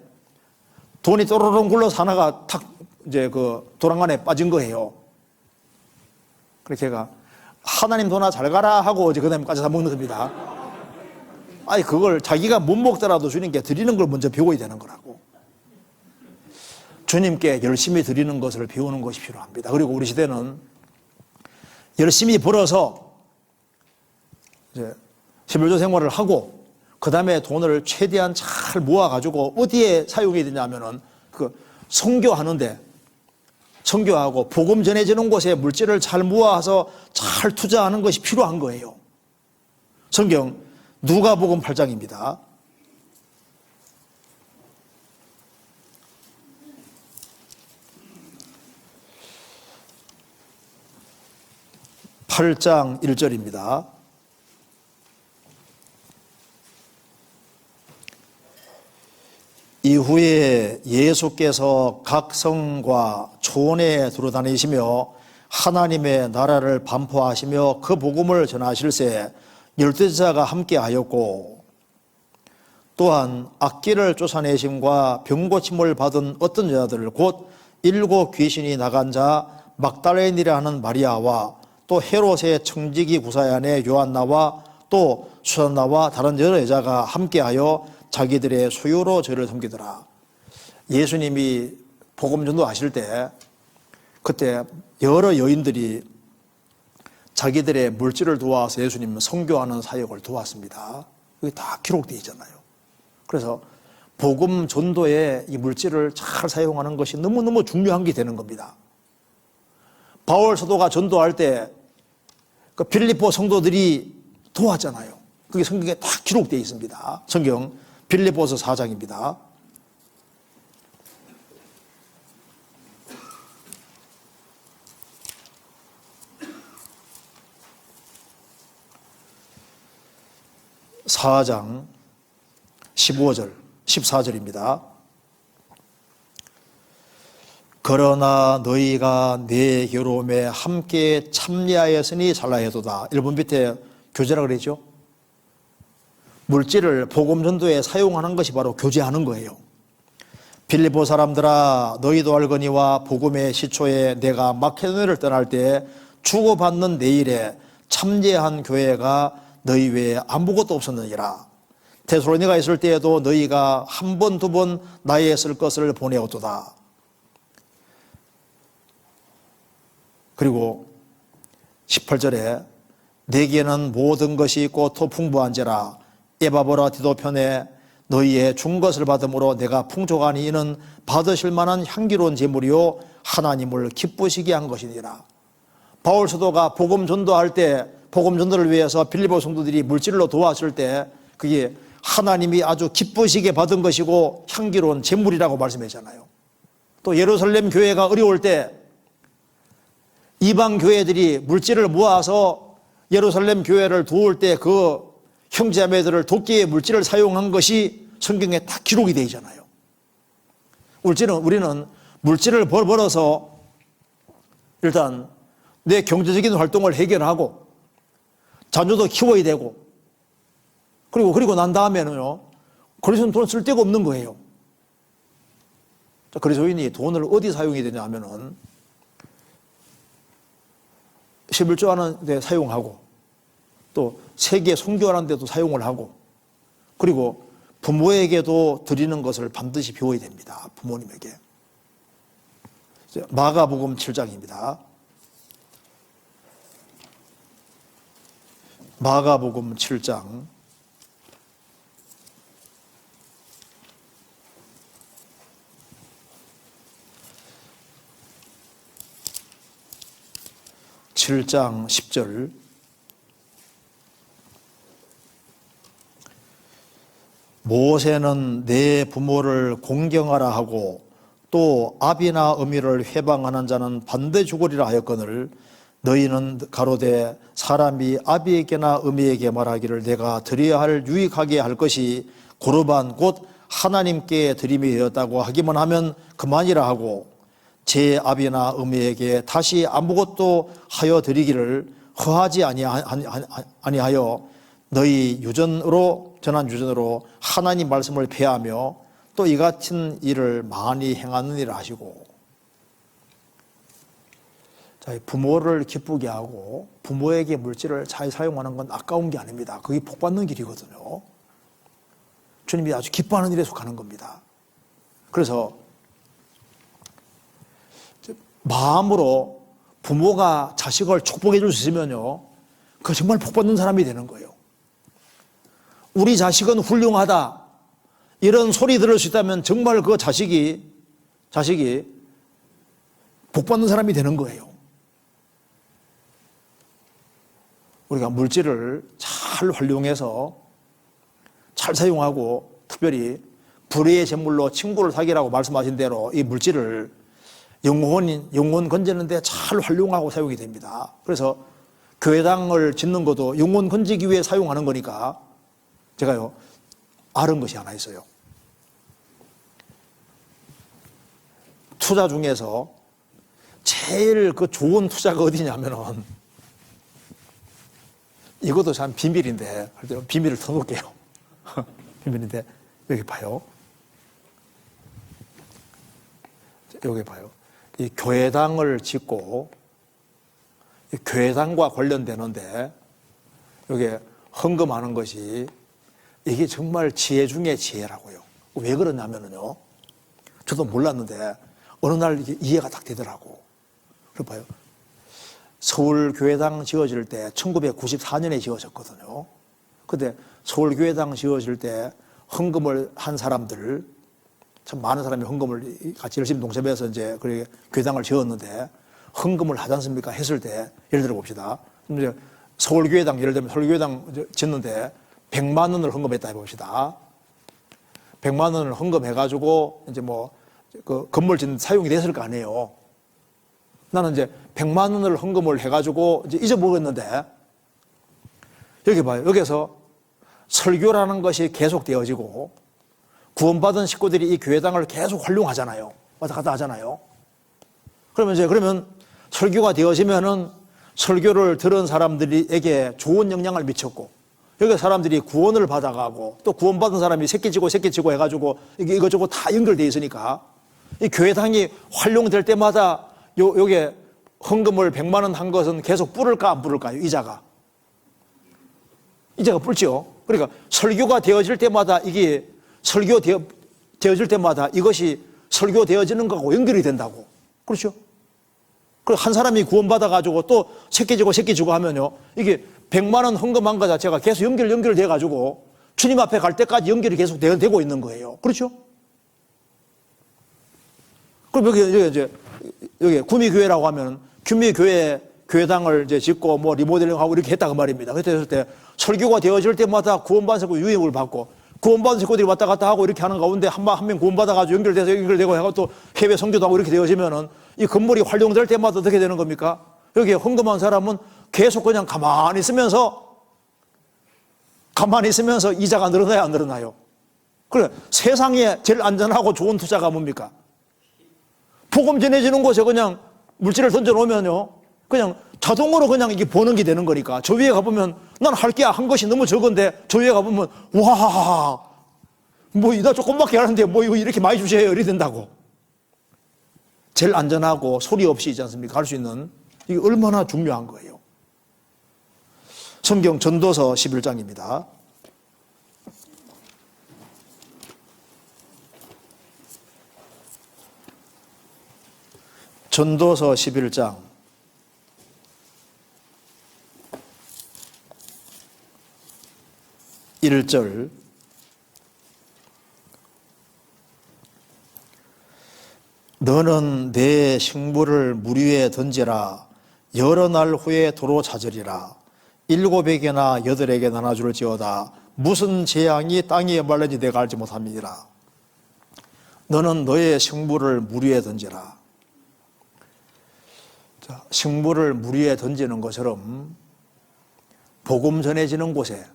돈이 또르르 굴러서 하나가 탁 이제 그 도랑간에 빠진 거예요. 그렇게 걔가 하나님 도나 잘 가라 하고 이제 그 다음에 가져다 먹는 겁니다. 아니, 그걸 자기가 못 먹더라도 주님께 드리는 걸 먼저 배워야 되는 거라고. 주님께 열심히 드리는 것을 배우는 것이 필요합니다. 그리고 우리 시대는 열심히 벌어서 이제 11조 생활을 하고 그 다음에 돈을 최대한 잘 모아가지고 어디에 사용해야 되냐면은 그 선교하는데, 선교하고 복음 전해지는 곳에 물질을 잘 모아서 잘 투자하는 것이 필요한 거예요. 성경 누가복음 8장입니다. 8장 1절입니다. 이후에 예수께서 각 성과 촌에 두루다니시며 하나님의 나라를 반포하시며 그 복음을 전하실새 12제자가 함께하였고, 또한 악기를 쫓아내심과 병고침을 받은 어떤 여자들 곧 7 귀신이 나간 자 막달레인이라 하는 마리아와 또 헤롯의 청지기 구사야의 요한나와 또 수산나와 다른 여러 여자가 함께하여 자기들의 소유로 저를 섬기더라. 예수님이 복음 전도하실 때 그때 여러 여인들이 자기들의 물질을 도와서 예수님 선교하는 사역을 도왔습니다. 그게 다 기록되어 있잖아요. 그래서 복음 전도에 이 물질을 잘 사용하는 것이 너무너무 중요한 게 되는 겁니다. 바울 사도가 전도할 때 그 빌립보 성도들이 도왔잖아요. 그게 성경에 다 기록되어 있습니다. 성경 빌립보서 4장입니다. (4장) 15절 14절입니다. 그러나 너희가 내 괴로움에 함께 참여하였으니 잘나해도다. 1번 밑에 교제라 그러죠. 물질을 복음 전도에 사용하는 것이 바로 교제하는 거예요. 빌립보 사람들아, 너희도 알거니와 복음의 시초에 내가 마케도냐를 떠날 때 주고받는 내 일에 참여한 교회가 너희 외에 아무것도 없었느니라. 데살로니가 있을 때에도 너희가 한 번, 두 번 나의 쓸 것을 보내었도다. 그리고 18절에 내게는 모든 것이 있고 더 풍부한지라. 에바보라 디도편에 너희의 준 것을 받음으로 내가 풍족하니 이는 받으실 만한 향기로운 제물이요 하나님을 기쁘시게 한 것이니라. 바울 사도가 복음 전도할 때, 복음 전도를 위해서 빌립보 성도들이 물질로 도왔을 때 그게 하나님이 아주 기쁘시게 받은 것이고 향기로운 제물이라고 말씀했잖아요. 또 예루살렘 교회가 어려울 때 이방 교회들이 물질을 모아서 예루살렘 교회를 도울 때 그 형제자매들을 돕기에 물질을 사용한 것이 성경에 다 기록이 되어 있잖아요. 우리는 물질을 벌어서 일단 내 경제적인 활동을 해결하고 자녀도 키워야 되고 그리고 난 다음에는요, 그리스도는 돈 쓸 데가 없는 거예요. 그리스도인이 돈을 어디 사용해야 되냐 하면은 11조 하는 데 사용하고 또 세계 선교하는 데도 사용을 하고 그리고 부모에게도 드리는 것을 반드시 배워야 됩니다. 부모님에게. 마가복음 7장입니다. 마가복음 7장 7장 10절 모세는 내 부모를 공경하라 하고 또 아비나 어미를 회방하는 자는 반대 죽으리라 하였거늘 너희는 가로되 사람이 아비에게나 어미에게 말하기를 내가 드려야 할 유익하게 할 것이 고르반 곧 하나님께 드림이 되었다고 하기만 하면 그만이라 하고 제 아비나 어미에게 다시 아무것도 하여 드리기를 허하지 아니하여 너희 전한 유전으로 하나님 말씀을 폐하며 또 이 같은 일을 많이 행하느니라 하시고. 자, 부모를 기쁘게 하고 부모에게 물질을 잘 사용하는 건 아까운 게 아닙니다. 그게 복 받는 길이거든요. 주님이 아주 기뻐하는 일에 속하는 겁니다. 그래서 마음으로 부모가 자식을 축복해 줄 수 있으면요, 그 정말 복 받는 사람이 되는 거예요. 우리 자식은 훌륭하다 이런 소리 들을 수 있다면 정말 그 자식이 복 받는 사람이 되는 거예요. 우리가 물질을 잘 활용해서 잘 사용하고 특별히 불의의 제물로 친구를 사귀라고 말씀하신 대로 이 물질을 영혼 건지는데 잘 활용하고 사용이 됩니다. 그래서 교회당을 짓는 것도 영혼 건지기 위해 사용하는 거니까 제가요 아는 것이 하나 있어요. 투자 중에서 제일 그 좋은 투자가 어디냐면은 이것도 참 비밀인데 비밀을 터놓을게요. 비밀인데 여기 봐요. 여기 봐요. 이 교회당을 짓고 이 교회당과 관련되는데 여기 헌금하는 것이 이게 정말 지혜 중에 지혜라고요. 왜 그러냐면요, 저도 몰랐는데 어느 날 이게 이해가 딱 되더라고. 그래 봐요. 서울교회당 지어질 때 1994년에 지어졌거든요. 근데 서울교회당 지어질 때 헌금을 한 사람들, 참 많은 사람이 헌금을 같이 열심히 동참해서 이제 그 교회당을 지었는데 헌금을 하지 않습니까? 했을 때 예를 들어 봅시다. 이제 서울교회당 예를 들면 서울교회당 짓는데 100만 원을 헌금했다 해봅시다. 100만 원을 헌금해가지고 이제 뭐 그 건물 짓는 사용이 됐을 거 아니에요. 나는 이제 100만 원을 헌금을 해가지고 이제 잊어먹었는데 여기 봐요. 여기서 설교라는 것이 계속 되어지고 구원받은 식구들이 이 교회당을 계속 활용하잖아요. 왔다 갔다 하잖아요. 그러면 설교가 되어지면은 설교를 들은 사람들에게 좋은 영향을 미쳤고 여기 사람들이 구원을 받아가고 또 구원받은 사람이 새끼치고 해가지고 이게 이것저것 다 연결되어 있으니까 이 교회당이 활용될 때마다 요게 헌금을 100만 원 한 것은 계속 뿌를까 안 뿌를까요? 이자가 뿌죠. 그러니까 설교가 되어질 때마다 이게 되어질 때마다 이것이 설교되어지는 거하고 연결이 된다고. 그렇죠? 그리고 한 사람이 구원받아가지고 또 새끼지고 하면요, 이게 100만 원 헌금한 거 자체가 계속 연결돼가지고 주님 앞에 갈 때까지 연결이 계속 되고 있는 거예요. 그렇죠? 그럼 여기 구미교회라고 하면 구미교회 교회당을 이제 짓고 뭐 리모델링하고 이렇게 했다고 말입니다. 그때 했을 때 설교가 되어질 때마다 구원받은 식구 유임을 받고 구원받은 식구들이 왔다 갔다 하고 이렇게 하는 가운데 한 명 구원받아가지고 연결되고 하고 또 해외 선교도 하고 이렇게 되어지면은 이 건물이 활용될 때마다 어떻게 되는 겁니까? 여기에 헌금한 사람은 계속 그냥 가만히 있으면서 이자가 늘어나요, 안 늘어나요? 그래, 세상에 제일 안전하고 좋은 투자가 뭡니까? 복음 전해지는 곳에 그냥 물질을 던져 놓으면요, 그냥 자동으로 그냥 이게 버는 게 되는 거니까. 저 위에 가보면 난 할 게 한 것이 너무 적은데 저 위에 가보면 와, 뭐 이다 조금밖에 하는데 뭐 이거 이렇게 많이 주세요 이래 된다고. 제일 안전하고 소리 없이 있지 않습니까? 할 수 있는, 이게 얼마나 중요한 거예요. 성경 전도서 11장입니다. 전도서 11장 1절. 너는 내 식물을 물 위에 던지라. 여러 날 후에 도로 찾으리라. 7에게나 8에게 나눠줄지어다. 무슨 재앙이 땅에 말는지 내가 알지 못함이니라. 너는 너의 식물을 물 위에 던지라. 자, 식물을 물 위에 던지는 것처럼 복음 전해지는 곳에,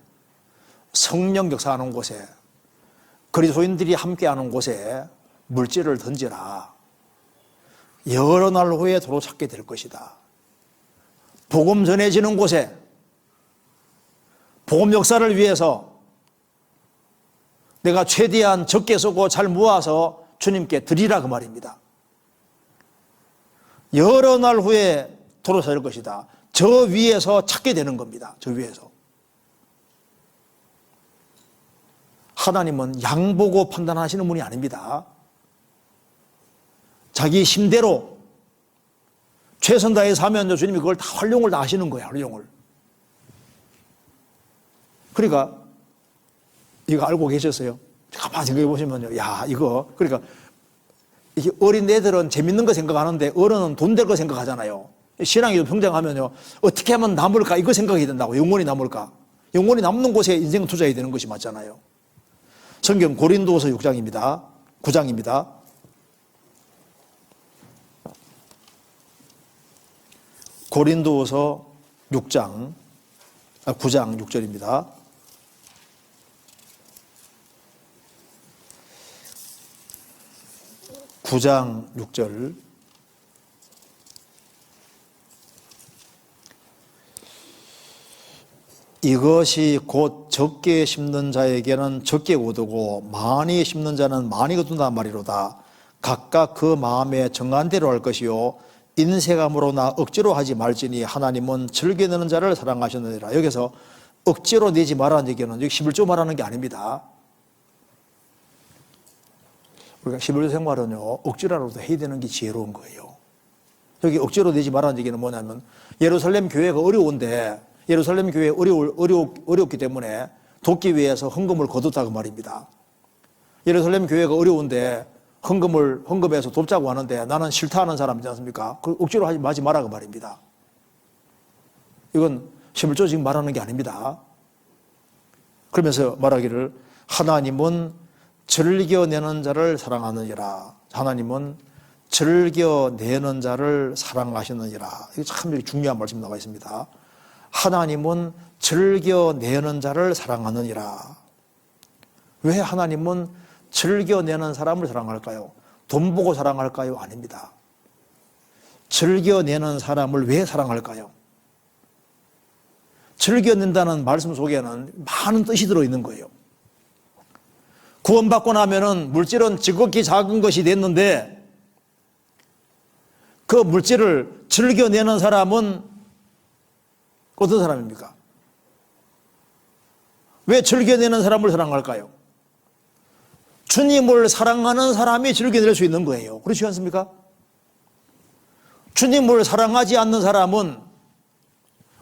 성령 역사하는 곳에, 그리스도인들이 함께하는 곳에 물질을 던지라. 여러 날 후에 도로 찾게 될 것이다. 복음 전해지는 곳에 복음 역사를 위해서 내가 최대한 적게 쓰고 잘 모아서 주님께 드리라 그 말입니다. 여러 날 후에 도로 찾을 것이다. 저 위에서 찾게 되는 겁니다. 저 위에서. 하나님은 양 보고 판단하시는 분이 아닙니다. 자기 힘대로 최선 다해서 하면 주님이 그걸 다 활용을 다 하시는 거예요. 활용을. 그러니까 이거 알고 계셨어요? 가만히 생각해 보시면요. 야, 이거 그러니까 이게 어린 애들은 재밌는 거 생각하는데 어른은 돈 될 거 생각하잖아요. 신앙이 성장하면요. 어떻게 하면 남을까? 이거 생각해야 된다고. 영원히 남을까? 영원히 남는 곳에 인생 투자해야 되는 것이 맞잖아요. 성경 고린도후서 6장입니다. 9장입니다. 고린도후서 9장 6절입니다. (9장 6절) 이것이 곧 적게 심는 자에게는 적게 거두고 많이 심는 자는 많이 거둔단 말이로다. 각각 그 마음에 정한 대로 할 것이요 인색함으로나 억지로 하지 말지니 하나님은 즐겨 내는 자를 사랑하셨느니라. 여기서 억지로 내지 말라는 얘기는 여기 11조 말하는 게 아닙니다. 우리가 11조 생활은요, 억지로라도 해야 되는 게 지혜로운 거예요. 여기 억지로 내지 말라는 얘기는 뭐냐면, 예루살렘 교회가 어려운데, 예루살렘 교회 어렵기 때문에 돕기 위해서 헌금을 거뒀다고 말입니다. 예루살렘 교회가 어려운데 헌금해서 돕자고 하는데 나는 싫다 하는 사람이지 않습니까? 그 억지로 하지 말라고 말입니다. 이건 11조 지금 말하는 게 아닙니다. 그러면서 말하기를 하나님은 즐겨내는 자를 사랑하느니라. 하나님은 즐겨내는 자를 사랑하시느니라. 이게 참 중요한 말씀 나와 있습니다. 하나님은 즐겨내는 자를 사랑하느니라. 왜 하나님은 즐겨내는 사람을 사랑할까요? 돈 보고 사랑할까요? 아닙니다. 즐겨내는 사람을 왜 사랑할까요? 즐겨낸다는 말씀 속에는 많은 뜻이 들어있는 거예요. 구원받고 나면은 물질은 지극히 작은 것이 됐는데 그 물질을 즐겨내는 사람은 어떤 사람입니까? 왜 즐겨내는 사람을 사랑할까요? 주님을 사랑하는 사람이 즐겨낼 수 있는 거예요. 그렇지 않습니까? 주님을 사랑하지 않는 사람은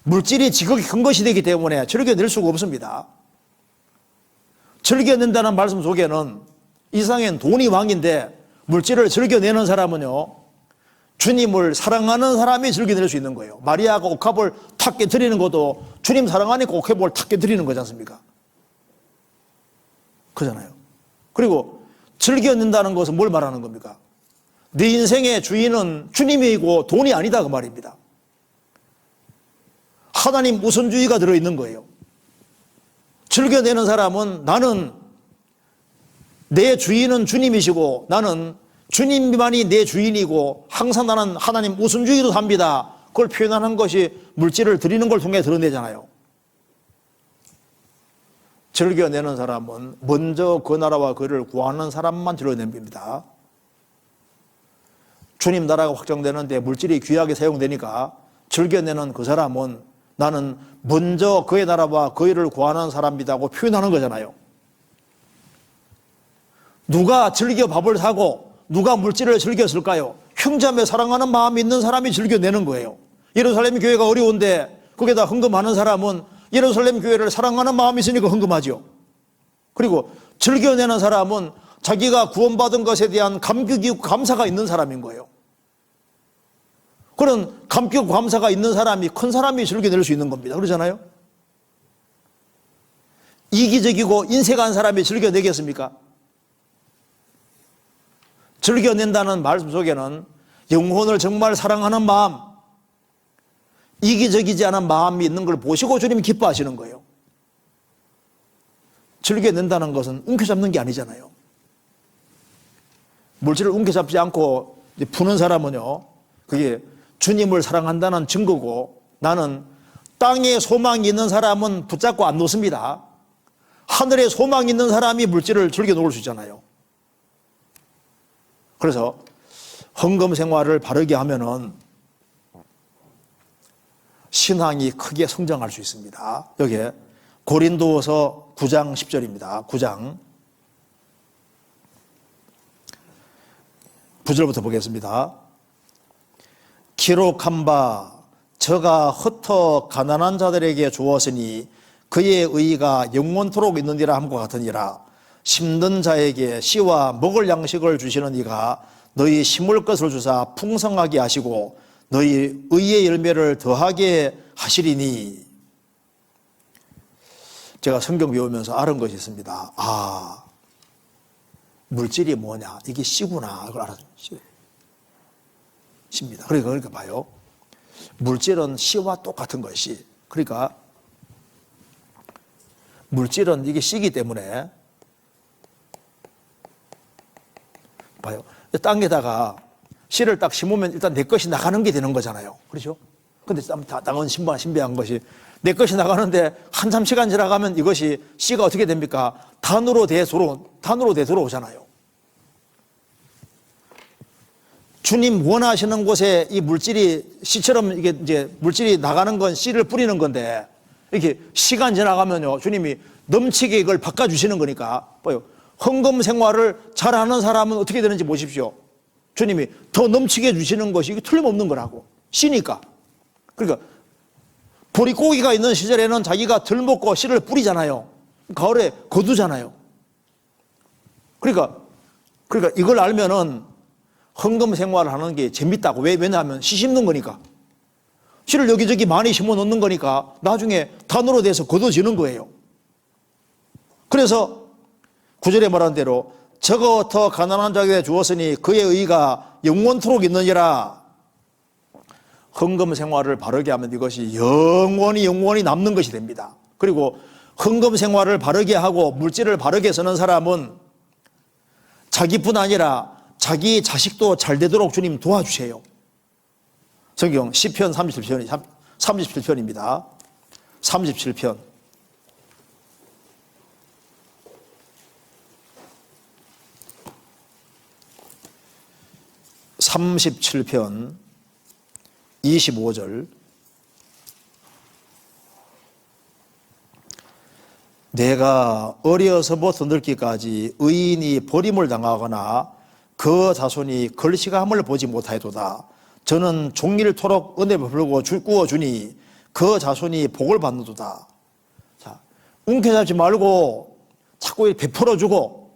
물질이 지극히 큰 것이 되기 때문에 즐겨낼 수가 없습니다. 즐겨낸다는 말씀 속에는 이 세상엔 돈이 왕인데 물질을 즐겨내는 사람은요, 주님을 사랑하는 사람이 즐겨낼 수 있는 거예요. 마리아가 옥합을 탁 깨뜨리는 것도 주님 사랑하니까 옥합을 탁 깨뜨리는 거지 않습니까? 그잖아요. 그리고 즐겨낸다는 것은 뭘 말하는 겁니까? 내 인생의 주인은 주님이고 돈이 아니다 그 말입니다. 하나님 우선주의가 들어있는 거예요. 즐겨내는 사람은 나는 내 주인은 주님이시고 나는 주님만이 내 주인이고 항상 나는 하나님 우선주의로 삽니다. 그걸 표현하는 것이 물질을 드리는 걸 통해 드러내잖아요. 즐겨내는 사람은 먼저 그 나라와 그를 구하는 사람만 드러냅니다. 주님 나라가 확정되는데 물질이 귀하게 사용되니까 즐겨내는 그 사람은 나는 먼저 그의 나라와 그 일을 구하는 사람이라고 표현하는 거잖아요. 누가 즐겨 밥을 사고 누가 물질을 즐겼을까요? 형제자매 사랑하는 마음이 있는 사람이 즐겨내는 거예요. 예루살렘 교회가 어려운데 거기다 헌금하는 사람은 예루살렘 교회를 사랑하는 마음이 있으니까 헌금하죠. 그리고 즐겨내는 사람은 자기가 구원받은 것에 대한 감격이 감사가 있는 사람인 거예요. 그런 감격 감사가 있는 사람이 큰 사람이 즐겨낼 수 있는 겁니다. 그러잖아요. 이기적이고 인색한 사람이 즐겨내겠습니까? 즐겨낸다는 말씀 속에는 영혼을 정말 사랑하는 마음, 이기적이지 않은 마음이 있는 걸 보시고 주님이 기뻐하시는 거예요. 즐겨낸다는 것은 움켜잡는 게 아니잖아요. 물질을 움켜잡지 않고 푸는 사람은요, 그게 주님을 사랑한다는 증거고, 나는 땅에 소망이 있는 사람은 붙잡고 안 놓습니다. 하늘에 소망이 있는 사람이 물질을 즐겨 놓을 수 있잖아요. 그래서 헌금 생활을 바르게 하면은 신앙이 크게 성장할 수 있습니다. 여기에 고린도서 9장 10절입니다. 9장 9절부터 보겠습니다. 기록한 바 저가 흩어 가난한 자들에게 주었으니 그의 의가 영원토록 있느니라 함과 같으니라. 심는 자에게 씨와 먹을 양식을 주시는 이가 너희 심을 것을 주사 풍성하게 하시고 너희 의의 열매를 더하게 하시리니. 제가 성경 배우면서 알은 것이 있습니다. 아, 물질이 뭐냐, 이게 씨구나, 이걸 알았어요. 씨입니다. 그러니까 봐요, 물질은 씨와 똑같은 것이, 그러니까 물질은 이게 씨기 때문에 봐요, 땅에다가 씨를 딱 심으면 일단 내 것이 나가는 게 되는 거잖아요. 그렇죠? 근데 땅은 신비한 것이 내 것이 나가는데 한참 시간 지나가면 이것이 씨가 어떻게 됩니까? 단으로 되돌아오잖아요. 주님 원하시는 곳에 이 물질이 씨처럼 이게 이제 물질이 나가는 건 씨를 뿌리는 건데, 이렇게 시간 지나가면요, 주님이 넘치게 이걸 바꿔주시는 거니까, 봐요, 헌금 생활을 잘하는 사람은 어떻게 되는지 보십시오. 주님이 더 넘치게 주시는 것이 이게 틀림없는 거라고. 씨니까. 그러니까 보릿고기가 있는 시절에는 자기가 덜 먹고 씨를 뿌리잖아요. 가을에 거두잖아요. 그러니까 이걸 알면은 헌금 생활을 하는 게 재밌다고. 왜냐하면 씨 심는 거니까. 씨를 여기저기 많이 심어 놓는 거니까 나중에 단으로 돼서 거둬지는 거예요. 그래서 9절에 말한 대로 저거 더 가난한 자에게 주었으니 그의 의가 영원토록 있느니라. 헌금 생활을 바르게 하면 이것이 영원히 남는 것이 됩니다. 그리고 헌금 생활을 바르게 하고 물질을 바르게 쓰는 사람은 자기뿐 아니라 자기 자식도 잘 되도록 주님 도와주세요. 성경 시편 37편입니다. 37편. 37편 25절. 내가 어려서부터 늙기까지 의인이 버림을 당하거나 그 자손이 걸시감을 보지 못하여도다. 저는 종일토록 은혜를 베풀고 꾸어주니 그 자손이 복을 받는도다. 자, 움켜잡지 말고 자꾸 이렇게 베풀어주고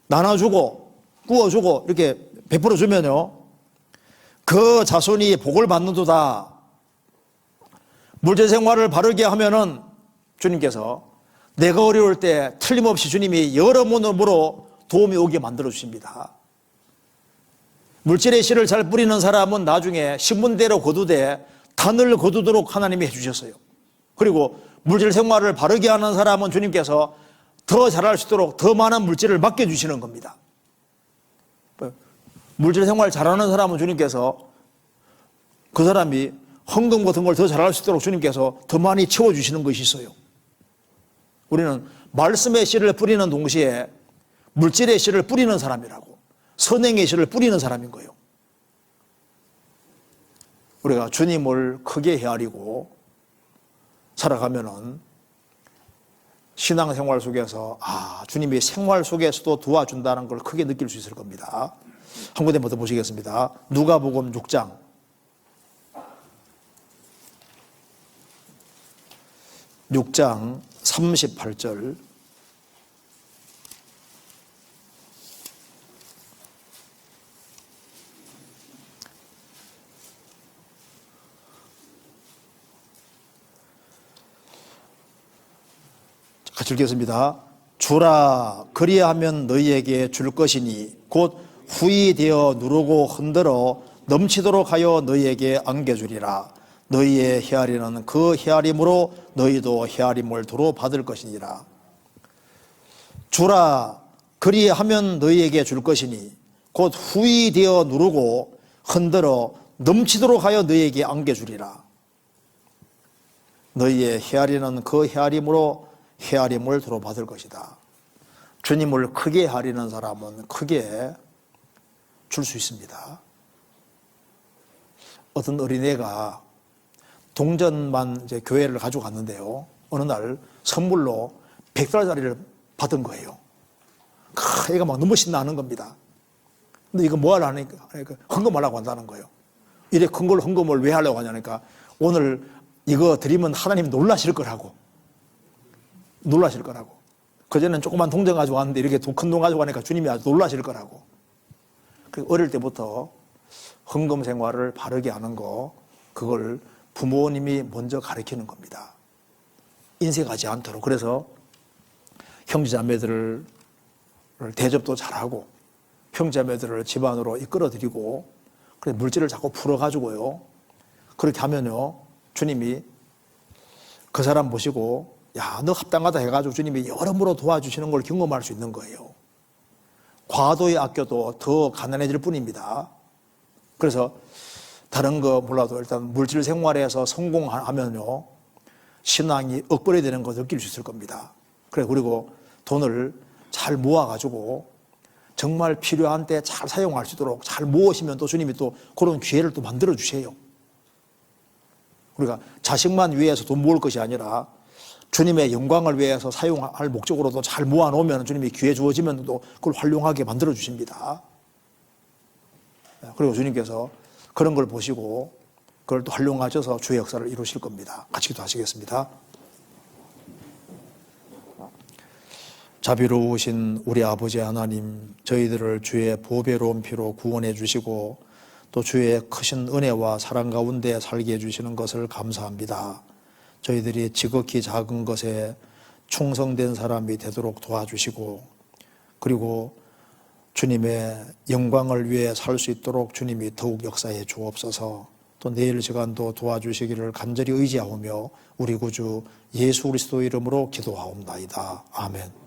나눠주고 구워주고 이렇게 베풀어주면요, 그 자손이 복을 받는도다. 물질 생활을 바르게 하면은 주님께서 내가 어려울 때 틀림없이 주님이 여러 문으로 도움이 오게 만들어 주십니다. 물질의 씨를 잘 뿌리는 사람은 나중에 신분대로 거두되 단을 거두도록 하나님이 해주셨어요. 그리고 물질 생활을 바르게 하는 사람은 주님께서 더 잘할 수 있도록 더 많은 물질을 맡겨주시는 겁니다. 물질 생활 잘하는 사람은 주님께서 그 사람이 헌금 같은 걸 더 잘할 수 있도록 주님께서 더 많이 채워주시는 것이 있어요. 우리는 말씀의 씨를 뿌리는 동시에 물질의 씨를 뿌리는 사람이라고, 선행의 씨를 뿌리는 사람인 거예요. 우리가 주님을 크게 헤아리고 살아가면은 신앙생활 속에서 주님이 생활 속에서도 도와준다는 걸 크게 느낄 수 있을 겁니다. 한 군데부터 보시겠습니다. 누가복음 6장 38절. 같이 읽겠습니다. 주라, 그리하면 너희에게 줄 것이니 곧 후히 되어 누르고 흔들어 넘치도록 하여 너희에게 안겨주리라. 너희의 헤아리는 그 헤아림으로 너희도 헤아림을 도로 받을 것이니라. 주라, 그리하면 너희에게 줄 것이니 곧 후히 되어 누르고 흔들어 넘치도록 하여 너희에게 안겨주리라. 너희의 헤아리는 그 헤아림으로 헤아림을 도로 받을 것이다. 주님을 크게 헤아리는 사람은 크게 줄 수 있습니다. 어떤 어린애가 동전만 이제 교회를 가지고 갔는데요, 어느 날 선물로 100달러짜리를 받은 거예요. 애가 막 너무 신나는 겁니다. 근데 이거 뭐 하려니까 헌금하려고 한다는 거예요. 이래 큰 걸 헌금을 왜 하려고 하냐니까, 오늘 이거 드리면 하나님 놀라실 거라고. 그전에는 조그만 동전 가지고 왔는데 이렇게 큰 돈 가지고 가니까 주님이 아주 놀라실 거라고. 어릴 때부터 헌금 생활을 바르게 하는 거, 그걸 부모님이 먼저 가르치는 겁니다. 인색하지 않도록. 그래서 형제자매들을 대접도 잘하고 형제자매들을 집안으로 이끌어들이고, 그래서 물질을 자꾸 풀어가지고요, 그렇게 하면요, 주님이 그 사람 보시고 야, 너 합당하다 해가지고 주님이 여러모로 도와주시는 걸 경험할 수 있는 거예요. 과도히 아껴도 더 가난해질 뿐입니다. 그래서 다른 거 몰라도 일단 물질 생활에서 성공하면요, 신앙이 억벌이 되는 거 느낄 수 있을 겁니다. 그리고 돈을 잘 모아가지고 정말 필요한 때 잘 사용할 수 있도록 잘 모으시면 또 주님이 또 그런 기회를 또 만들어 주세요. 우리가 자식만 위해서 돈 모을 것이 아니라 주님의 영광을 위해서 사용할 목적으로도 잘 모아놓으면 주님이 기회 주어지면 또 그걸 활용하게 만들어 주십니다. 그리고 주님께서 그런 걸 보시고 그걸 또 활용하셔서 주의 역사를 이루실 겁니다. 같이 기도하시겠습니다. 자비로우신 우리 아버지 하나님, 저희들을 주의 보배로운 피로 구원해 주시고 또 주의 크신 은혜와 사랑 가운데 살게 해주시는 것을 감사합니다. 저희들이 지극히 작은 것에 충성된 사람이 되도록 도와주시고, 그리고 주님의 영광을 위해 살 수 있도록 주님이 더욱 역사해 주옵소서. 또 내일 시간도 도와주시기를 간절히 의지하오며 우리 구주 예수 그리스도 이름으로 기도하옵나이다. 아멘.